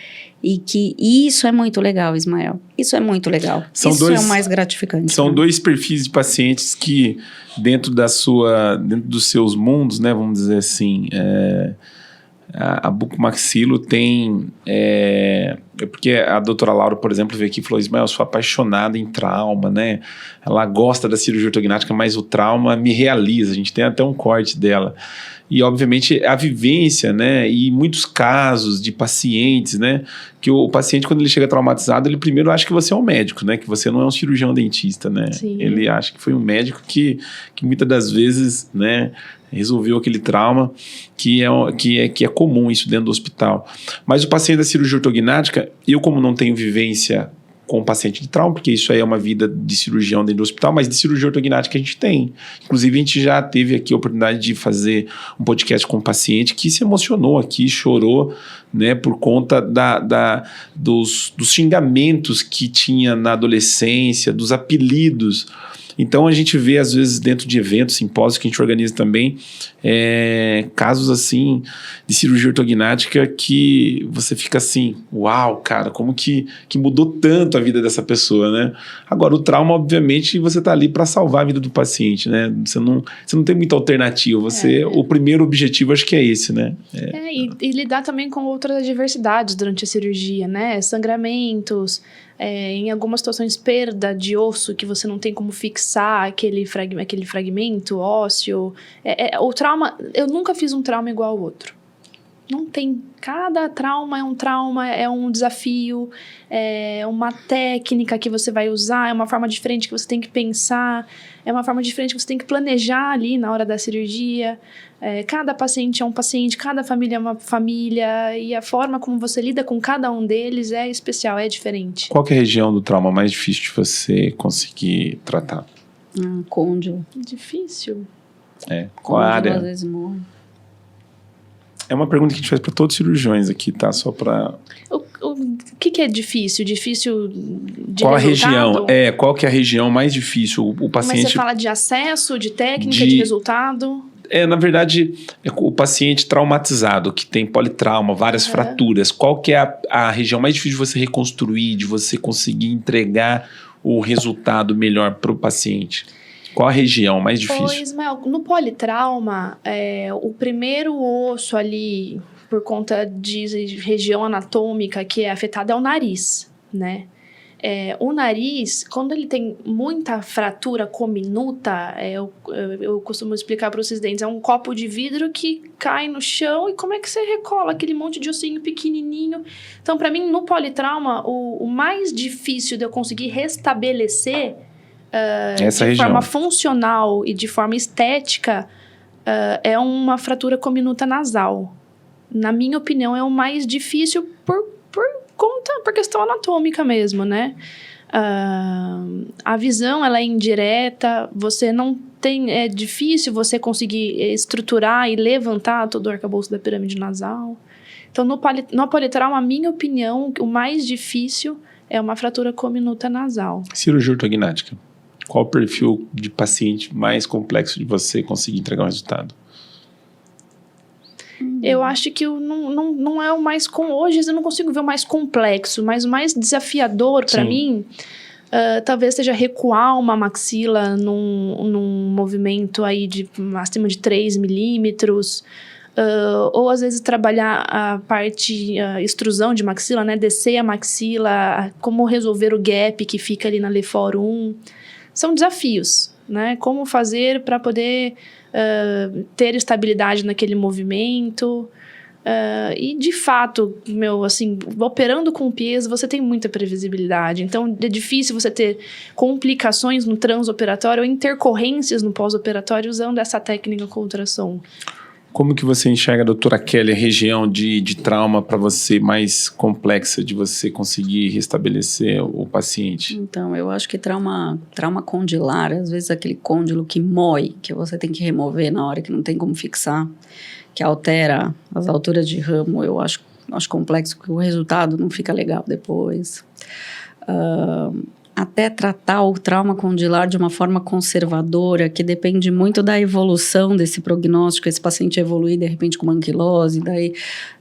e que isso é muito legal, Ismael. Isso é muito legal. Isso é o mais gratificante. São 2 perfis de pacientes que, dentro dos seus mundos, né, vamos dizer assim, a bucomaxilo tem... porque a doutora Laura, por exemplo, veio aqui e falou, Ismael, eu sou apaixonada em trauma, né? Ela gosta da cirurgia ortognática, mas o trauma me realiza. A gente tem até um corte dela. E, obviamente, a vivência, né, e muitos casos de pacientes, né, que o paciente, quando ele chega traumatizado, ele primeiro acha que você é um médico, né, que você não é um cirurgião dentista, né. Sim. Ele acha que foi um médico que muitas das vezes, né, resolveu aquele trauma, que é comum isso dentro do hospital. Mas o paciente da cirurgia ortognática, eu como não tenho vivência com o paciente de trauma, porque isso aí é uma vida de cirurgião dentro do hospital, mas de cirurgia ortognática a gente tem. Inclusive, a gente já teve aqui a oportunidade de fazer um podcast com um paciente que se emocionou aqui, chorou, né, por conta dos xingamentos que tinha na adolescência, dos apelidos. Então, a gente vê, às vezes, dentro de eventos, simpósios que a gente organiza também, casos, assim, de cirurgia ortognática que você fica assim, uau, cara, como que mudou tanto a vida dessa pessoa, né? Agora, o trauma, obviamente, você tá ali para salvar a vida do paciente, né? Você não tem muita alternativa. O primeiro objetivo, acho que é esse, né? E lidar também com outras adversidades durante a cirurgia, né? Sangramentos, em algumas situações, perda de osso que você não tem como fixar aquele fragmento ósseo. O trauma, eu nunca fiz um trauma igual ao outro. Não tem. Cada trauma, é um desafio, é uma técnica que você vai usar, é uma forma diferente que você tem que pensar, é uma forma diferente que você tem que planejar ali na hora da cirurgia. Cada paciente é um paciente, cada família é uma família, e a forma como você lida com cada um deles é especial, é diferente. Qual que é a região do trauma mais difícil de você conseguir tratar? Côndilo. Difícil. Qual a área? Às vezes morre. É uma pergunta que a gente faz para todos os cirurgiões aqui, tá? Só para... O que é difícil? Difícil de qual resultado? A região? Qual que é a região mais difícil? O paciente... Mas você fala de acesso, de técnica, de resultado? Na verdade, o paciente traumatizado, que tem politrauma, várias fraturas, qual que é a região mais difícil de você reconstruir, de você conseguir entregar o resultado melhor para o paciente? Qual a região mais difícil? Ismael, no politrauma, o primeiro osso ali por conta de região anatômica que é afetada, é o nariz, né? O nariz, quando ele tem muita fratura cominuta, eu costumo explicar para os dentes, é um copo de vidro que cai no chão e como é que você recola aquele monte de ossinho pequenininho? Então, para mim, no politrauma, o mais difícil de eu conseguir restabelecer de forma funcional e de forma estética é uma fratura cominuta nasal. Na minha opinião, é o mais difícil por questão anatômica mesmo, né? A visão, ela é indireta, você não tem... É difícil você conseguir estruturar e levantar todo o arcabouço da pirâmide nasal. Então, no politrauma, a minha opinião, o mais difícil é uma fratura cominuta nasal. Cirurgia ortognática. Qual o perfil de paciente mais complexo de você conseguir entregar um resultado? Eu acho que não é o mais... Hoje eu não consigo ver o mais complexo, mas o mais desafiador para mim, talvez seja recuar uma maxila num movimento aí de acima de 3 milímetros, ou às vezes trabalhar a parte extrusão de maxila, né? Descer a maxila, como resolver o gap que fica ali na L4-1. São desafios, né? Como fazer para poder... ter estabilidade naquele movimento e de fato, operando com peso você tem muita previsibilidade, então é difícil você ter complicações no transoperatório ou intercorrências no pós-operatório usando essa técnica com ultrassom. Como que você enxerga, doutora Kelly, a região de trauma para você mais complexa de você conseguir restabelecer o paciente? Então, eu acho que trauma condilar, às vezes aquele côndilo que mói, que você tem que remover na hora que não tem como fixar, que altera as alturas de ramo, eu acho complexo, porque o resultado não fica legal depois. Até tratar o trauma condilar de uma forma conservadora, que depende muito da evolução desse prognóstico, esse paciente evoluir de repente com uma anquilose, daí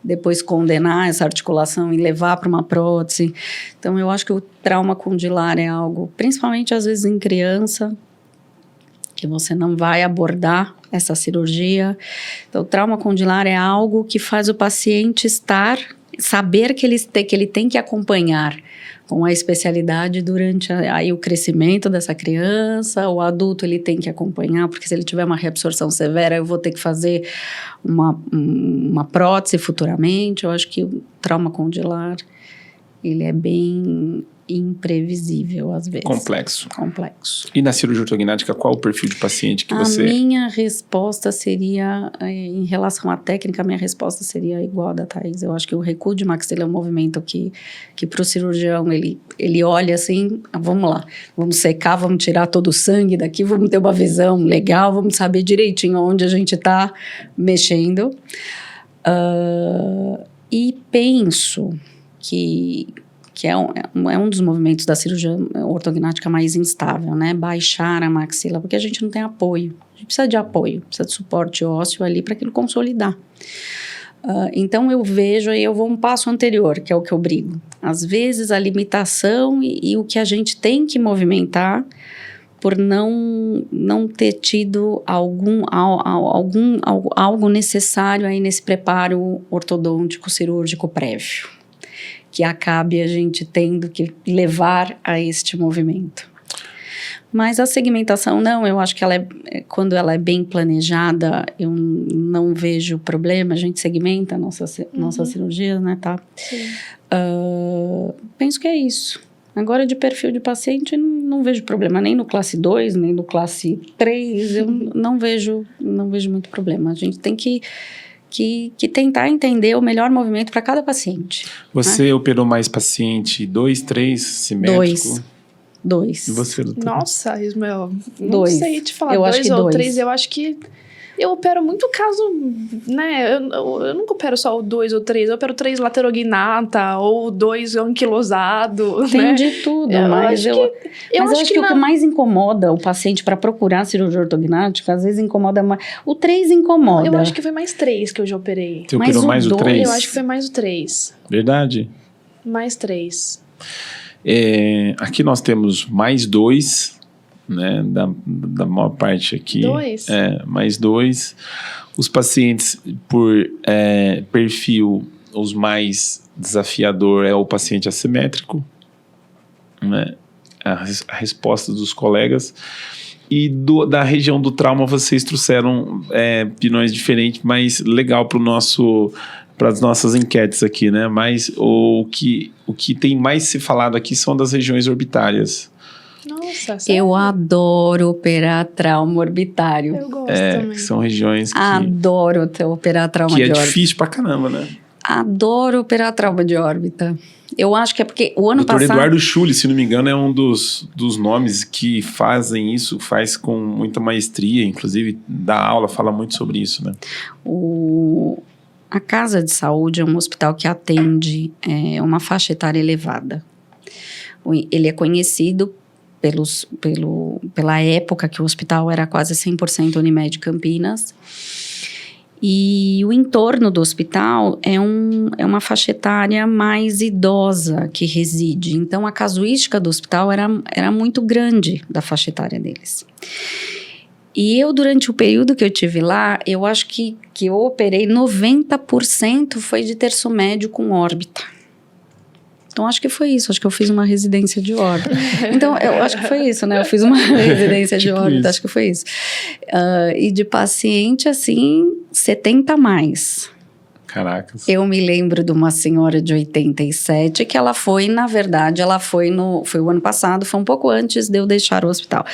depois condenar essa articulação e levar para uma prótese. Então, eu acho que o trauma condilar é algo, principalmente às vezes em criança, que você não vai abordar essa cirurgia. Então, o trauma condilar é algo que faz o paciente saber que ele tem que acompanhar com a especialidade durante aí o crescimento dessa criança. O adulto ele tem que acompanhar, porque se ele tiver uma reabsorção severa, eu vou ter que fazer uma prótese futuramente. Eu acho que o trauma condilar, ele é bem imprevisível às vezes. Complexo. Complexo. E na cirurgia ortognática, qual o perfil de paciente que você... A minha resposta seria, em relação à técnica, a minha resposta seria igual a da Thaís. Eu acho que o recuo de maxila é um movimento que para o cirurgião, ele olha assim, vamos lá, vamos secar, vamos tirar todo o sangue daqui, vamos ter uma visão legal, vamos saber direitinho onde a gente está mexendo. E penso que é um dos movimentos da cirurgia ortognática mais instável, né? Baixar a maxila, porque a gente não tem apoio. A gente precisa de apoio, precisa de suporte ósseo ali para aquilo consolidar. Então, eu vejo, aí eu vou um passo anterior, que é o que eu brigo. Às vezes, a limitação e o que a gente tem que movimentar por não ter tido algo necessário aí nesse preparo ortodôntico cirúrgico prévio, que acabe a gente tendo que levar a este movimento. Mas a segmentação, não, eu acho que quando ela é bem planejada, eu não vejo problema, a gente segmenta nossas cirurgias, né, tá? Sim. Penso que é isso. Agora, de perfil de paciente, não vejo problema, nem no classe 2, nem no classe 3, eu não vejo muito problema. A gente tem que tentar entender o melhor movimento para cada paciente. Você operou mais paciente 2, 3, simétrico? 2. E você, doutora? Nossa, Ismael, não 2. sei te falar, Eu 2 acho que ou 2. 3, eu acho que eu opero muito caso, né, eu nunca opero só o 2 ou 3, eu opero 3 laterognata ou 2 anquilosado, Tem né? de tudo, Eu mas acho que o que mais incomoda o paciente para procurar cirurgia ortognática, às vezes incomoda mais. O 3 incomoda. Eu acho que foi mais 3 que eu já operei. Você operou mais o 3? Eu acho que foi mais o 3. Verdade? Mais 3. Aqui nós temos mais 2 né? Da maior parte aqui. 2? Mais 2. Os pacientes por perfil, os mais desafiador é o paciente assimétrico, né? A resposta dos colegas. E da região do trauma vocês trouxeram opiniões diferentes, mas legal para as nossas enquetes aqui, né? Mas o que tem mais se falado aqui são das regiões orbitárias. Nossa, sério? Eu adoro operar trauma orbitário. Eu gosto também. Que são regiões que... Adoro operar trauma que de órbita. é difícil pra caramba, né? Adoro operar trauma de órbita. Eu acho que é porque o ano Dr. passado... Eduardo Schulli, se não me engano, é um dos nomes que fazem isso, faz com muita maestria, inclusive dá aula, fala muito sobre isso, né? A Casa de Saúde é um hospital que atende uma faixa etária elevada. Ele é conhecido pela época que o hospital era quase 100% Unimed Campinas. E o entorno do hospital é uma faixa etária mais idosa que reside. Então, a casuística do hospital era muito grande da faixa etária deles. E eu, durante o período que eu tive lá, eu acho que eu operei 90% foi de terço médio com órbita. Então, acho que foi isso. Acho que eu fiz uma residência de órbita. Então, eu acho que foi isso, né? Eu fiz uma residência de órbita, isso. Acho que foi isso. E de paciente, assim, 70 mais. Caracas. Eu me lembro de uma senhora de 87 que ela foi, na verdade, foi o ano passado, foi um pouco antes de eu deixar o hospital.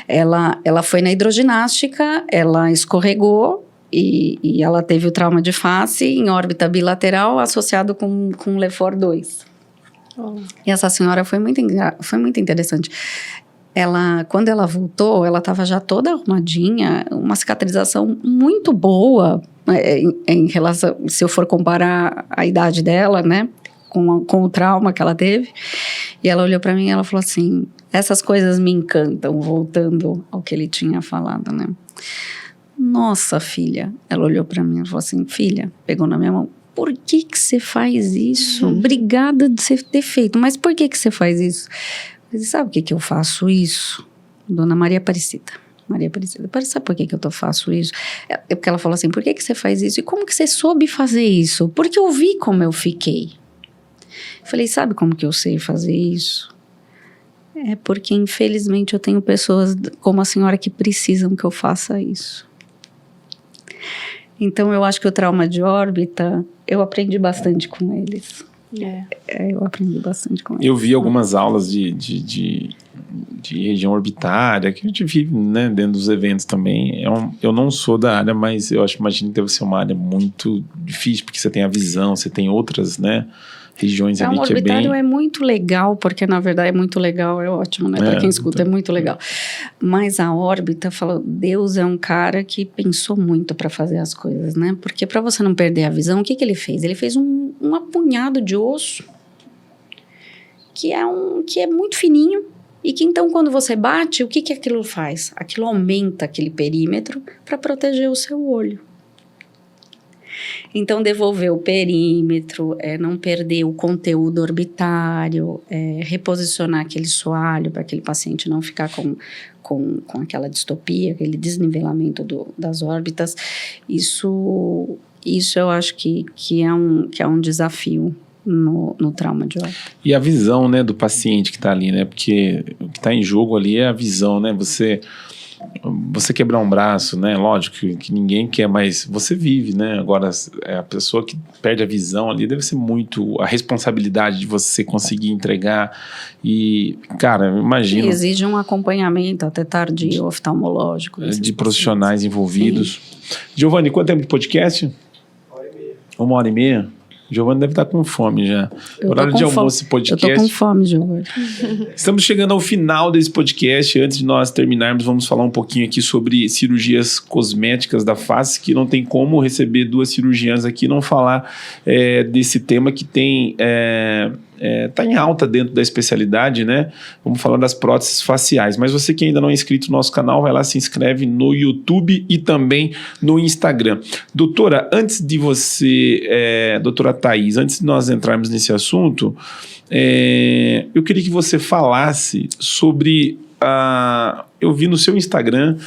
Ela foi na hidroginástica, ela escorregou, e ela teve o trauma de face em órbita bilateral associado com LEFOR 2. E essa senhora foi muito interessante. Quando ela voltou, ela estava já toda arrumadinha, uma cicatrização muito boa em relação, se eu for comparar a idade dela, né, com o trauma que ela teve. E ela olhou para mim e ela falou assim: essas coisas me encantam, voltando ao que ele tinha falado, né? Nossa, filha. Ela olhou para mim e falou assim: filha, pegou na minha mão. Por que você faz isso? Obrigada de você ter feito, mas por que você faz isso? Eu disse: sabe por que eu faço isso? Dona Maria Aparecida. Sabe por que eu faço isso? É porque ela falou assim: por que você faz isso? E como que você soube fazer isso? Porque eu vi como eu fiquei. Eu falei: sabe como que eu sei fazer isso? É porque, infelizmente, eu tenho pessoas como a senhora que precisam que eu faça isso. Então, eu acho que o trauma de órbita, eu aprendi bastante com eles. Eu aprendi bastante com eles. Eu vi algumas aulas de região orbitária, que a gente vive, né, dentro dos eventos também. Eu não sou da área, mas imagino que deve ser uma área muito difícil, porque você tem a visão, você tem outras, né, regiões ali que é bem... O orbitário é muito legal, porque na verdade é muito legal, é ótimo, né? Para quem escuta, então... é muito legal. Mas a órbita, Deus é um cara que pensou muito para fazer as coisas, né? Porque para você não perder a visão, o que ele fez? Ele fez um apunhado de osso que é muito fininho e que então quando você bate, o que aquilo faz? Aquilo aumenta aquele perímetro para proteger o seu olho. Então, devolver o perímetro, não perder o conteúdo orbitário, reposicionar aquele soalho para aquele paciente não ficar com aquela distopia, aquele desnivelamento das órbitas. Isso eu acho que é um desafio no trauma de órbita. E a visão, né, do paciente que está ali, né? Porque o que está em jogo ali é a visão, né? Você quebrar um braço, né? Lógico que ninguém quer, mas você vive, né? Agora, a pessoa que perde a visão ali deve ser muito a responsabilidade de você conseguir entregar. E, cara, eu imagino... E exige um acompanhamento até tardio, oftalmológico. De profissionais envolvidos. Giovanni, quanto tempo de podcast? 1h30. Giovanni deve estar com fome já. Horário de almoço e podcast. Eu tô com fome, Giovanni. Estamos chegando ao final desse podcast. Antes de nós terminarmos, vamos falar um pouquinho aqui sobre cirurgias cosméticas da face, que não tem como receber 2 cirurgiãs aqui e não falar desse tema que tem... tá em alta dentro da especialidade, né? Vamos falar das próteses faciais. Mas você que ainda não é inscrito no nosso canal, vai lá, se inscreve no YouTube e também no Instagram. Doutora, antes de você, doutora Thaís, antes de nós entrarmos nesse assunto, eu queria que você falasse sobre eu vi no seu Instagram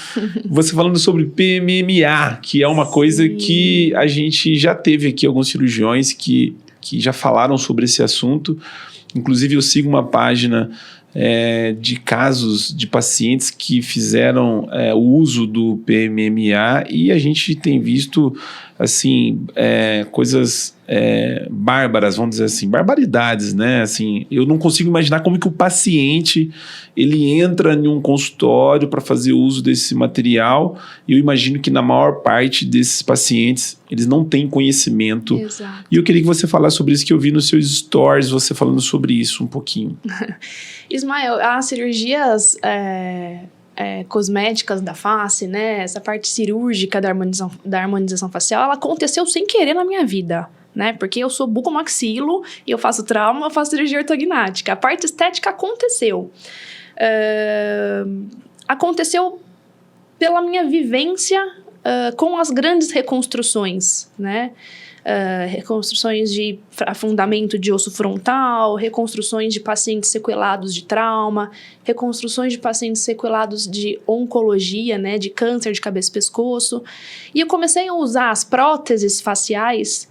você falando sobre PMMA, que é uma coisa que a gente já teve aqui alguns cirurgiões que já falaram sobre esse assunto. Inclusive, eu sigo uma página de casos de pacientes que fizeram o uso do PMMA e a gente tem visto assim, coisas bárbaras, vamos dizer assim, barbaridades, né? Assim, eu não consigo imaginar como que o paciente ele entra em um consultório para fazer uso desse material, e eu imagino que na maior parte desses pacientes eles não têm conhecimento. Exato. E eu queria que você falasse sobre isso, que eu vi nos seus stories você falando sobre isso um pouquinho. Ismael, as cirurgias cosméticas da face, né? Essa parte cirúrgica da harmonização facial, ela aconteceu sem querer na minha vida, né? Porque eu sou bucomaxilo e eu faço trauma, eu faço cirurgia ortognática. A parte estética aconteceu. Aconteceu pela minha vivência com as grandes reconstruções, né? Reconstruções de afundamento de osso frontal, reconstruções de pacientes sequelados de trauma, reconstruções de pacientes sequelados de oncologia, né, de câncer de cabeça e pescoço. E eu comecei a usar as próteses faciais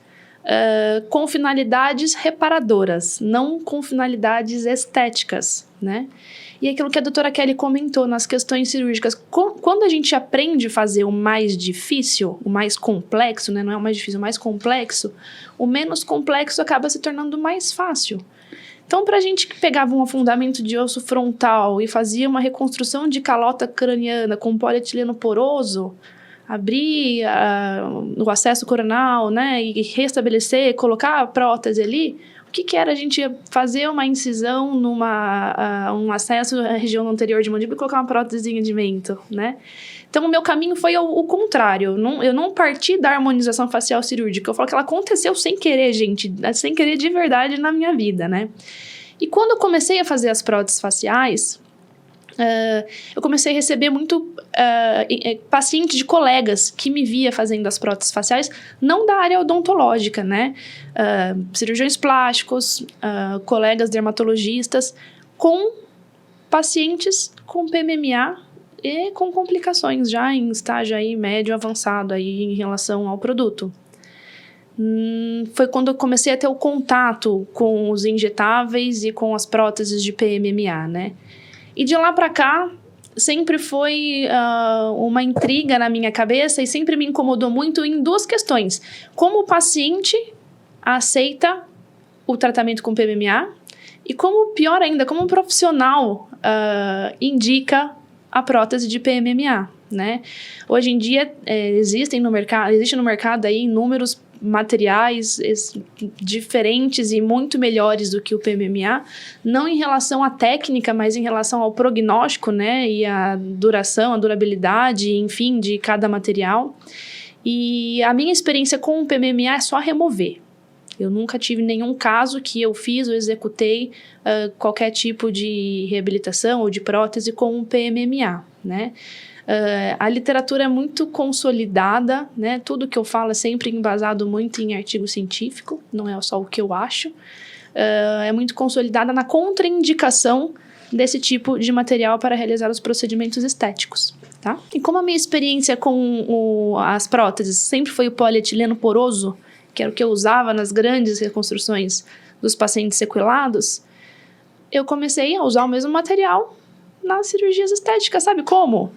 com finalidades reparadoras, não com finalidades estéticas, né? E aquilo que a doutora Kelly comentou nas questões cirúrgicas, quando a gente aprende a fazer o mais difícil, o mais complexo, né? Não é o mais difícil, o mais complexo, o menos complexo acaba se tornando mais fácil. Então, para a gente que pegava um afundamento de osso frontal e fazia uma reconstrução de calota craniana com polietileno poroso, abrir o acesso coronal, né? E restabelecer, colocar a prótese ali, o que era a gente fazer uma incisão um acesso à região anterior de mandíbula e colocar uma prótesezinha de mento, né? Então, o meu caminho foi o contrário. Eu não parti da harmonização facial cirúrgica. Eu falo que ela aconteceu sem querer, gente. Sem querer de verdade na minha vida, né? E quando eu comecei a fazer as próteses faciais, eu comecei a receber muito pacientes de colegas que me via fazendo as próteses faciais, não da área odontológica, né? Cirurgiões plásticos, colegas dermatologistas, com pacientes com PMMA e com complicações já em estágio aí médio avançado aí em relação ao produto. Foi quando eu comecei a ter o contato com os injetáveis e com as próteses de PMMA, né? E de lá para cá, sempre foi uma intriga na minha cabeça e sempre me incomodou muito em duas questões. Como o paciente aceita o tratamento com PMMA e como, pior ainda, como um profissional indica a prótese de PMMA, né? Hoje em dia, existe no mercado aí inúmeros materiais diferentes e muito melhores do que o PMMA, não em relação à técnica, mas em relação ao prognóstico, né, e a duração, a durabilidade, enfim, de cada material. E a minha experiência com o PMMA é só remover. Eu nunca tive nenhum caso que eu fiz ou executei qualquer tipo de reabilitação ou de prótese com o PMMA, né? A literatura é muito consolidada, né? Tudo que eu falo é sempre embasado muito em artigo científico, não é só o que eu acho. É muito consolidada na contraindicação desse tipo de material para realizar os procedimentos estéticos, tá? E como a minha experiência com as próteses sempre foi o polietileno poroso, que era o que eu usava nas grandes reconstruções dos pacientes sequelados, eu comecei a usar o mesmo material nas cirurgias estéticas. Sabe como?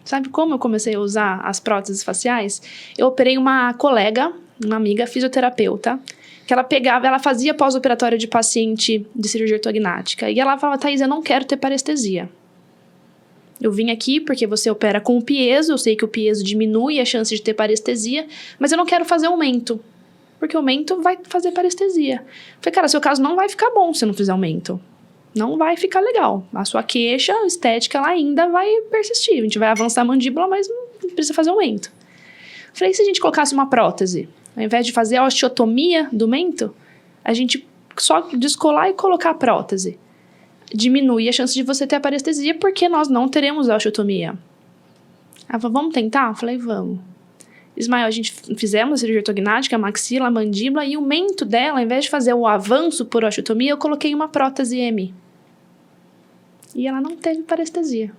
Sabe como eu comecei a usar as próteses faciais? Eu operei uma colega, uma amiga fisioterapeuta, que ela fazia pós-operatório de paciente de cirurgia ortognática. E ela falava, Thaís, eu não quero ter parestesia. Eu vim aqui porque você opera com o piezo, eu sei que o piezo diminui a chance de ter parestesia, mas eu não quero fazer aumento, porque o aumento vai fazer parestesia. Eu falei, cara, seu caso não vai ficar bom se não fizer aumento. Não vai ficar legal. A sua queixa estética ela ainda vai persistir. A gente vai avançar a mandíbula, mas não precisa fazer aumento. Falei, e se a gente colocasse uma prótese? Ao invés de fazer a osteotomia do mento, a gente só descolar e colocar a prótese. Diminui a chance de você ter a parestesia, porque nós não teremos a osteotomia. Ela falou, vamos tentar? Eu falei, vamos. Ismael, a gente fizemos a cirurgia ortognática, a maxila, a mandíbula, e o mento dela, ao invés de fazer o avanço por osteotomia, eu coloquei uma prótese M. E ela não teve parestesia.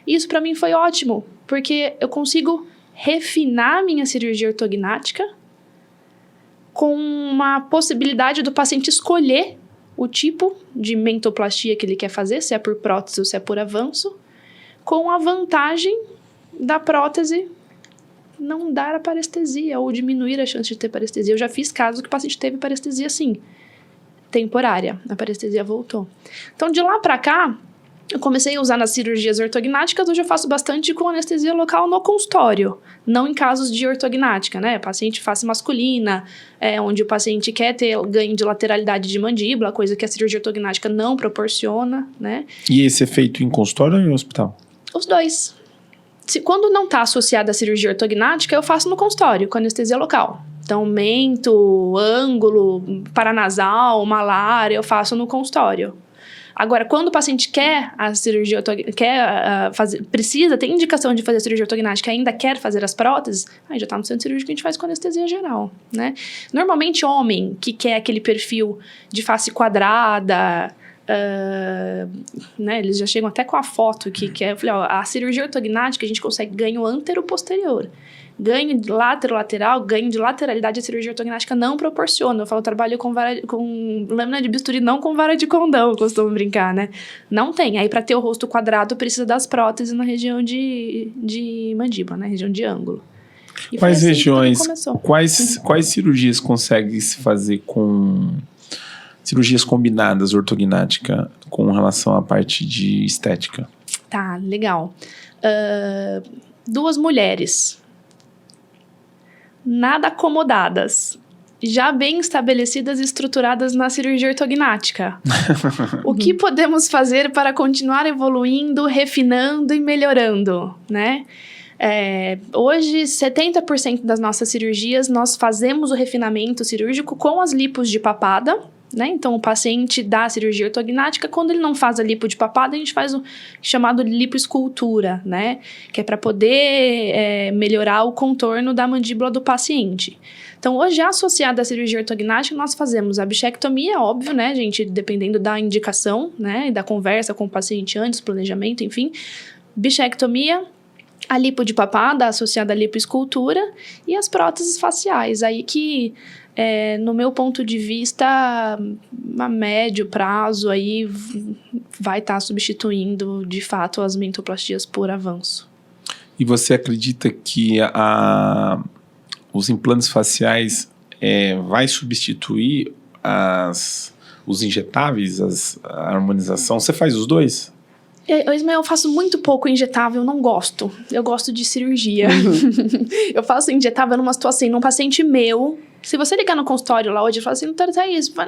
Isso para mim foi ótimo, porque eu consigo refinar minha cirurgia ortognática com uma possibilidade do paciente escolher o tipo de mentoplastia que ele quer fazer, se é por prótese ou se é por avanço, com a vantagem da prótese não dar a parestesia ou diminuir a chance de ter parestesia. Eu já fiz casos que o paciente teve parestesia, sim, temporária. A parestesia voltou. Então, de lá para cá, eu comecei a usar nas cirurgias ortognáticas. Hoje eu faço bastante com anestesia local no consultório, não em casos de ortognática, né? Paciente face masculina, onde o paciente quer ter ganho de lateralidade de mandíbula, coisa que a cirurgia ortognática não proporciona, né? E esse é feito em consultório ou em hospital? Os dois. Quando não está associada à cirurgia ortognática, eu faço no consultório, com anestesia local. Então, mento, ângulo, paranasal, malar, eu faço no consultório. Agora, quando o paciente quer a cirurgia precisa, tem indicação de fazer a cirurgia ortognática, ainda quer fazer as próteses, aí já está no centro cirúrgico, a gente faz com anestesia geral, né? Normalmente, homem que quer aquele perfil de face quadrada, né, eles já chegam até com a foto que é, eu falei, ó, a cirurgia ortognática a gente consegue ganho antero-posterior. Ganho de lateral, ganho de lateralidade, a cirurgia ortognática não proporciona. Eu falo, eu trabalho com lâmina de bisturi, não com vara de condão, eu costumo brincar, né? Não tem. Aí, para ter o rosto quadrado, precisa das próteses na região de mandíbula, né? Região de ângulo. E quais assim regiões, quais cirurgias consegue se fazer com cirurgias combinadas ortognática com relação à parte de estética? Tá, legal. 2 mulheres. Nada acomodadas, já bem estabelecidas e estruturadas na cirurgia ortognática. O que podemos fazer para continuar evoluindo, refinando e melhorando, né? Hoje, 70% das nossas cirurgias, nós fazemos o refinamento cirúrgico com as lipos de papada, né? Então, o paciente da cirurgia ortognática, quando ele não faz a lipo de papada, a gente faz o chamado lipoescultura, né? Que é para poder melhorar o contorno da mandíbula do paciente. Então, hoje, associada à cirurgia ortognática, nós fazemos a bichectomia, óbvio, né, gente? Dependendo da indicação, né? E da conversa com o paciente antes, planejamento, enfim. Bichectomia, a lipo de papada associada à lipoescultura e as próteses faciais. Aí que, no meu ponto de vista, a médio prazo aí vai estar substituindo, de fato, as mentoplastias por avanço. E você acredita que os implantes faciais vai substituir os injetáveis, a harmonização? Você faz os dois? Eu faço muito pouco injetável, eu não gosto. Eu gosto de cirurgia. Eu faço injetável numa situação, num paciente meu. Se você ligar no consultório lá hoje e falar assim,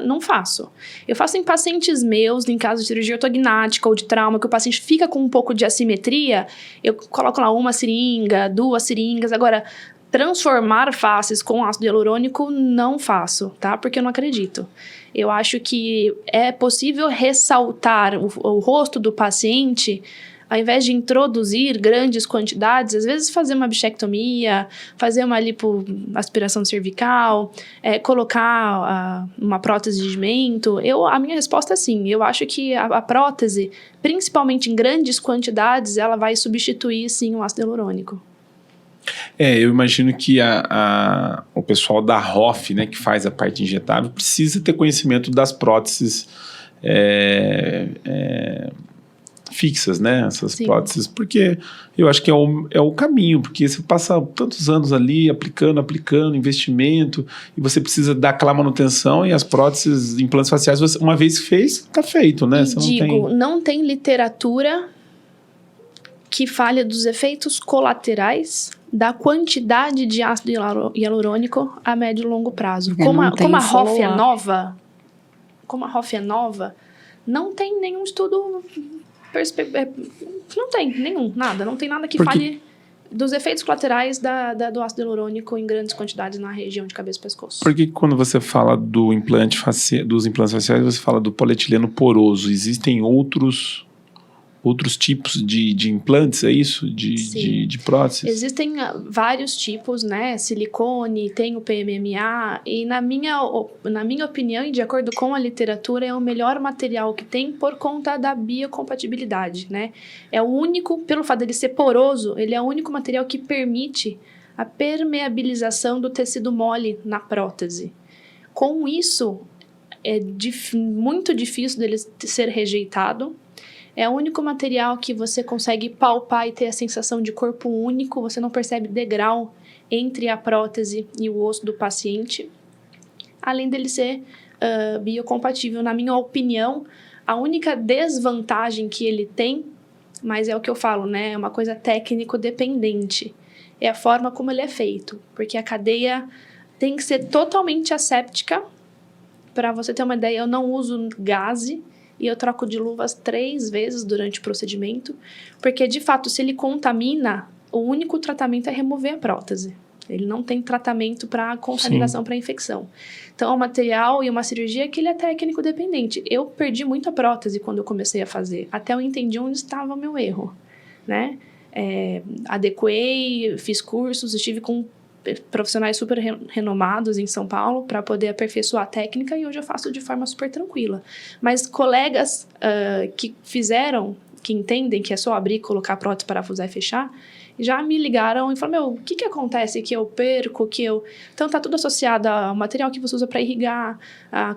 não faço. Eu faço em pacientes meus, em caso de cirurgia ortognática ou de trauma, que o paciente fica com um pouco de assimetria, eu coloco lá 1 seringa, 2 seringas. Agora, transformar faces com ácido hialurônico, não faço, tá? Porque eu não acredito. Eu acho que é possível ressaltar o rosto do paciente, ao invés de introduzir grandes quantidades, às vezes fazer uma bichectomia, fazer uma lipoaspiração cervical, colocar uma prótese de mento. A minha resposta é sim. Eu acho que a prótese, principalmente em grandes quantidades, ela vai substituir sim o ácido hialurônico. Eu imagino que o pessoal da ROF, né, que faz a parte injetável, precisa ter conhecimento das próteses fixas, né? Essas Sim. próteses, porque eu acho que é o caminho, porque você passa tantos anos ali aplicando, investimento, e você precisa dar aquela manutenção, e as próteses, implantes faciais, uma vez que fez, tá feito, né? E não tem literatura que fale dos efeitos colaterais da quantidade de ácido hialurônico a médio e longo prazo. Como a ROF é nova, não tem nenhum estudo... Não tem nenhum, nada. Não tem nada que fale dos efeitos colaterais do ácido hialurônico em grandes quantidades na região de cabeça e pescoço. Por que quando você fala dos implantes faciais, você fala do polietileno poroso? Existem outros outros tipos de implantes, é isso? De próteses? Existem vários tipos, né? Silicone, tem o PMMA, e na minha opinião, e de acordo com a literatura, é o melhor material que tem por conta da biocompatibilidade, né? É o único, pelo fato dele ser poroso, ele é o único material que permite a permeabilização do tecido mole na prótese. Com isso, é muito difícil dele ser rejeitado. É o único material que você consegue palpar e ter a sensação de corpo único. Você não percebe degrau entre a prótese e o osso do paciente. Além dele ser biocompatível. Na minha opinião, a única desvantagem que ele tem, mas é o que eu falo, né? É uma coisa técnico-dependente. É a forma como ele é feito. Porque a cadeia tem que ser totalmente asséptica. Para você ter uma ideia, eu não uso gaze. E eu troco de luvas 3 vezes durante o procedimento, porque, de fato, se ele contamina, o único tratamento é remover a prótese. Ele não tem tratamento para contaminação, para infecção. Então, é um material e uma cirurgia que ele é técnico dependente. Eu perdi muita prótese quando eu comecei a fazer, até eu entendi onde estava o meu erro, né? Adequei, fiz cursos, estive com profissionais super renomados em São Paulo para poder aperfeiçoar a técnica, e hoje eu faço de forma super tranquila. Mas colegas que fizeram, que entendem que é só abrir, colocar a prótese, parafusar e fechar, já me ligaram e falaram, o que acontece que eu perco, Então tá tudo associado ao material que você usa para irrigar, a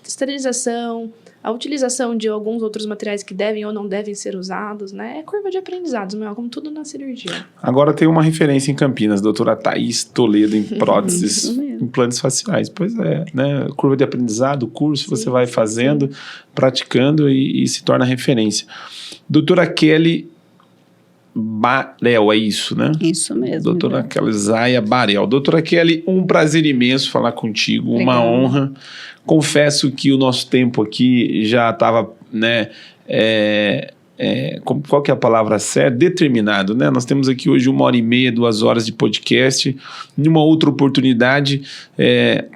esterilização, a utilização de alguns outros materiais que devem ou não devem ser usados, né? É curva de aprendizados, como tudo na cirurgia. Agora tem uma referência em Campinas, doutora Thaís Toledo, em próteses, implantes faciais. Pois é, né? Curva de aprendizado, curso, você vai fazendo, praticando e se torna referência. Doutora Kelly Barel, é isso, né? Isso mesmo. Doutora Kelly Zaya Barel. Doutora Kelly, um prazer imenso falar contigo, uma honra. Confesso que o nosso tempo aqui já estava, né, qual que é a palavra certa? Determinado, né? Nós temos aqui hoje 1h30, 2 horas de podcast. Numa outra oportunidade,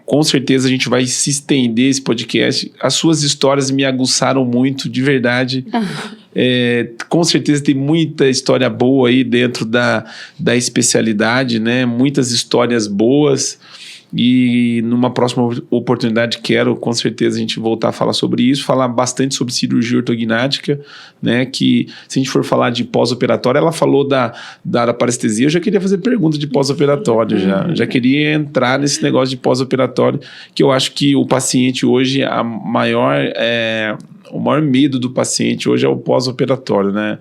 com certeza a gente vai se estender esse podcast. As suas histórias me aguçaram muito, de verdade. Com certeza tem muita história boa aí dentro da especialidade, né? Muitas histórias boas. E numa próxima oportunidade quero, com certeza, a gente voltar a falar sobre isso, falar bastante sobre cirurgia ortognática, né, que se a gente for falar de pós-operatório, ela falou da parestesia, eu já queria fazer pergunta de pós-operatório, já queria entrar nesse negócio de pós-operatório, que eu acho que o paciente hoje, o maior medo do paciente hoje é o pós-operatório, né?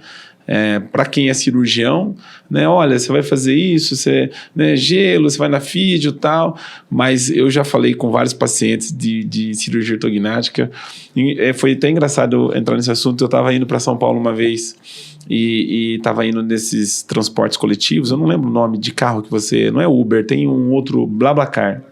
Para quem é cirurgião, né, olha, você vai fazer isso, gelo, você vai na físio e tal, mas eu já falei com vários pacientes de cirurgia ortognática, e foi até engraçado entrar nesse assunto. Eu estava indo para São Paulo uma vez e estava indo nesses transportes coletivos, eu não lembro o nome de carro que você, não é Uber, tem um outro BlaBlaCar.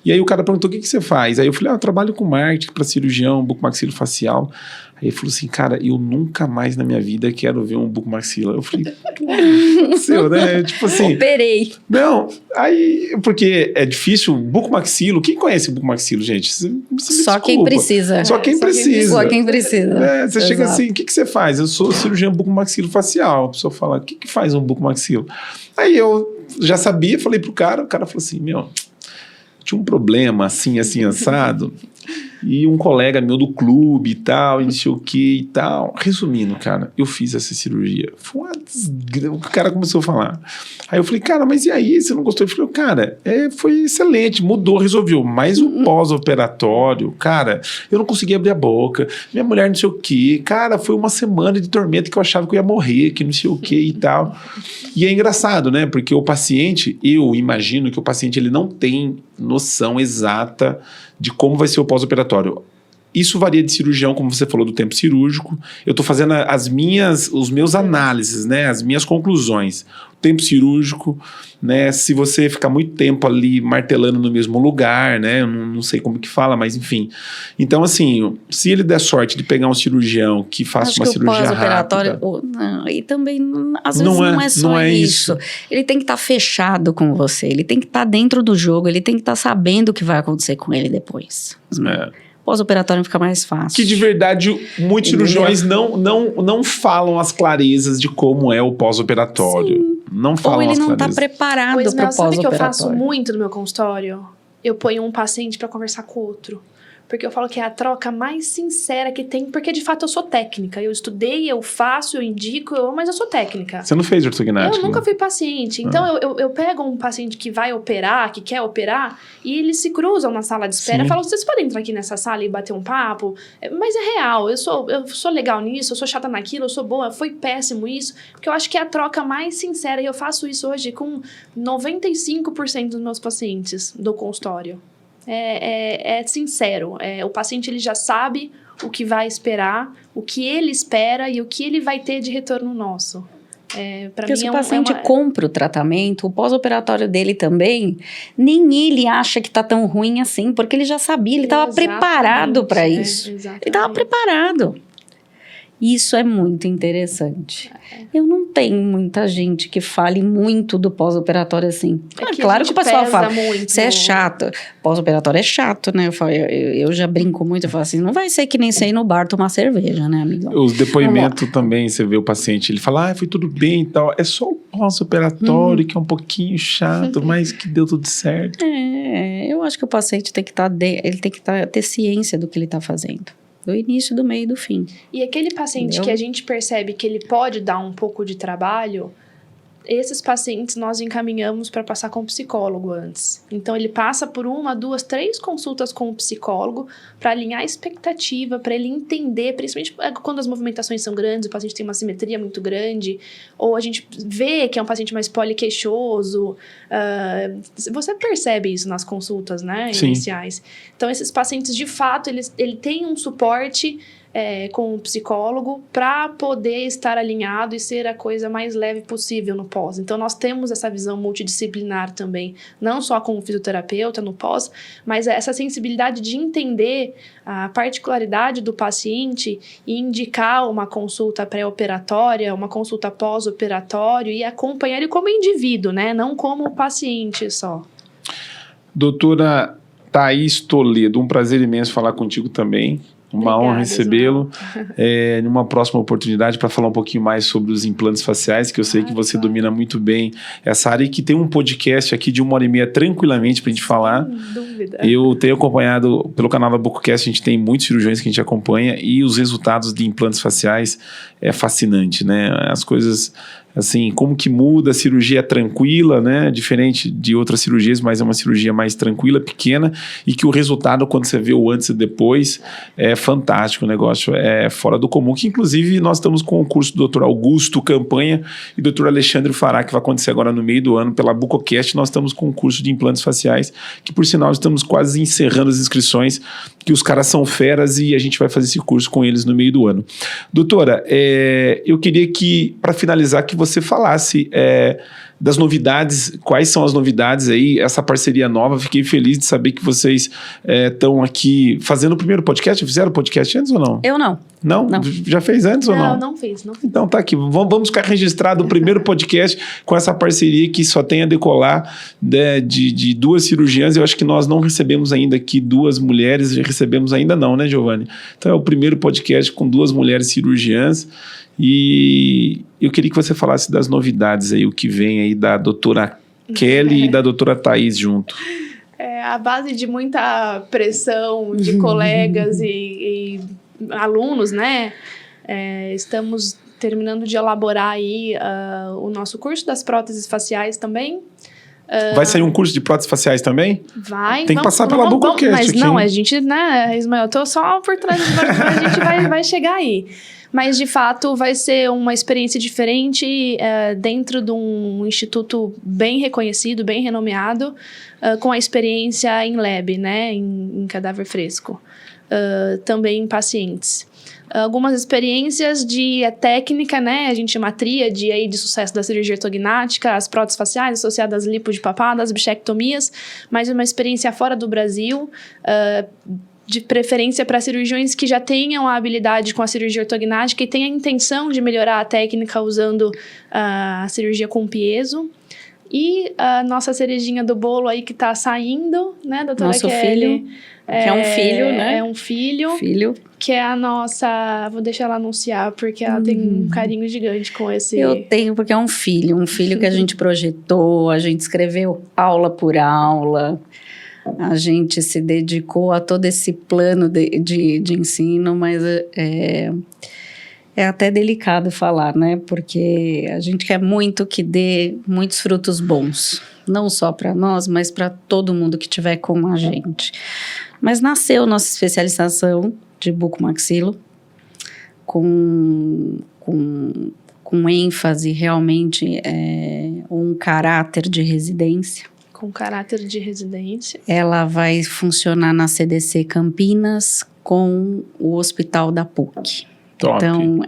E aí o cara perguntou, o que você faz? Aí eu falei, eu trabalho com marketing para cirurgião, bucomaxilofacial. Aí ele falou assim, cara, eu nunca mais na minha vida quero ver um bucomaxila. Eu falei, aconteceu, né? Tipo assim... Operei. Não, aí... Porque é difícil, bucomaxilo... Quem conhece bucomaxilo, gente? Só quem precisa. Só quem precisa. Só quem precisa. Você chega assim, o que você faz? Eu sou cirurgião bucomaxilofacial. A pessoa fala, o que faz um bucomaxilo? Aí eu já sabia, falei pro cara, o cara falou assim, tinha um problema assim, assado, e um colega meu do clube e tal, e não sei o que e tal. Resumindo, cara, eu fiz essa cirurgia. O cara começou a falar. Aí eu falei, cara, mas e aí? Você não gostou? Ele falou, cara, foi excelente, mudou, resolveu. Mas o pós-operatório, cara, eu não conseguia abrir a boca. Minha mulher não sei o que. Cara, foi uma semana de tormento que eu achava que eu ia morrer, que não sei o que e tal. E é engraçado, né? Porque o paciente, eu imagino que o paciente ele não tem noção exata de como vai ser o pós-operatório. Isso varia de cirurgião, como você falou, do tempo cirúrgico. Eu estou fazendo os meus análises, né, as minhas conclusões. O tempo cirúrgico, né, se você ficar muito tempo ali martelando no mesmo lugar, né, eu não sei como que fala, mas enfim. Então, assim, se ele der sorte de pegar um cirurgião que faça uma cirurgia rápida... E também, às vezes, não é só isso. Ele tem que estar fechado com você, ele tem que estar dentro do jogo, ele tem que estar sabendo o que vai acontecer com ele depois. pós-operatório fica mais fácil. Que de verdade, muitos cirurgiões não falam as clarezas de como é o pós-operatório. Sim. Não falam Ou ele as não está clarezas. preparado para o Sabe o pós-operatório. que eu faço muito no meu consultório? Eu ponho um paciente para conversar com o outro. Porque eu falo que é a troca mais sincera que tem, porque de fato eu sou técnica. Eu estudei, eu faço, eu indico, mas eu sou técnica. Você não fez ortognática? Eu nunca fui paciente. Então eu pego um paciente que vai operar, que quer operar, e eles se cruzam na sala de espera. Sim. Eu falo, vocês podem entrar aqui nessa sala e bater um papo? Mas é real, eu sou legal nisso, eu sou chata naquilo, eu sou boa, foi péssimo isso. Porque eu acho que é a troca mais sincera. E eu faço isso hoje com 95% dos meus pacientes do consultório. É sincero. O paciente ele já sabe o que vai esperar, o que ele espera e o que ele vai ter de retorno nosso. Porque se o paciente compra o tratamento, o pós-operatório dele também, nem ele acha que está tão ruim assim, porque ele já sabia, ele estava preparado para isso. Ele estava preparado. Isso é muito interessante. Eu não tenho muita gente que fale muito do pós-operatório assim. Claro que o pessoal fala, você é chato. Pós-operatório é chato, né? Eu já brinco muito, eu falo assim, não vai ser que nem você ir no bar tomar cerveja, né, amigão? Os depoimentos também, você vê o paciente, ele fala, foi tudo bem e tal. É só o pós-operatório que é um pouquinho chato, mas que deu tudo certo. Eu acho que o paciente tem que ter ciência do que ele está fazendo. Do início, do meio e do fim. E aquele paciente que a gente percebe que ele pode dar um pouco de trabalho, esses pacientes nós encaminhamos para passar com o psicólogo antes. Então, ele passa por 1, 2, 3 consultas com o psicólogo para alinhar a expectativa, para ele entender, principalmente quando as movimentações são grandes, o paciente tem uma simetria muito grande, ou a gente vê que é um paciente mais poliqueixoso. Você percebe isso nas consultas, né, iniciais. Então, esses pacientes, de fato, ele tem um suporte com o psicólogo para poder estar alinhado e ser a coisa mais leve possível no pós. Então, nós temos essa visão multidisciplinar também, não só com o fisioterapeuta no pós, mas essa sensibilidade de entender a particularidade do paciente e indicar uma consulta pré-operatória, uma consulta pós-operatório e acompanhar ele como indivíduo, né? Não como paciente só. Doutora Thaís Toledo, um prazer imenso falar contigo também. Uma honra recebê-lo numa próxima oportunidade para falar um pouquinho mais sobre os implantes faciais, que eu sei que você domina muito bem essa área e que tem um podcast aqui de 1h30 tranquilamente para a gente falar. Sem dúvida. Eu tenho acompanhado pelo canal da BucoCast, a gente tem muitos cirurgiões que a gente acompanha e os resultados de implantes faciais é fascinante, né? As coisas... Assim, como que muda, a cirurgia é tranquila, né? Diferente de outras cirurgias, mas é uma cirurgia mais tranquila, pequena, e que o resultado, quando você vê o antes e depois, é fantástico, o negócio é fora do comum, que inclusive nós estamos com o curso do Dr. Augusto Campanha e do Dr. Alexandre Fará, que vai acontecer agora no meio do ano pela BucoCast. Nós estamos com o curso de implantes faciais, que por sinal estamos quase encerrando as inscrições, que os caras são feras e a gente vai fazer esse curso com eles no meio do ano. Doutora, eu queria que, para finalizar, que você falasse das novidades, quais são as novidades aí, essa parceria nova. Fiquei feliz de saber que vocês estão aqui fazendo o primeiro podcast. Fizeram o podcast antes ou não? Eu não. Não? Já fez antes ou não? Não fiz. Então tá aqui, vamos ficar registrado o primeiro podcast com essa parceria que só tem a decolar de 2 cirurgiãs. Eu acho que nós não recebemos ainda aqui 2 mulheres, recebemos ainda não, né, Giovanni? Então é o primeiro podcast com 2 mulheres cirurgiãs. E eu queria que você falasse das novidades aí, o que vem aí da doutora Kelly e da doutora Thaís junto. A base de muita pressão de colegas e alunos, né? Estamos terminando de elaborar aí o nosso curso das próteses faciais também. Vai sair um curso de próteses faciais também? Vai. Tem que passar pela BucoCast. Mas aqui, não, hein? a gente, né, Ismael, eu tô só por trás do barco, a gente vai chegar aí. Mas, de fato, vai ser uma experiência diferente dentro de um instituto bem reconhecido, bem renomeado, com a experiência em lab, né, em cadáver fresco. Também em pacientes. Algumas experiências de técnica, né? A gente chama tríade aí de sucesso da cirurgia ortognática, as próteses faciais associadas às lipo de papada, as bichectomias, mas uma experiência fora do Brasil, de preferência para cirurgiões que já tenham a habilidade com a cirurgia ortognática e tenham a intenção de melhorar a técnica usando a cirurgia com piezo. E a nossa cerejinha do bolo aí que tá saindo, né, doutora Nosso Kelly? filho, que é um filho, né? É um filho. Filho. Que é a nossa... Vou deixar ela anunciar, porque ela tem um carinho gigante com esse... Eu tenho, porque é um filho que a gente projetou, a gente escreveu aula por aula, a gente se dedicou a todo esse plano de ensino, mas é até delicado falar, né? Porque a gente quer muito que dê muitos frutos bons, não só para nós, mas para todo mundo que estiver com a gente. Mas nasceu nossa especialização de bucomaxilo com ênfase realmente um caráter de residência. Com caráter de residência. Ela vai funcionar na CDC Campinas com o Hospital da PUC. Top. Então,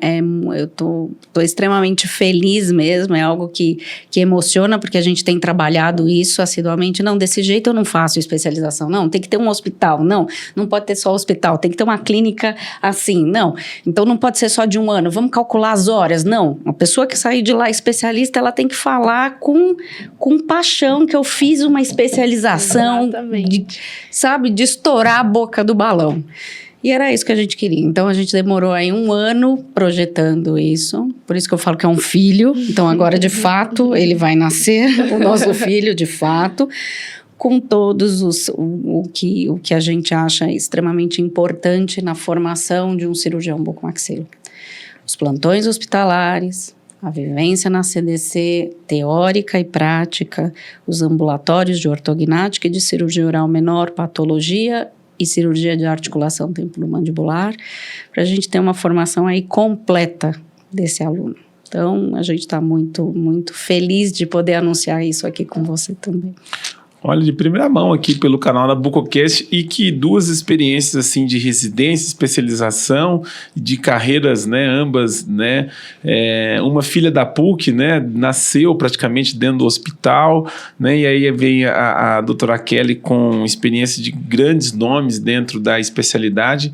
eu tô extremamente feliz mesmo, é algo que emociona, porque a gente tem trabalhado isso assiduamente. Não, desse jeito eu não faço especialização, não, tem que ter um hospital, não pode ter só hospital, tem que ter uma clínica assim, não. Então, não pode ser só de 1 ano, vamos calcular as horas, não. Uma pessoa que sair de lá especialista, ela tem que falar com paixão que eu fiz uma especialização, de estourar a boca do balão. E era isso que a gente queria. Então, a gente demorou aí 1 ano projetando isso. Por isso que eu falo que é um filho. Então, agora, de fato, ele vai nascer, o nosso filho, de fato, com todos o que a gente acha extremamente importante na formação de um cirurgião bucomaxilo. Os plantões hospitalares, a vivência na CDC, teórica e prática, os ambulatórios de ortognática e de cirurgia oral menor, patologia e cirurgia de articulação temporomandibular, para a gente ter uma formação aí completa desse aluno. Então, a gente está muito, muito feliz de poder anunciar isso aqui com você também. Olha, de primeira mão aqui pelo canal da Bucocast, e que 2 experiências assim de residência, especialização, de carreiras, né, ambas, né, uma filha da PUC, né, nasceu praticamente dentro do hospital, né, e aí vem a doutora Kelly com experiência de grandes nomes dentro da especialidade,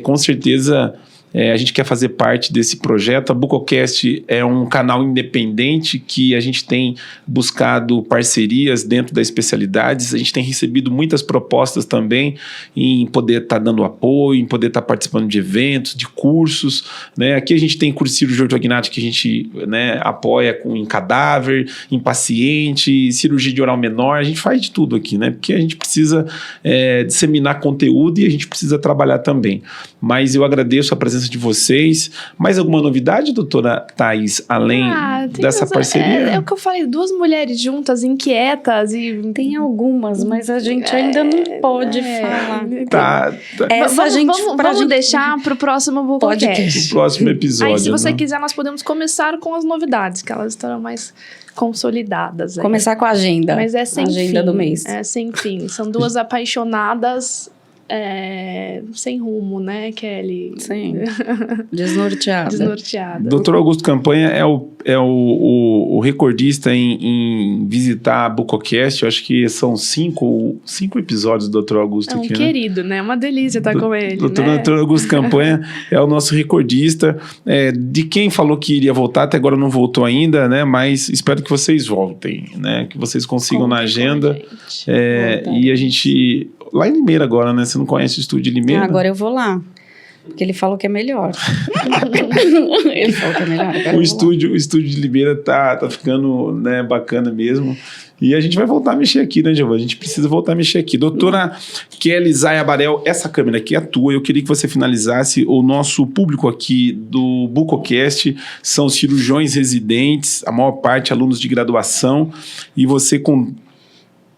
com certeza. A gente quer fazer parte desse projeto. A Bucocast é um canal independente que a gente tem buscado parcerias dentro das especialidades. A gente tem recebido muitas propostas também em poder estar dando apoio, em poder estar participando de eventos, de cursos, né? Aqui a gente tem curso de cirurgia ortognática que a gente, né, apoia em cadáver, em paciente, cirurgia de oral menor. A gente faz de tudo aqui, né? Porque a gente precisa disseminar conteúdo e a gente precisa trabalhar também. Mas eu agradeço a presença de vocês. Mais alguma novidade, doutora Thaís, além dessa parceria? É o que eu falei, 2 mulheres juntas, inquietas e... Tem algumas, mas a gente ainda não pode falar. Tá. Vamos deixar para o próximo Bucocast. O próximo episódio. Aí, se você quiser, nós podemos começar com as novidades, que elas estarão mais consolidadas. Começar com a agenda. Mas é sem agenda fim. Do mês. É sem fim. São 2 apaixonadas... sem rumo, né, Kelly? Sim. Desnorteada. Dr. Augusto Campanha é o recordista em visitar a Bucocast. Eu acho que são 5 episódios do Dr. Augusto aqui, querido, né? Uma delícia estar com ele, Dr. Augusto Campanha é o nosso recordista. De quem falou que iria voltar, até agora não voltou ainda, né? Mas espero que vocês voltem, né? Que vocês consigam na agenda. E a gente... Lá em Limeira agora, né? Você não conhece o estúdio de Limeira? Agora eu vou lá. Porque ele falou que é melhor. Ele falou que é melhor. O estúdio de Limeira tá ficando, né, bacana mesmo. E a gente vai voltar a mexer aqui, né, Giovana? A gente precisa voltar a mexer aqui. Doutora Kelly Zaya Barel, essa câmera aqui é tua. Eu queria que você finalizasse. O nosso público aqui do Bucocast são cirurgiões residentes, a maior parte alunos de graduação. E você com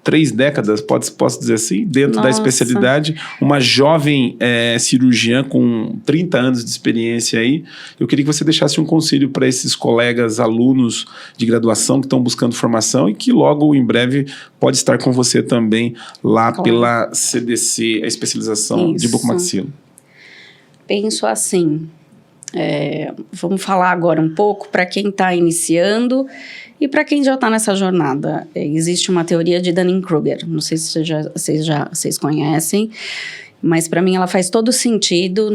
3 décadas, posso dizer assim, dentro da especialidade, uma jovem cirurgiã com 30 anos de experiência aí. Eu queria que você deixasse um conselho para esses colegas, alunos de graduação que estão buscando formação e que logo, em breve, pode estar com você também lá pela CDC, a especialização de bucomaxilo. Penso assim, vamos falar agora um pouco para quem está iniciando e para quem já está nessa jornada. Existe uma teoria de Dunning-Kruger, não sei se vocês conhecem, mas para mim ela faz todo sentido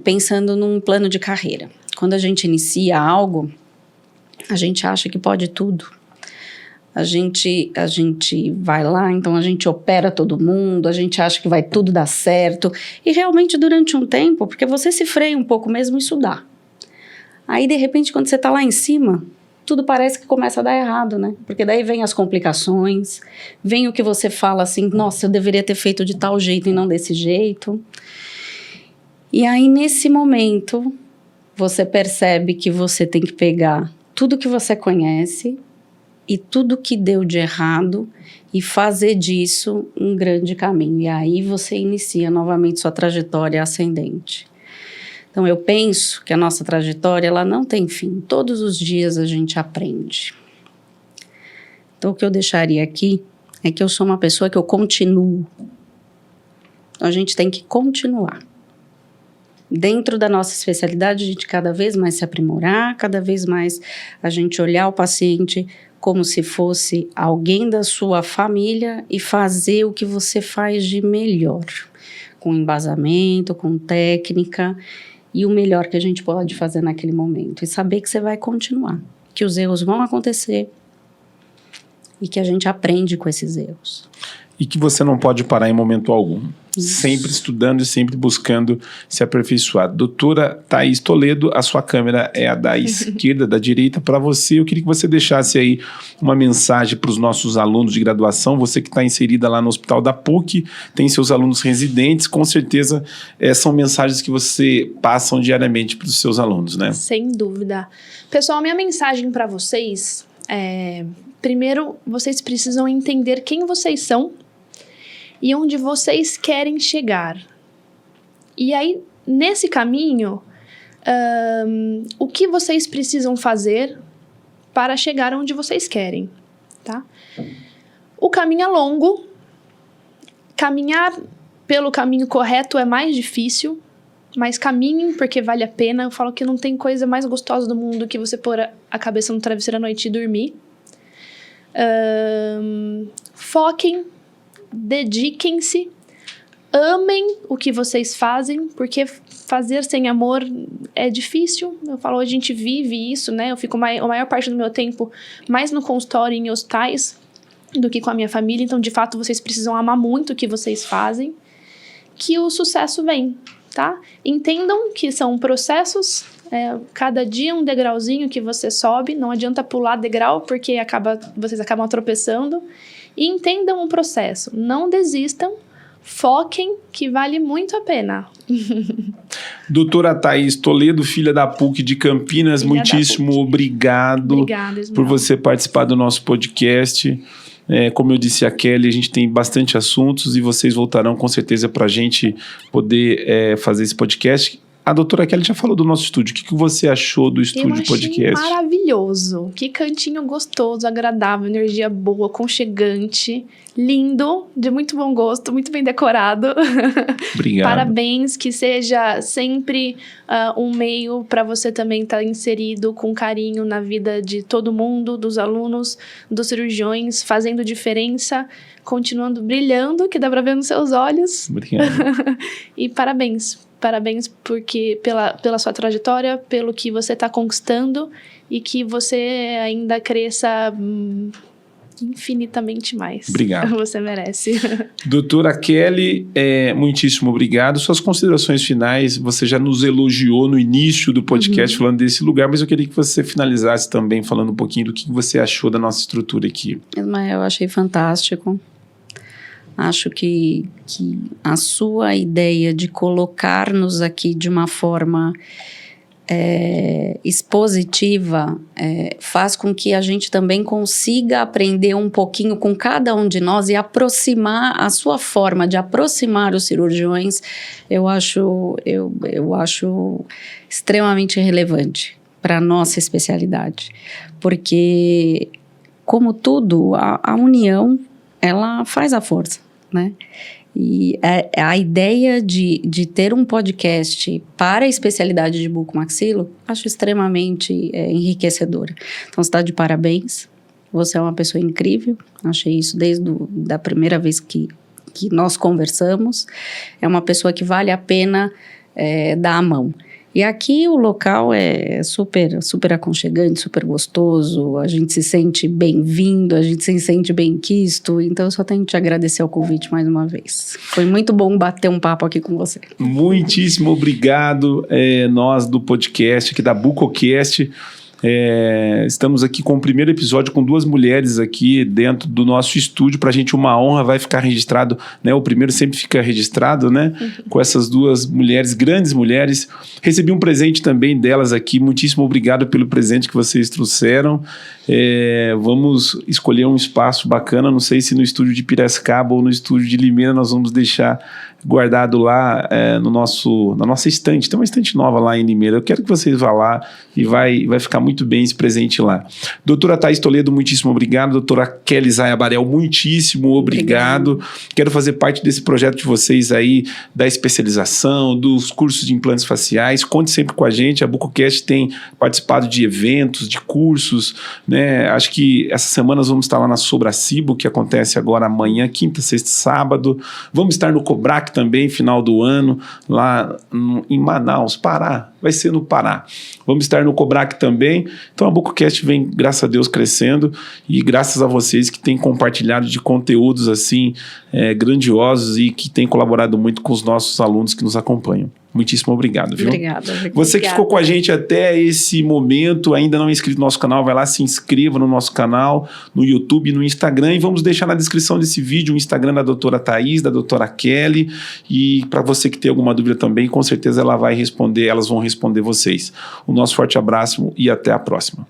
pensando num plano de carreira. Quando a gente inicia algo, a gente acha que pode tudo. A gente vai lá, então a gente opera todo mundo, a gente acha que vai tudo dar certo. E realmente durante um tempo, porque você se freia um pouco mesmo, isso dá. Aí de repente quando você está lá em cima, tudo parece que começa a dar errado, né? Porque daí vem as complicações, vem o que você fala assim, nossa, eu deveria ter feito de tal jeito e não desse jeito. E aí nesse momento, você percebe que você tem que pegar tudo que você conhece e tudo que deu de errado e fazer disso um grande caminho. E aí você inicia novamente sua trajetória ascendente. Então eu penso que a nossa trajetória ela não tem fim. Todos os dias a gente aprende. Então o que eu deixaria aqui é que eu sou uma pessoa que eu continuo. Então a gente tem que continuar. Dentro da nossa especialidade, a gente cada vez mais se aprimorar, cada vez mais a gente olhar o paciente como se fosse alguém da sua família e fazer o que você faz de melhor, com embasamento, com técnica e o melhor que a gente pode fazer naquele momento. E saber que você vai continuar, que os erros vão acontecer e que a gente aprende com esses erros. E que você não pode parar em momento algum. Isso. Sempre estudando e sempre buscando se aperfeiçoar. Doutora Thaís Toledo, a sua câmera é a da esquerda, da direita. Para você, eu queria que você deixasse aí uma mensagem para os nossos alunos de graduação. Você que está inserida lá no Hospital da PUC, tem seus alunos residentes, com certeza são mensagens que você passam diariamente para os seus alunos, né? Sem dúvida. Pessoal, minha mensagem para vocês é... Primeiro, vocês precisam entender quem vocês são e onde vocês querem chegar. E aí, nesse caminho, o que vocês precisam fazer para chegar onde vocês querem, tá? O caminho é longo. Caminhar pelo caminho correto é mais difícil, mas caminhem porque vale a pena. Eu falo que não tem coisa mais gostosa do mundo que você pôr a cabeça no travesseiro à noite e dormir. Foquem, dediquem-se, amem o que vocês fazem, porque fazer sem amor é difícil. Eu falo, a gente vive isso, né? Eu fico a maior parte do meu tempo mais no consultório e em hospitais do que com a minha família, então de fato vocês precisam amar muito o que vocês fazem, que o sucesso vem, tá? Entendam que são processos. Cada dia um degrauzinho que você sobe, não adianta pular degrau porque vocês acabam tropeçando. E entendam o processo, não desistam, foquem que vale muito a pena. Doutora Thaís Toledo, filha da PUC de Campinas, Filha muitíssimo obrigado. Obrigada, por você participar do nosso podcast. Como eu disse a Kelly, a gente tem bastante assuntos e vocês voltarão com certeza para a gente poder fazer esse podcast. A doutora Kelly já falou do nosso estúdio. O que você achou do estúdio podcast? Eu achei maravilhoso. Que cantinho gostoso, agradável, energia boa, aconchegante, lindo, de muito bom gosto, muito bem decorado. Obrigado. Parabéns, que seja sempre um meio para você também estar inserido com carinho na vida de todo mundo, dos alunos, dos cirurgiões, fazendo diferença, continuando brilhando, que dá para ver nos seus olhos. Obrigado. E parabéns. Parabéns pela sua trajetória, pelo que você está conquistando e que você ainda cresça infinitamente mais. Obrigado. Você merece. Doutora Kelly, muitíssimo obrigado. Suas considerações finais, você já nos elogiou no início do podcast falando desse lugar, mas eu queria que você finalizasse também falando um pouquinho do que você achou da nossa estrutura aqui. Eu achei fantástico. Acho que a sua ideia de colocar-nos aqui de uma forma expositiva faz com que a gente também consiga aprender um pouquinho com cada um de nós e aproximar a sua forma de aproximar os cirurgiões. Eu acho extremamente relevante para a nossa especialidade, porque, como tudo, a união ela faz a força. Né? E a ideia de ter um podcast para a especialidade de bucomaxilo, acho extremamente enriquecedora. Então, você está de parabéns, você é uma pessoa incrível, achei isso desde a primeira vez que nós conversamos, é uma pessoa que vale a pena dar a mão. E aqui o local é super, super aconchegante, super gostoso, a gente se sente bem-vindo, a gente se sente bem-quisto, então eu só tenho que te agradecer o convite mais uma vez. Foi muito bom bater um papo aqui com você. Muitíssimo obrigado, nós do podcast aqui da BucoCast. Estamos aqui com o primeiro episódio com 2 mulheres aqui dentro do nosso estúdio. Pra gente uma honra, vai ficar registrado, né? O primeiro sempre fica registrado, né? Com essas 2 mulheres, grandes mulheres. Recebi um presente também delas aqui. Muitíssimo obrigado pelo presente que vocês trouxeram. Vamos escolher um espaço bacana. Não sei se no estúdio de Piracicaba ou no estúdio de Limeira nós vamos deixar guardado lá na nossa estante. Tem uma estante nova lá em Limeira. Eu quero que vocês vá lá e vai ficar muito bem esse presente lá. Doutora Thaís Toledo, muitíssimo obrigado. Doutora Kelly Zaya Barel, muitíssimo obrigado. Quero fazer parte desse projeto de vocês aí, da especialização, dos cursos de implantes faciais. Conte sempre com a gente. A BucoCast tem participado de eventos, de cursos, né? Acho que essa semana nós vamos estar lá na Sobracibo, que acontece agora amanhã, quinta, sexta e sábado. Vamos estar no Cobrac também, final do ano, lá em Manaus, Pará. Vai ser no Pará. Vamos estar no Cobrac também. Então a BucoCast vem, graças a Deus, crescendo e graças a vocês que têm compartilhado de conteúdos assim grandiosos e que têm colaborado muito com os nossos alunos que nos acompanham. Muitíssimo obrigado, viu? Obrigada. Você que ficou com a gente até esse momento, ainda não é inscrito no nosso canal, vai lá, se inscreva no nosso canal, no YouTube, no Instagram, e vamos deixar na descrição desse vídeo o Instagram da doutora Thaís, da doutora Kelly, e para você que tem alguma dúvida também, com certeza elas vão responder vocês. O nosso forte abraço e até a próxima.